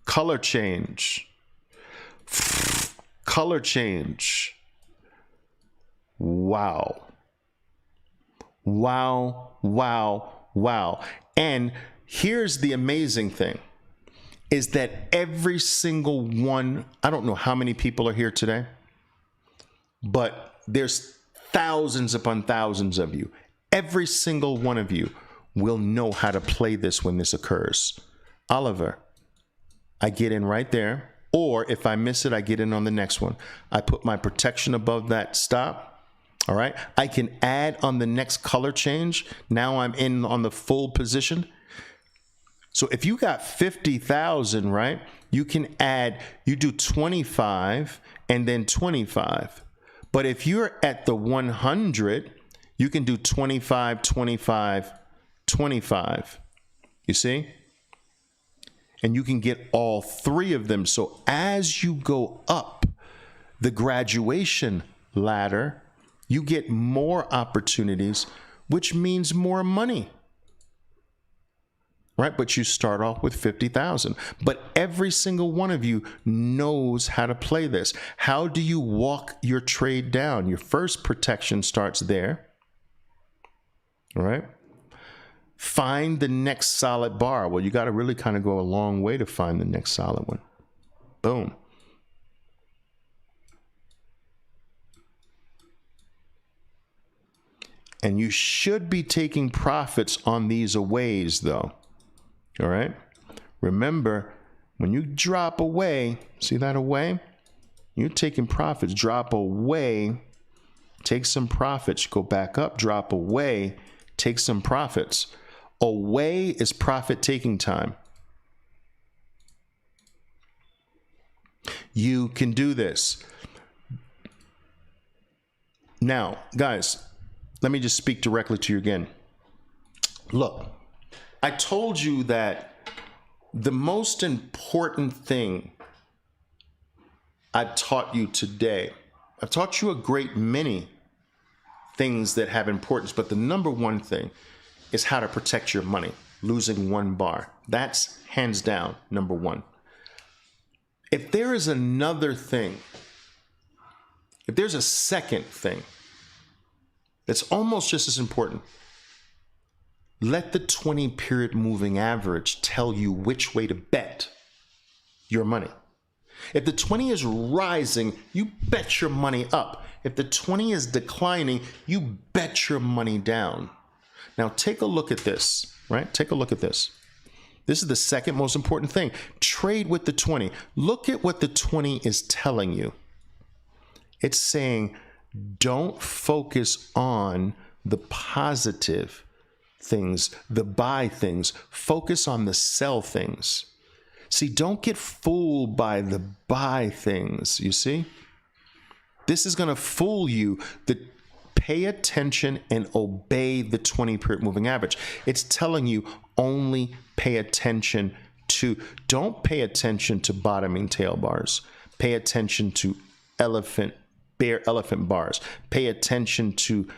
Color change. Color change. Wow. Wow, wow, wow. And here's the amazing thing, is that every single one, I don't know how many people are here today, but there's thousands upon thousands of you. Every single one of you will know how to play this when this occurs. Oliver, I get in right there, or if I miss it, I get in on the next one. I put my protection above that stop. All right. I can add on the next color change. Now I'm in on the full position. So if you got 50,000, right, you can add, you do 25 and then 25. But if you're at the 100, you can do 25, 25, 25. You see? And you can get all three of them. So as you go up the graduation ladder, you get more opportunities, which means more money. Right? But you start off with 50,000. But every single one of you knows how to play this. How do you walk your trade down? Your first protection starts there. All right? Find the next solid bar. Well, you got to really kind of go a long way to find the next solid one. Boom. And you should be taking profits on these aways, though. All right. Remember, When you drop away, see that away? You're taking profits. Drop away, take some profits. Go back up, drop away, take some profits. Away is profit taking time. You can do this. Now, guys, let me just speak directly to you again. Look, I told you that the most important thing I've taught you today, I've taught you a great many things that have importance, but the number one thing is how to protect your money, losing one bar. That's hands down number one. If there is another thing, if there's a second thing that's almost just as important, let the 20-period moving average tell you which way to bet your money. If the 20 is rising, you bet your money up. If the 20 is declining, you bet your money down. Now take a look at this, right? Take a look at this. This is the second most important thing. Trade with the 20. Look at what the 20 is telling you. It's saying, don't focus on the positive things, the buy things. Focus on the sell things. See, don't get fooled by the buy things, you see? This is going to fool you. Pay attention and obey the 20-period moving average. It's telling you only pay attention to, don't pay attention to bottoming tail bars. Pay attention to bear elephant bars. Pay attention to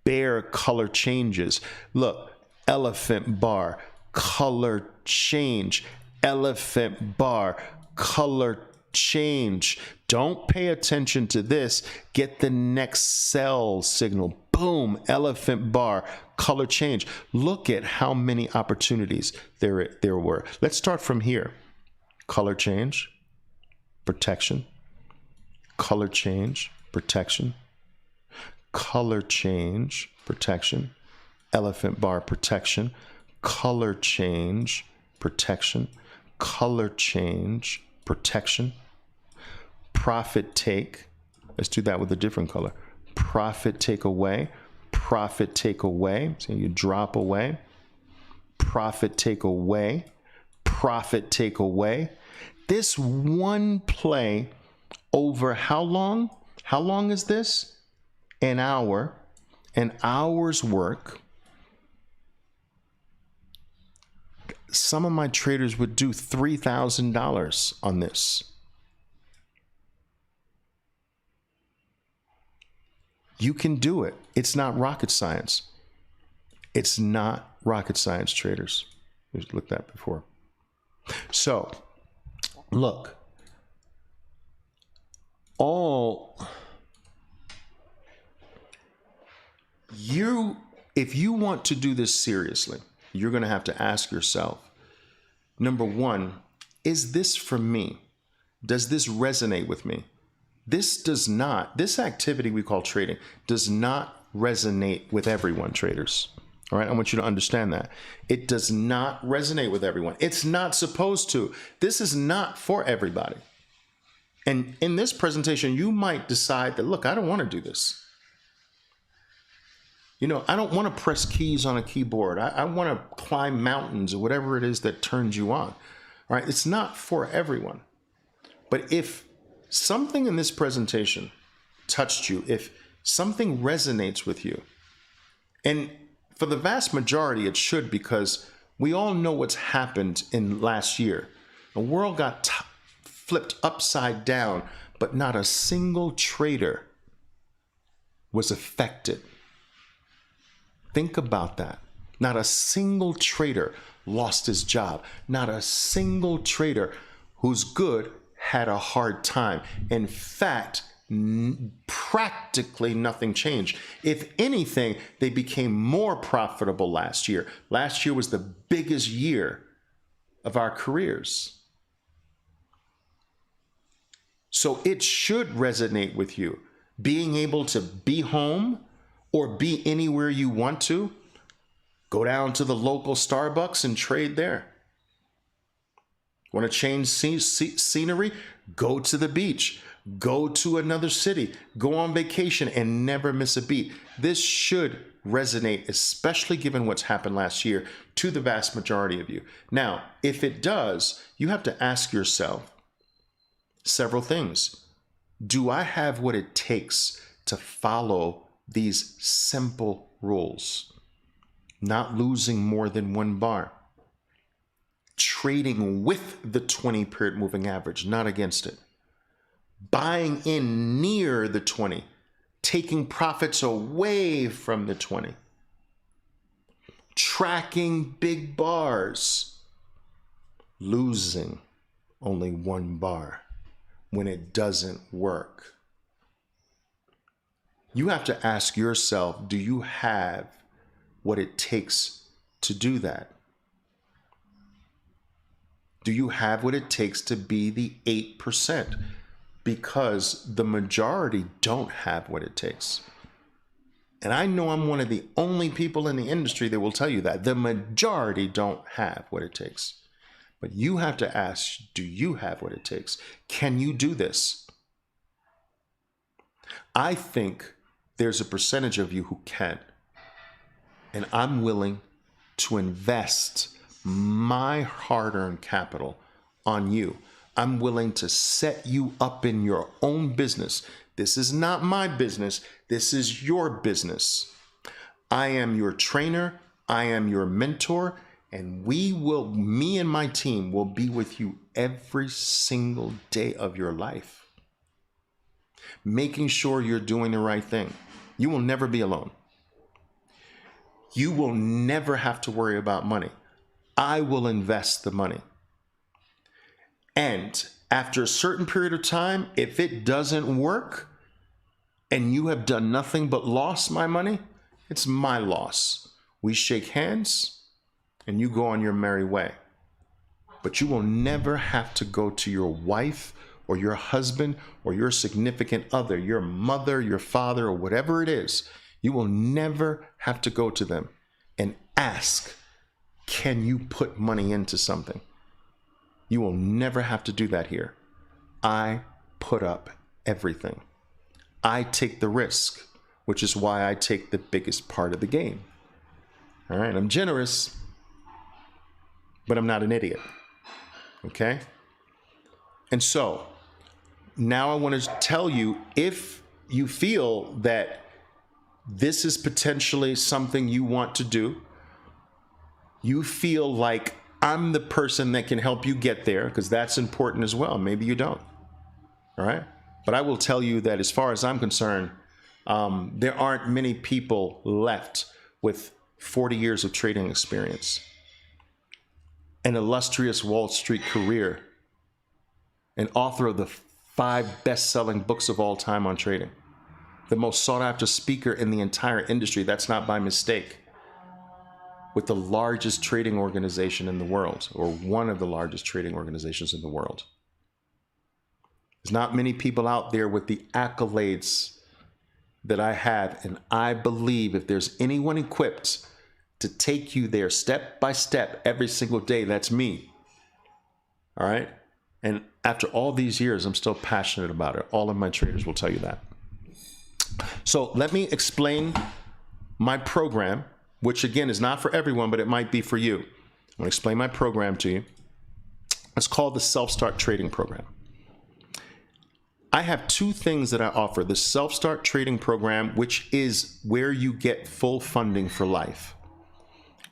bear color changes. Look, elephant bar, color change. Elephant bar, color change. Don't pay attention to this. Get the next sell signal. Boom, elephant bar, color change. Look at how many opportunities there were. Let's start from here. Color change, protection. Color change, protection. Color change, protection. Elephant bar, protection. Color change, protection. Color change, protection. Profit take. Let's do that with a different color. Profit take away. Profit take away. So you drop away. Profit take away. Profit take away. This one play over how long? How long is this? An hour. An hour's work. Some of my traders would do $3,000 on this. You can do it. It's not rocket science. It's not rocket science, traders. We've looked at before. So, look. If you want to do this seriously, you're going to have to ask yourself, number one, is this for me? Does this resonate with me? This activity we call trading does not resonate with everyone, traders. All right, I want you to understand that. It does not resonate with everyone. It's not supposed to. This is not for everybody. And in this presentation, you might decide that, look, I don't want to do this. You know, I don't want to press keys on a keyboard. I want to climb mountains or whatever it is that turns you on. All right, it's not for everyone. But if something in this presentation touched you, if something resonates with you, and for the vast majority it should, because we all know what's happened in last year. The world got flipped upside down, but not a single trader was affected. Think about that. Not a single trader lost his job. Not a single trader who's good had a hard time. In fact, practically nothing changed. If anything, they became more profitable last year. Last year was the biggest year of our careers. So it should resonate with you. Being able to be home or be anywhere you want to, go down to the local Starbucks and trade there. Want to change scenery? Go to the beach. Go to another city. Go on vacation and never miss a beat. This should resonate, especially given what's happened last year, to the vast majority of you. Now, if it does, you have to ask yourself several things. Do I have what it takes to follow these simple rules? Not losing more than one bar. Trading with the 20-period moving average, not against it. Buying in near the 20, taking profits away from the 20. Tracking big bars, losing only one bar when it doesn't work. You have to ask yourself, do you have what it takes to do that? Do you have what it takes to be the 8%? Because the majority don't have what it takes. And I know I'm one of the only people in the industry that will tell you that. The majority don't have what it takes. But you have to ask, do you have what it takes? Can you do this? I think there's a percentage of you who can. And I'm willing to invest my hard-earned capital on you. I'm willing to set you up in your own business. This is not my business. This is your business. I am your trainer. I am your mentor. And me and my team will be with you every single day of your life, making sure you're doing the right thing. You will never be alone. You will never have to worry about money. I will invest the money. And after a certain period of time, if it doesn't work and you have done nothing but lost my money, it's my loss. We shake hands and you go on your merry way. But you will never have to go to your wife or your husband or your significant other, your mother, your father, or whatever it is. You will never have to go to them and ask, can you put money into something? You will never have to do that here. I put up everything. I take the risk, which is why I take the biggest part of the game. All right, I'm generous, but I'm not an idiot. Okay? And so now I want to tell you, if you feel that this is potentially something you want to do, you feel like I'm the person that can help you get there, because that's important as well. Maybe you don't. All right. But I will tell you that as far as I'm concerned, there aren't many people left with 40 years of trading experience, an illustrious Wall Street career, an author of the 5 best-selling books of all time on trading, the most sought-after speaker in the entire industry. That's not by mistake. With the largest trading organization in the world, or one of the largest trading organizations in the world. There's not many people out there with the accolades that I have, and I believe if there's anyone equipped to take you there step by step every single day, that's me. All right? And after all these years, I'm still passionate about it. All of my traders will tell you that. So let me explain my program, which again is not for everyone, but it might be for you. I'm going to explain my program to you. It's called the Self-Start Trading Program. I have 2 things that I offer. The Self-Start Trading Program, which is where you get full funding for life.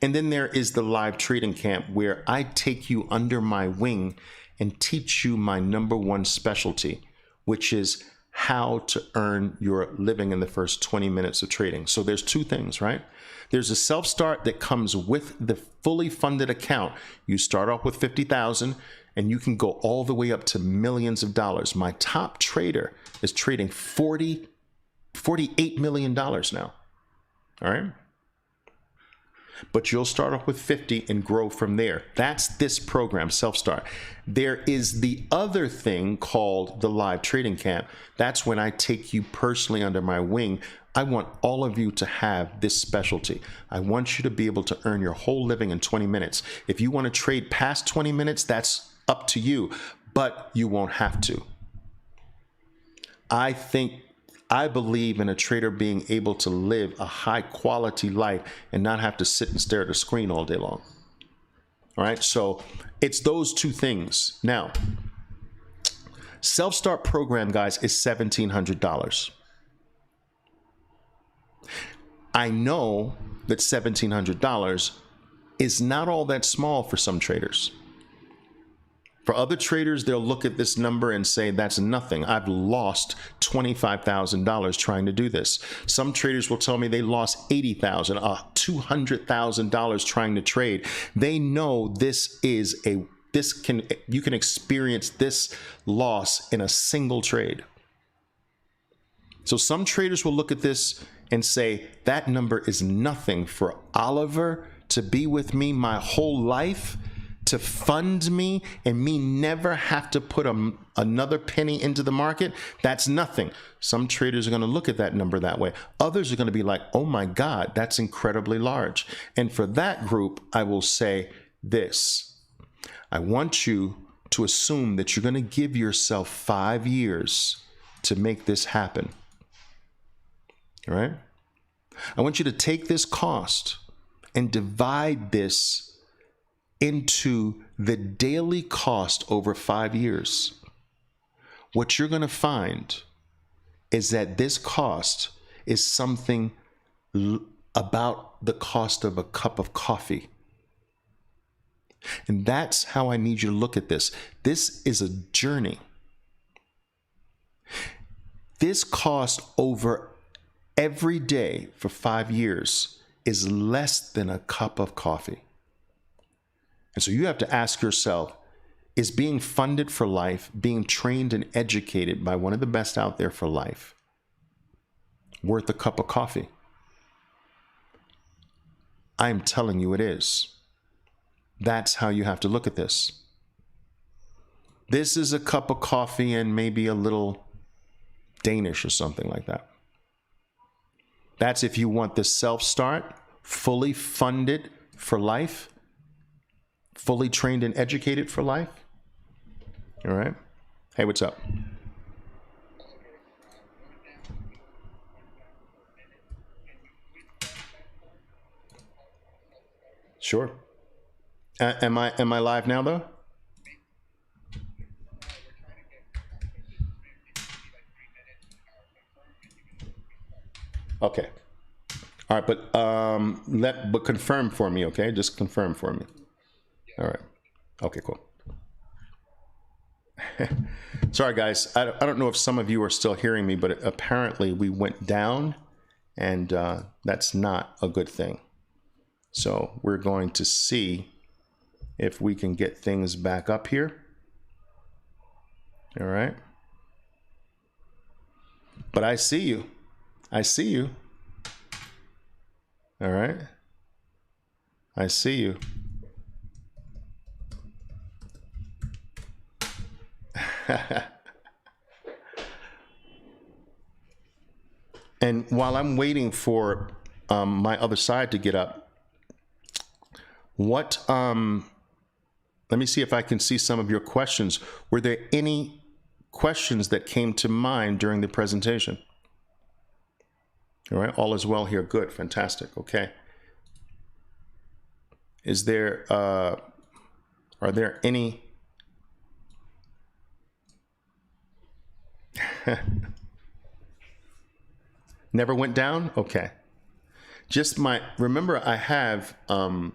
And then there is the live trading camp, where I take you under my wing and teach you my #1 specialty, which is how to earn your living in the first 20 minutes of trading. So there's 2 things, right? There's a self-start that comes with the fully funded account. You start off with 50,000 and you can go all the way up to millions of dollars. My top trader is trading $48 million now. All right. But you'll start off with 50 and grow from there. That's this program, Self-Start. There is the other thing called the live trading camp. That's when I take you personally under my wing. I want all of you to have this specialty. I want you to be able to earn your whole living in 20 minutes. If you want to trade past 20 minutes, that's up to you, but you won't have to. I believe in a trader being able to live a high quality life and not have to sit and stare at a screen all day long. All right. So it's those two things. Now, self-start program, guys, is $1,700. I know that $1,700 is not all that small for some traders. For other traders, they'll look at this number and say, that's nothing. I've lost $25,000 trying to do this. Some traders will tell me they lost $80,000, $200,000 trying to trade. They know you can experience this loss in a single trade. So some traders will look at this and say, that number is nothing for Oliver to be with me my whole life, to fund me and me never have to put another penny into the market. That's nothing. Some traders are going to look at that number that way. Others are going to be like, oh my God, that's incredibly large. And for that group, I will say this. I want you to assume that you're going to give yourself 5 years to make this happen. All right? I want you to take this cost and divide this into the daily cost over 5 years. What you're going to find is that this cost is something about the cost of a cup of coffee. And that's how I need you to look at this. This is a journey. This cost over every day for 5 years is less than a cup of coffee. And so you have to ask yourself, is being funded for life, being trained and educated by one of the best out there for life, worth a cup of coffee? I'm telling you it is. That's how you have to look at this. This is a cup of coffee and maybe a little Danish or something like that. That's if you want the self-start, fully funded for life, fully trained and educated for life. All right. Hey, what's up? Sure. Am I live now though? Okay. All right, but confirm for me, okay? Just confirm for me. All right. Okay, cool. Sorry, guys. I don't know if some of you are still hearing me, but apparently we went down, and that's not a good thing. So we're going to see if we can get things back up here. All right. But I see you. I see you. All right. I see you. And while I'm waiting for my other side to get up, let me see if I can see some of your questions. Were there any questions that came to mind during the presentation? All right, all is well here. Good, fantastic. Okay. Is there, are there any? Never went down? Okay. Remember I have a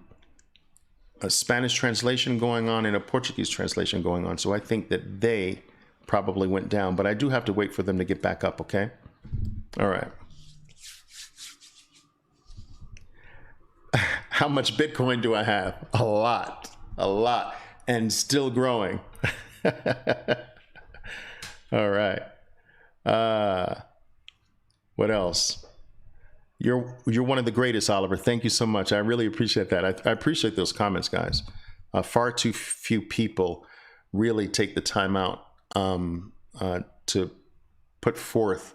Spanish translation going on and a Portuguese translation going on. So I think that they probably went down, but I do have to wait for them to get back up, okay? All right. How much Bitcoin do I have? A lot, and still growing. All right. What else? You're one of the greatest, Oliver. Thank you so much. I really appreciate that. I appreciate those comments, guys. Far too few people really take the time out to put forth,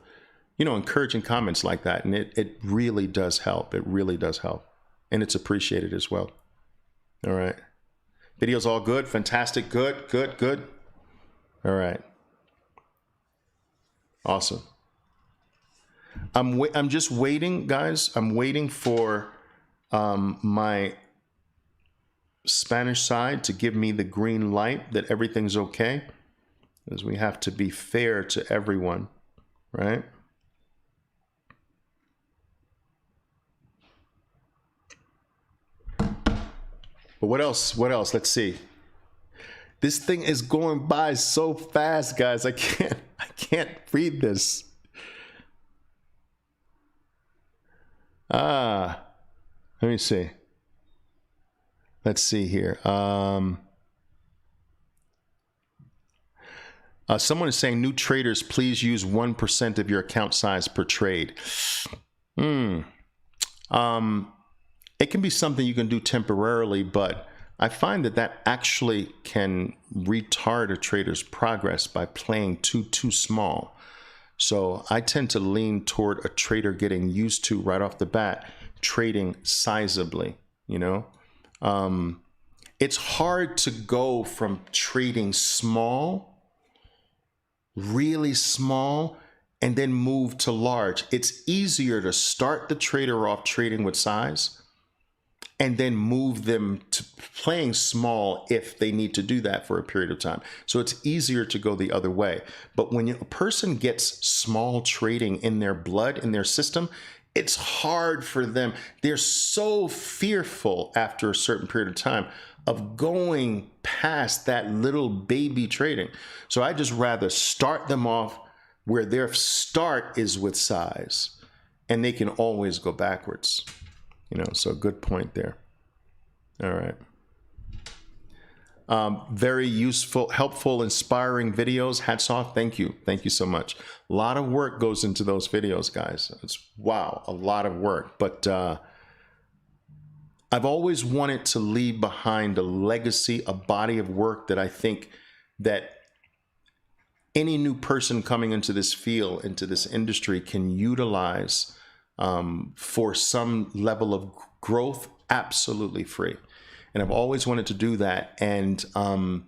encouraging comments like that. And it really does help. It really does help. And it's appreciated as well. All right. Video's all good. Fantastic. Good, good, good. All right. Awesome. I'm just waiting, guys. I'm waiting for my Spanish side to give me the green light that everything's okay, because we have to be fair to everyone, right? But what else? What else? Let's see. This thing is going by so fast, guys. I can't read this. Let me see. Let's see here. Someone is saying, new traders, please use 1% of your account size per trade. It can be something you can do temporarily, but I find that actually can retard a trader's progress by playing too small. So I tend to lean toward a trader getting used to, right off the bat, trading sizably, you know? It's hard to go from trading small, really small, and then move to large. It's easier to start the trader off trading with size and then move them to playing small if they need to do that for a period of time. So it's easier to go the other way. But when a person gets small trading in their blood, in their system, it's hard for them. They're so fearful after a certain period of time of going past that little baby trading. So I just rather start them off where their start is with size, and they can always go backwards. You know, so good point there. All right. Very useful, helpful, inspiring videos. Hats off. Thank you. Thank you so much. A lot of work goes into those videos, guys. It's wow, a lot of work. But I've always wanted to leave behind a legacy, a body of work that I think that any new person coming into this field, into this industry, can utilize for some level of growth, absolutely free. And I've always wanted to do that. And I'm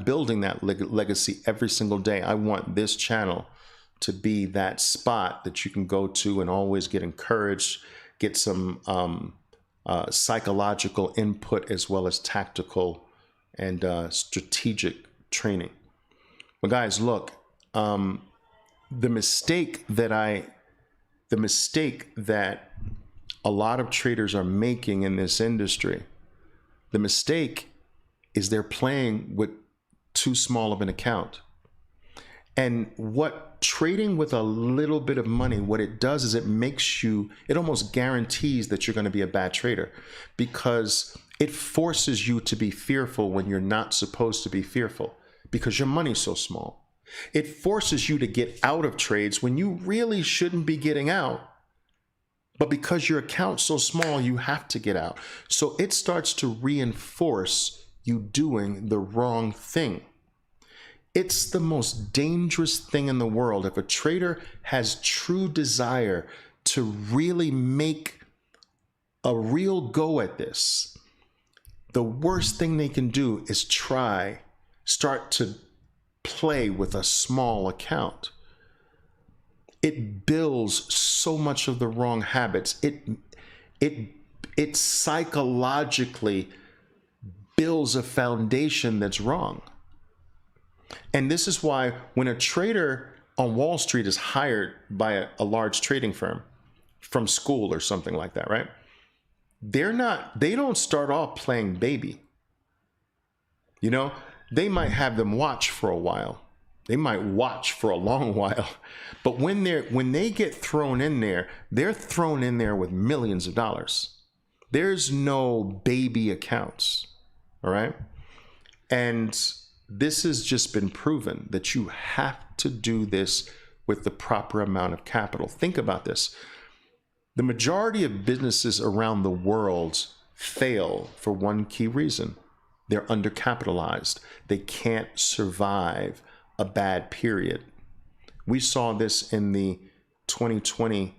building that legacy every single day. I want this channel to be that spot that you can go to and always get encouraged, get some psychological input as well as tactical and strategic training. But guys, look, the mistake that a lot of traders are making in this industry, the mistake is they're playing with too small of an account. And what trading with a little bit of money, what it does is it almost guarantees that you're going to be a bad trader, because it forces you to be fearful when you're not supposed to be fearful because your money's so small. It forces you to get out of trades when you really shouldn't be getting out. But because your account's so small, you have to get out. So it starts to reinforce you doing the wrong thing. It's the most dangerous thing in the world. If a trader has true desire to really make a real go at this, the worst thing they can do is start to play with a small account. It builds so much of the wrong habits. It psychologically builds a foundation that's wrong. And this is why when a trader on Wall Street is hired by a large trading firm from school or something like that, right? They don't start off playing baby. You know, they might have them watch for a while. They might watch for a long while. But when they get thrown in there, they're thrown in there with millions of dollars. There's no baby accounts. All right. And this has just been proven that you have to do this with the proper amount of capital. Think about this. The majority of businesses around the world fail for one key reason. They're undercapitalized. They can't survive a bad period. We saw this in the 2020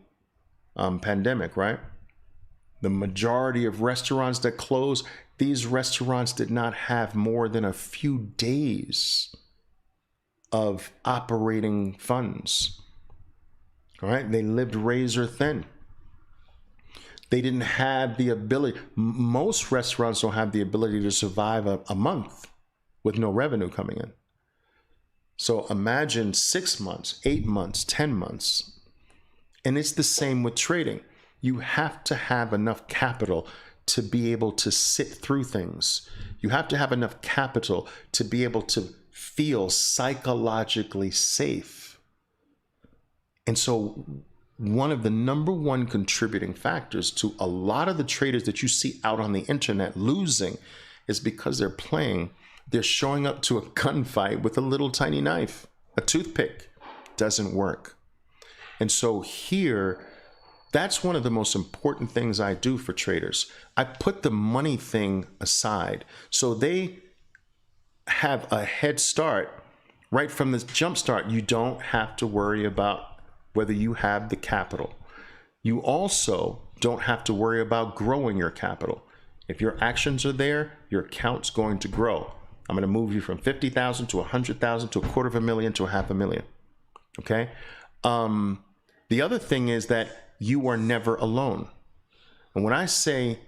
pandemic, right? The majority of restaurants that closed, these restaurants did not have more than a few days of operating funds. All right, they lived razor thin. They didn't have the ability. Most restaurants don't have the ability to survive a month with no revenue coming in. So imagine 6 months, 8 months, 10 months. And it's the same with trading. You have to have enough capital to be able to sit through things. You have to have enough capital to be able to feel psychologically safe. And so one of the number one contributing factors to a lot of the traders that you see out on the internet losing is because they're showing up to a gunfight with a little tiny knife. A toothpick doesn't work. And so here, that's one of the most important things I do for traders. I put the money thing aside so they have a head start right from the jump start. You don't have to worry about whether you have the capital. You also don't have to worry about growing your capital. If your actions are there, your account's going to grow. I'm going to move you from 50,000 to 100,000 to $250,000 to $500,000. Okay. The other thing is that you are never alone. And when I say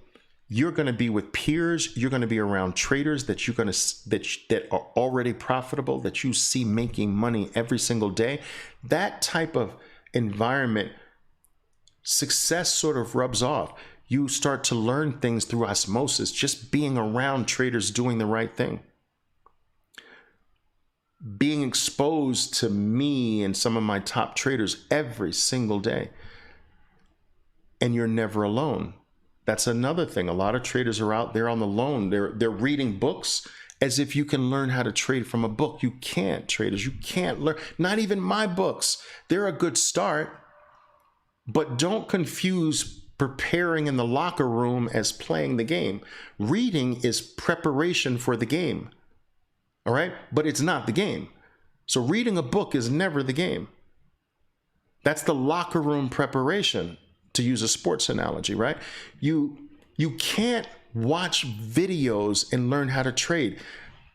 you're going to be with peers, you're going to be around traders that you're going to that are already profitable, that you see making money every single day. That type of environment, success sort of rubs off. You start to learn things through osmosis, just being around traders doing the right thing. Being exposed to me and some of my top traders every single day. And you're never alone. That's another thing. A lot of traders are out there on the loan. They're reading books as if you can learn how to trade from a book. You can't, traders. You can't learn. Not even my books. They're a good start. But don't confuse preparing in the locker room as playing the game. Reading is preparation for the game. All right? But it's not the game. So reading a book is never the game. That's the locker room preparation, to use a sports analogy, right? You can't watch videos and learn how to trade.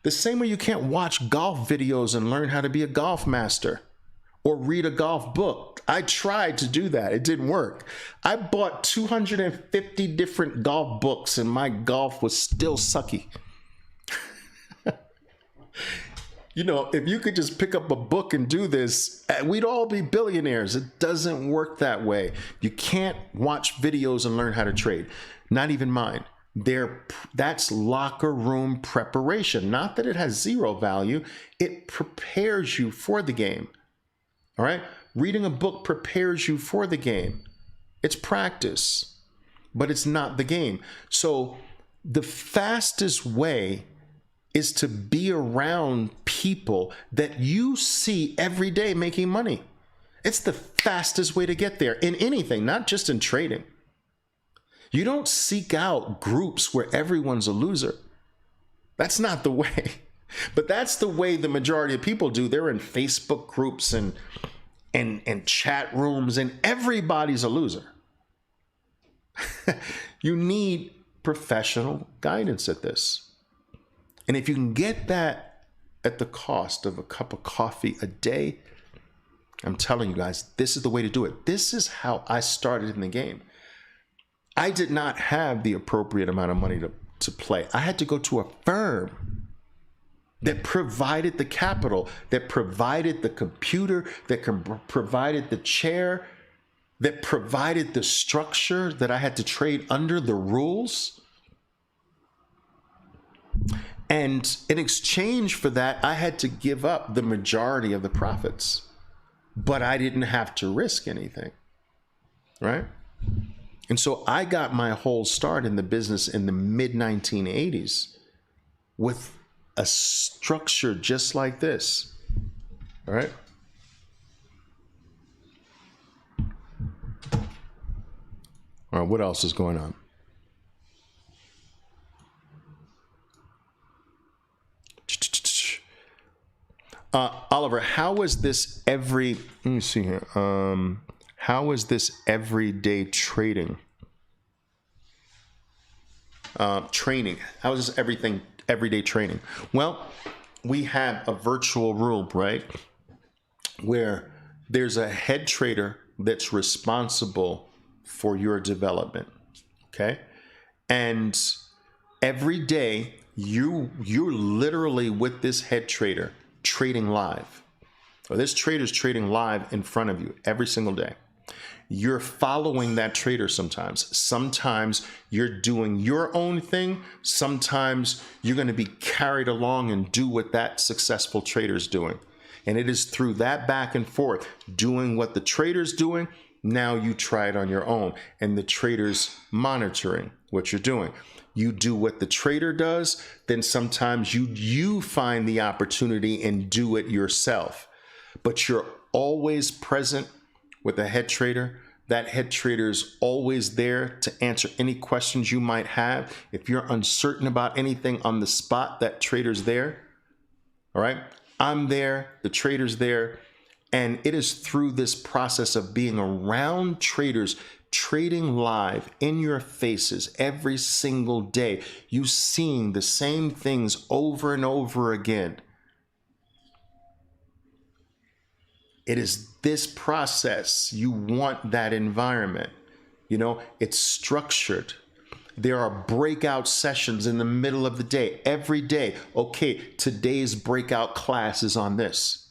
The same way you can't watch golf videos and learn how to be a golf master or read a golf book. I tried to do that. It didn't work. I bought 250 different golf books and my golf was still sucky. You know, if you could just pick up a book and do this, we'd all be billionaires. It doesn't work that way. You can't watch videos and learn how to trade. Not even mine. That's locker room preparation. Not that it has zero value. It prepares you for the game. All right? Reading a book prepares you for the game. It's practice, but it's not the game. So the fastest way is to be around people that you see every day making money. It's the fastest way to get there in anything, not just in trading. You don't seek out groups where everyone's a loser. That's not the way. But that's the way the majority of people do. They're in Facebook groups and chat rooms, and everybody's a loser. You need professional guidance at this. And if you can get that at the cost of a cup of coffee a day, I'm telling you guys, this is the way to do it. This is how I started in the game. I did not have the appropriate amount of money to play. I had to go to a firm that provided the capital, that provided the computer, that provided the chair, that provided the structure that I had to trade under, the rules. And in exchange for that, I had to give up the majority of the profits, but I didn't have to risk anything, right? And so I got my whole start in the business in the mid-1980s with a structure just like this, all right? All right, what else is going on? Oliver, how is this let me see here. How is this everyday trading? training. How is this everyday training? Well, we have a virtual room, right? Where there's a head trader that's responsible for your development. Okay. And every day you're literally with this head trader trading live. Or this trader's trading live in front of you every single day. You're following that trader sometimes. Sometimes you're doing your own thing. Sometimes you're going to be carried along and do what that successful trader's doing. And it is through that back and forth, doing what the trader's doing. Now you try it on your own, and the trader's monitoring what you're doing. You do what the trader does, then sometimes you find the opportunity and do it yourself. But you're always present with a head trader. That head trader is always there to answer any questions you might have. If you're uncertain about anything on the spot, that trader's there. All right. I'm there. The trader's there. And it is through this process of being around traders, trading live in your faces every single day, you seeing the same things over and over again. It is this process. You want that environment. You know, it's structured. There are breakout sessions in the middle of the day, every day. Okay, today's breakout class is on this.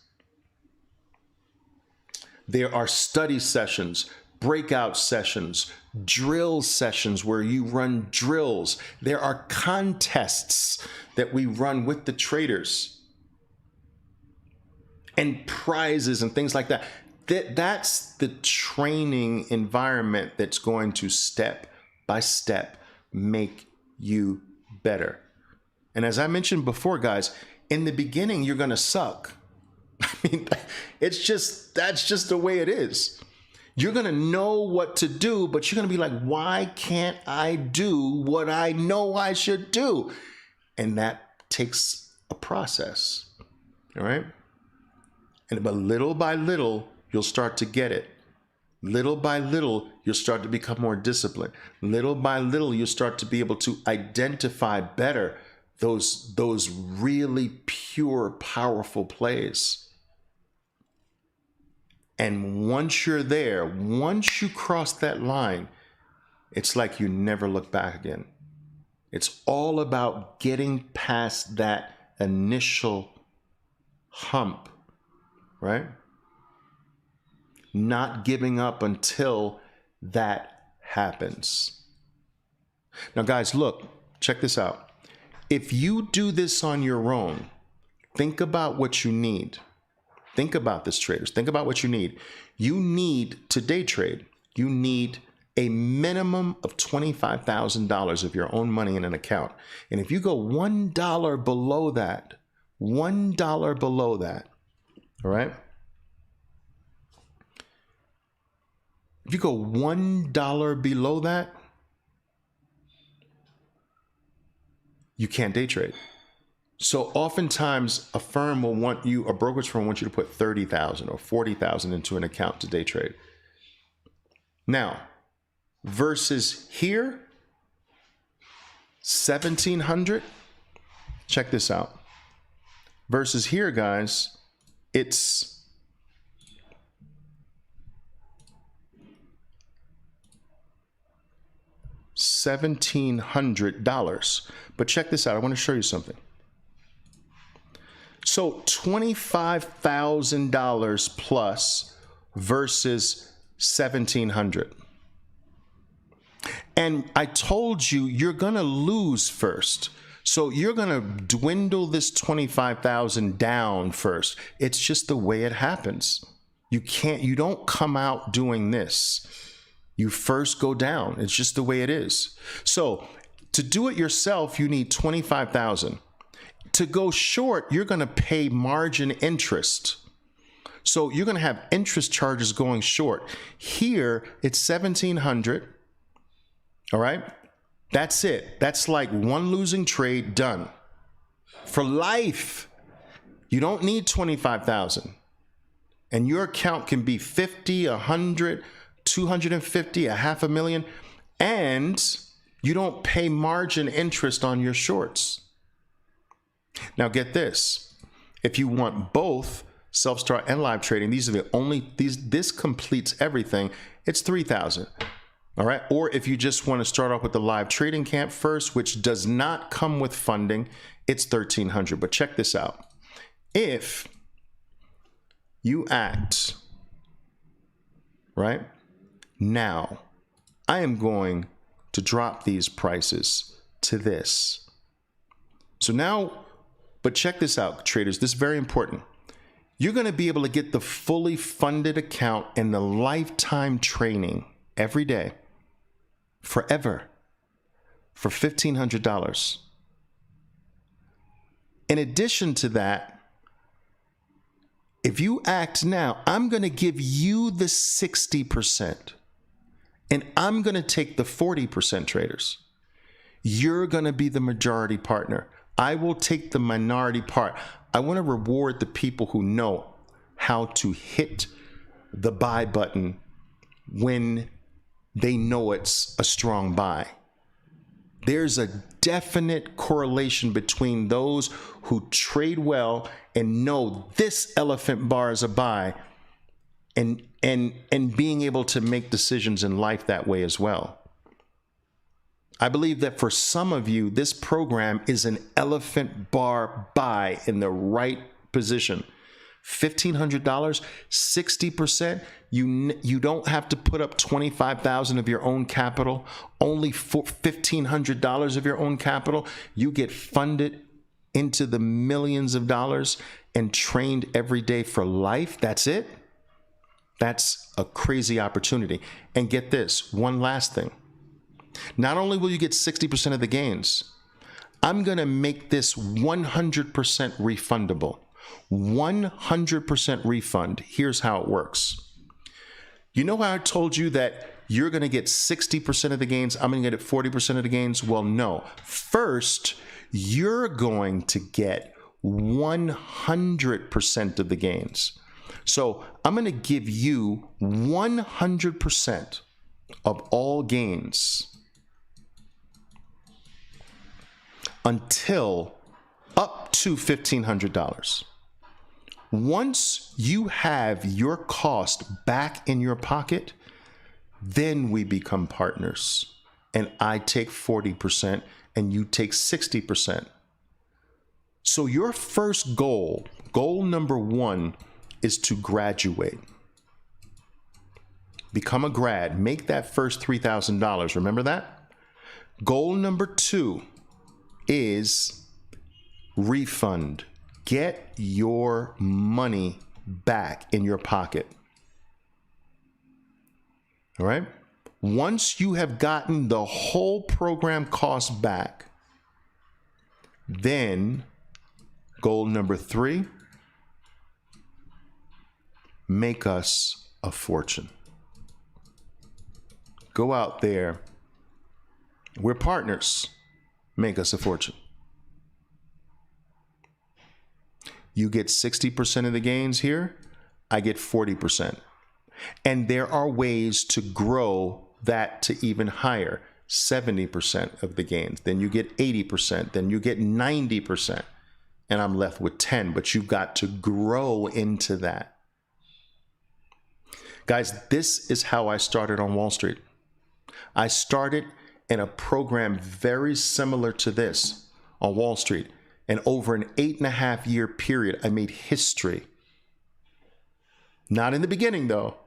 There are study sessions, breakout sessions, drill sessions where you run drills. There are contests that we run with the traders and prizes and things like that. That's the training environment that's going to step by step make you better. And as I mentioned before, guys, in the beginning, you're going to suck. I mean, that's just the way it is. You're going to know what to do, but you're going to be like, why can't I do what I know I should do? And that takes a process. All right. But little by little, you'll start to get it. Little by little, you'll start to become more disciplined. Little by little, you'll start to be able to identify better those really pure, powerful plays. And once you're there, once you cross that line, it's like you never look back again. It's all about getting past that initial hump, right? Not giving up until that happens. Now, guys, look, check this out. If you do this on your own, think about what you need. Think about this, traders. Think about what you need. You need to day trade. You need a minimum of $25,000 of your own money in an account. And if you go $1 below that, $1 below that, all right? If you go $1 below that, you can't day trade. So oftentimes a firm will want you, a brokerage firm wants you to put 30,000 or 40,000 into an account to day trade. Now, versus here, 1,700, check this out. Versus here, guys, it's $1,700. But check this out. I want to show you something. So $25,000 plus versus 1,700. And I told you, you're going to lose first. So you're going to dwindle this 25,000 down first. It's just the way it happens. You don't come out doing this. You first go down. It's just the way it is. So to do it yourself, you need 25,000. To go short, you're going to pay margin interest. So you're going to have interest charges going short. Here, it's 1,700. All right. That's it. That's like one losing trade done for life. You don't need 25,000, and your account can be 50, 100, 250, $500,000, and You don't pay margin interest on your shorts. Now get this. If you want both self-start and live trading, these are the only, this completes everything. It's $3,000. All right. Or if you just want to start off with the live trading camp first, which does not come with funding, it's $1,300. But check this out. If you act right now, I am going to drop these prices to this. So now, but check this out, traders. This is very important. You're going to be able to get the fully funded account and the lifetime training every day, forever, for $1,500. In addition to that, if you act now, I'm going to give you the 60%, and I'm going to take the 40%, traders. You're going to be the majority partner. I will take the minority part. I want to reward the people who know how to hit the buy button when they know it's a strong buy. There's a definite correlation between those who trade well and know this elephant bar is a buy, and being able to make decisions in life that way as well. I believe that for some of you, this program is an elephant bar buy in the right position. $1,500, 60%. You don't have to put up $25,000 of your own capital, only $1,500 of your own capital. You get funded into the millions of dollars and trained every day for life. That's it. That's a crazy opportunity. And get this, one last thing. Not only will you get 60% of the gains, I'm going to make this 100% refundable. 100% refund. Here's how it works. You know how I told you that you're going to get 60% of the gains, I'm going to get 40% of the gains? Well, no. First, you're going to get 100% of the gains. So I'm going to give you 100% of all gains until up to $1,500. Once you have your cost back in your pocket, then we become partners. And I take 40% and you take 60%. So your first goal number one, is to graduate. Become a grad. Make that first $3,000. Remember that? Goal number two is refund. Get your money back in your pocket. All right? Once you have gotten the whole program cost back, then goal number three, make us a fortune. Go out there. We're partners. Make us a fortune. You get 60% of the gains here. I get 40%. And there are ways to grow that to even higher. 70% of the gains. Then you get 80%. Then you get 90%. And I'm left with 10. But you've got to grow into that. Guys, this is how I started on Wall Street. I started in a program very similar to this on Wall Street. And over an 8.5-year period, I made history. Not in the beginning, though.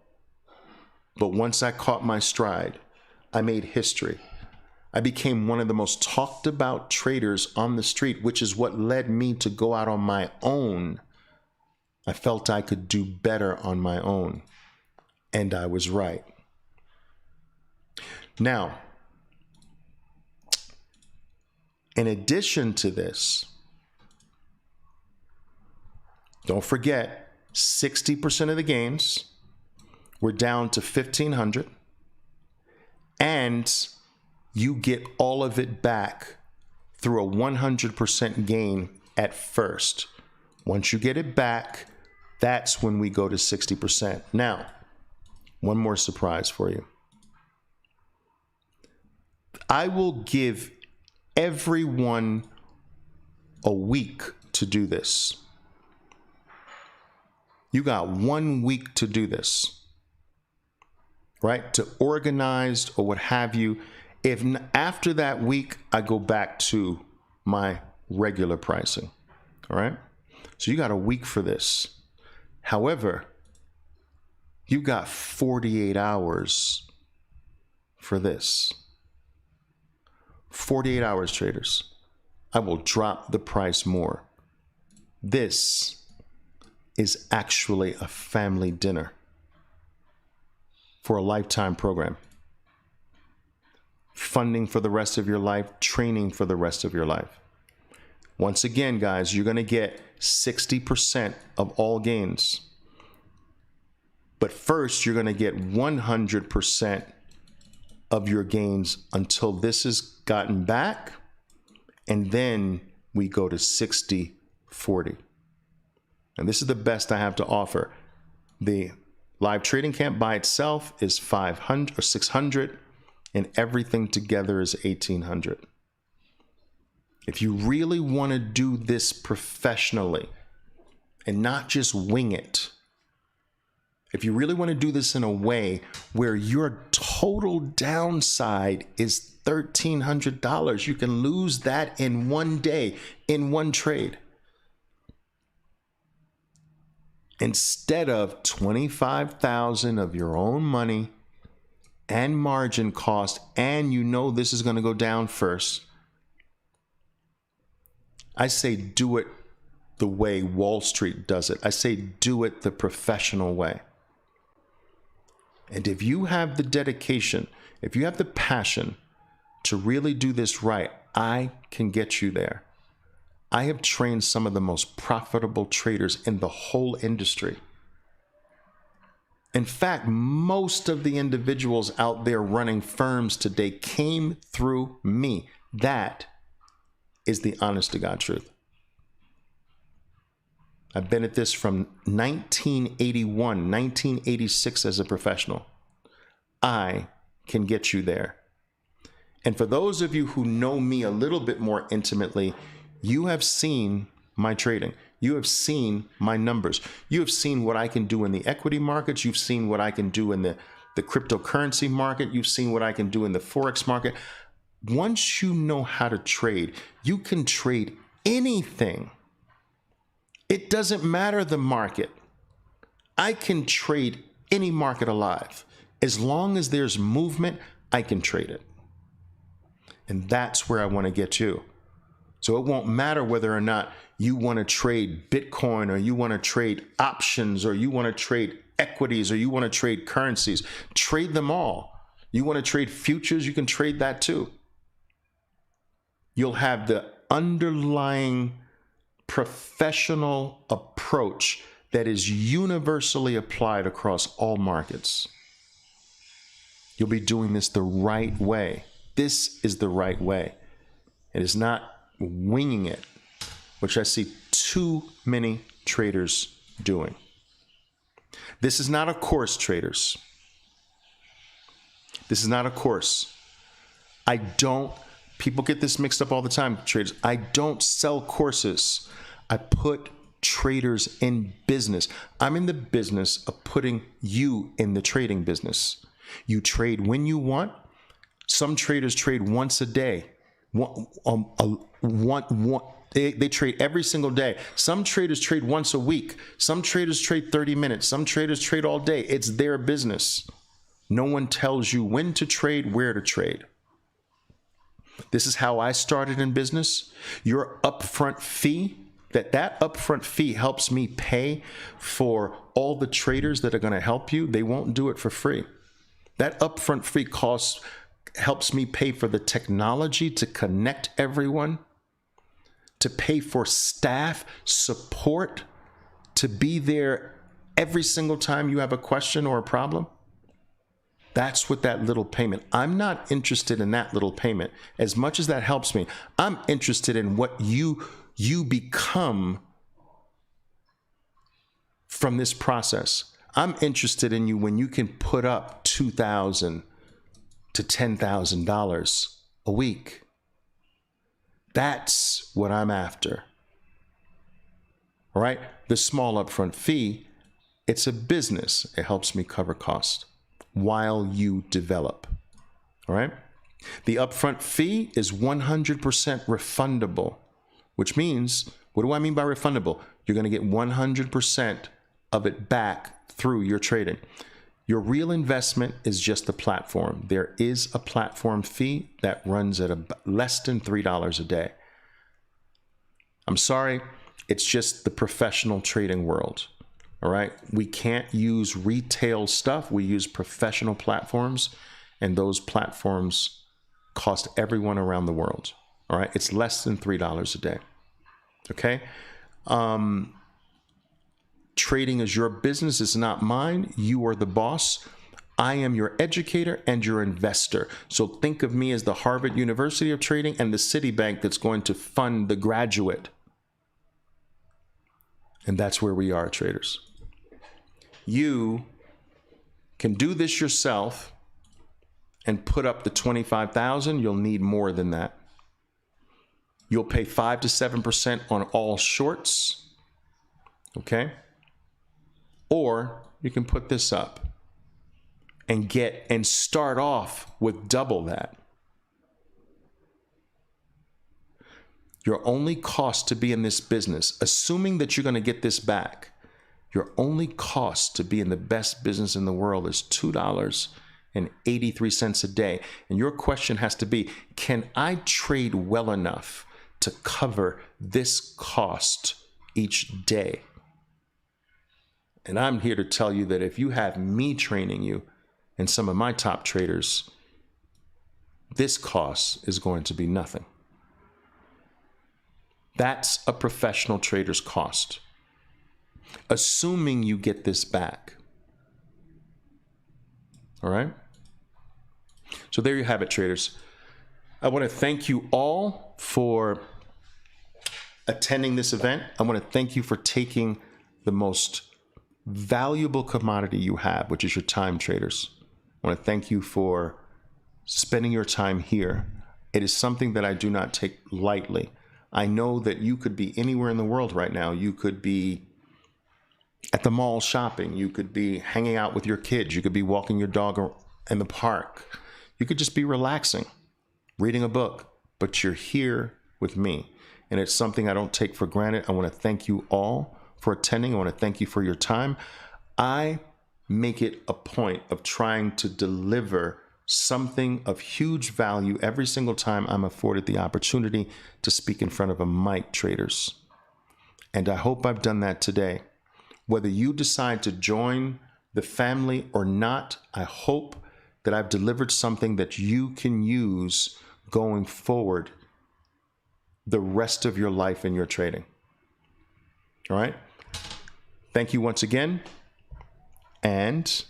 But once I caught my stride, I made history. I became one of the most talked about traders on the street, which is what led me to go out on my own. I felt I could do better on my own. And I was right. Now, in addition to this, don't forget 60% of the gains, we're down to 1,500, and you get all of it back through a 100% gain at first. Once you get it back, that's when we go to 60%. Now, one more surprise for you. I will give everyone a week to do this. You got 1 week to do this, right? To organize or what have you. If after that week, I go back to my regular pricing, all right? So you got a week for this. However, you got 48 hours for this. 48 hours, traders. I will drop the price more. This is actually a family dinner for a lifetime program. Funding for the rest of your life, training for the rest of your life. Once again, guys, you're going to get 60% of all gains. But first, you're going to get 100% of your gains until this is gotten back. And then we go to 60-40. And this is the best I have to offer. The live trading camp by itself is 500 or 600, and everything together is 1,800. If you really want to do this professionally and not just wing it, if you really want to do this in a way where your total downside is $1,300, you can lose that in one day, in one trade. Instead of $25,000 of your own money and margin cost, and you know this is going to go down first, I say do it the way Wall Street does it. I say do it the professional way. And if you have the dedication, if you have the passion to really do this right, I can get you there. I have trained some of the most profitable traders in the whole industry. In fact, most of the individuals out there running firms today came through me. That is the honest to God truth. I've been at this from 1981, 1986 as a professional. I can get you there. And for those of you who know me a little bit more intimately, you have seen my trading. You have seen my numbers. You have seen what I can do in the equity markets. You've seen what I can do in the cryptocurrency market. You've seen what I can do in the Forex market. Once you know how to trade, you can trade anything. It doesn't matter the market. I can trade any market alive. As long as there's movement, I can trade it. And that's where I want to get you. So it won't matter whether or not you want to trade Bitcoin, or you want to trade options, or you want to trade equities, or you want to trade currencies. Trade them all. You want to trade futures, you can trade that too. You'll have the underlying professional approach that is universally applied across all markets. You'll be doing this the right way. This is the right way. It is not winging it, which I see too many traders doing. This is not a course, traders. This is not a course. People get this mixed up all the time, traders. I don't sell courses. I put traders in business. I'm in the business of putting you in the trading business. You trade when you want. Some traders trade once a day. They trade every single day. Some traders trade once a week. Some traders trade 30 minutes. Some traders trade all day. It's their business. No one tells you when to trade, where to trade. This is how I started in business. Your upfront fee, that upfront fee helps me pay for all the traders that are going to help you. They won't do it for free. That upfront fee helps me pay for the technology to connect everyone, to pay for staff support, to be there every single time you have a question or a problem. That's what that little payment. I'm not interested in that little payment. As much as that helps me, I'm interested in what you become from this process. I'm interested in you when you can put up $2,000 to $10,000 a week. That's what I'm after. All right? The small upfront fee, it's a business. It helps me cover costs while you develop. All right? The upfront fee is 100% refundable, which means, what do I mean by refundable? You're going to get 100% of it back through your trading. Your real investment is just the platform. There is a platform fee that runs at less than $3 a day. I'm sorry, it's just the professional trading world. All right. We can't use retail stuff. We use professional platforms, and those platforms cost everyone around the world. All right. It's less than $3 a day. Okay. Trading is your business. It's not mine. You are the boss. I am your educator and your investor. So think of me as the Harvard University of Trading and the Citibank that's going to fund the graduate. And that's where we are, traders. You can do this yourself and put up the 25,000. You'll need more than that. You'll pay 5 to 7% on all shorts. Okay? Or you can put this up and start off with double that. Your only cost to be in this business, assuming that you're going to get this back, your only cost to be in the best business in the world is $2.83 a day. And your question has to be, can I trade well enough to cover this cost each day? And I'm here to tell you that if you have me training you and some of my top traders, this cost is going to be nothing. That's a professional trader's cost, assuming you get this back. All right? So there you have it, traders. I want to thank you all for attending this event. I want to thank you for taking the most valuable commodity you have, which is your time, traders. I want to thank you for spending your time here. It is something that I do not take lightly. I know that you could be anywhere in the world right now. You could be at the mall shopping. You could be hanging out with your kids. You could be walking your dog in the park. You could just be relaxing, reading a book, but you're here with me. And it's something I don't take for granted. I want to thank you all for attending. I want to thank you for your time. I make it a point of trying to deliver something of huge value every single time I'm afforded the opportunity to speak in front of a mic, traders. And I hope I've done that today. Whether you decide to join the family or not, I hope that I've delivered something that you can use going forward the rest of your life in your trading. All right? Thank you once again. And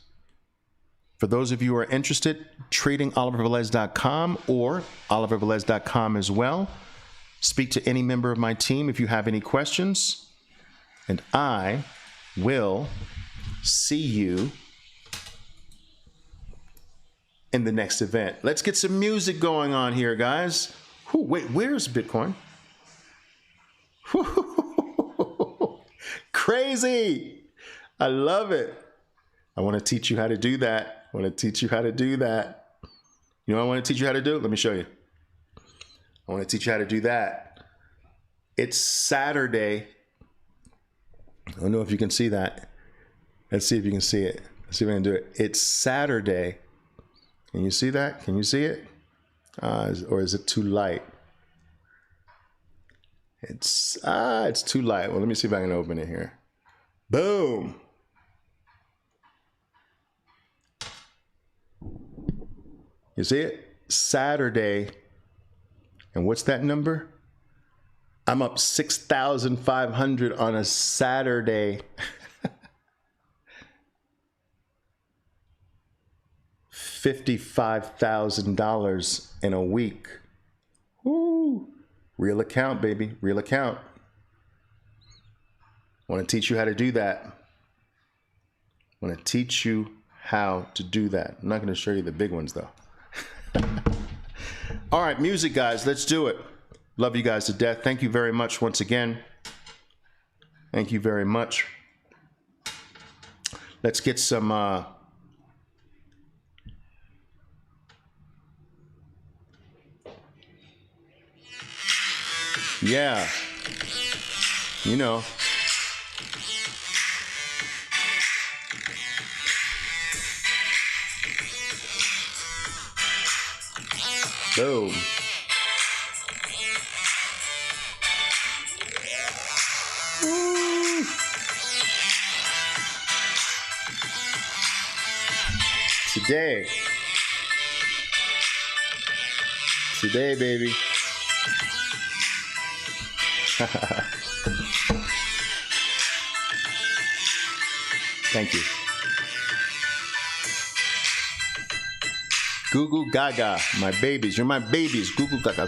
for those of you who are interested, tradingolivervelez.com or olivervelez.com as well. Speak to any member of my team if you have any questions. And I will see you in the next event. Let's get some music going on here, guys. Wait, where's Bitcoin? Crazy. I love it. I want to teach you how to do that. I want to teach you how to do that. You know what I want to teach you how to do? Let me show you. I want to teach you how to do that. It's Saturday. I don't know if you can see that. Let's see if you can see it. Let's see if I can do it. It's Saturday. Can you see that? Can you see it? Or is it too light? It's too light. Well, let me see if I can open it here. Boom. You see it? Saturday. And what's that number? I'm up 6,500 on a Saturday. $55,000 in a week. Woo. Real account, baby. Real account. I want to teach you how to do that. I want to teach you how to do that. I'm not going to show you the big ones, though. All right, music, guys. Let's do it. Love you guys to death. Thank you very much once again. Thank you very much. Let's get some... yeah. You know. Boom. Woo. Today, baby. Thank you. Goo goo gaga, my babies. You're my babies. Goo goo gaga.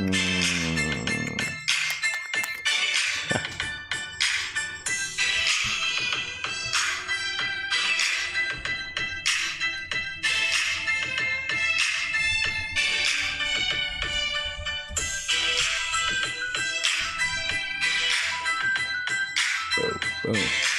Boom.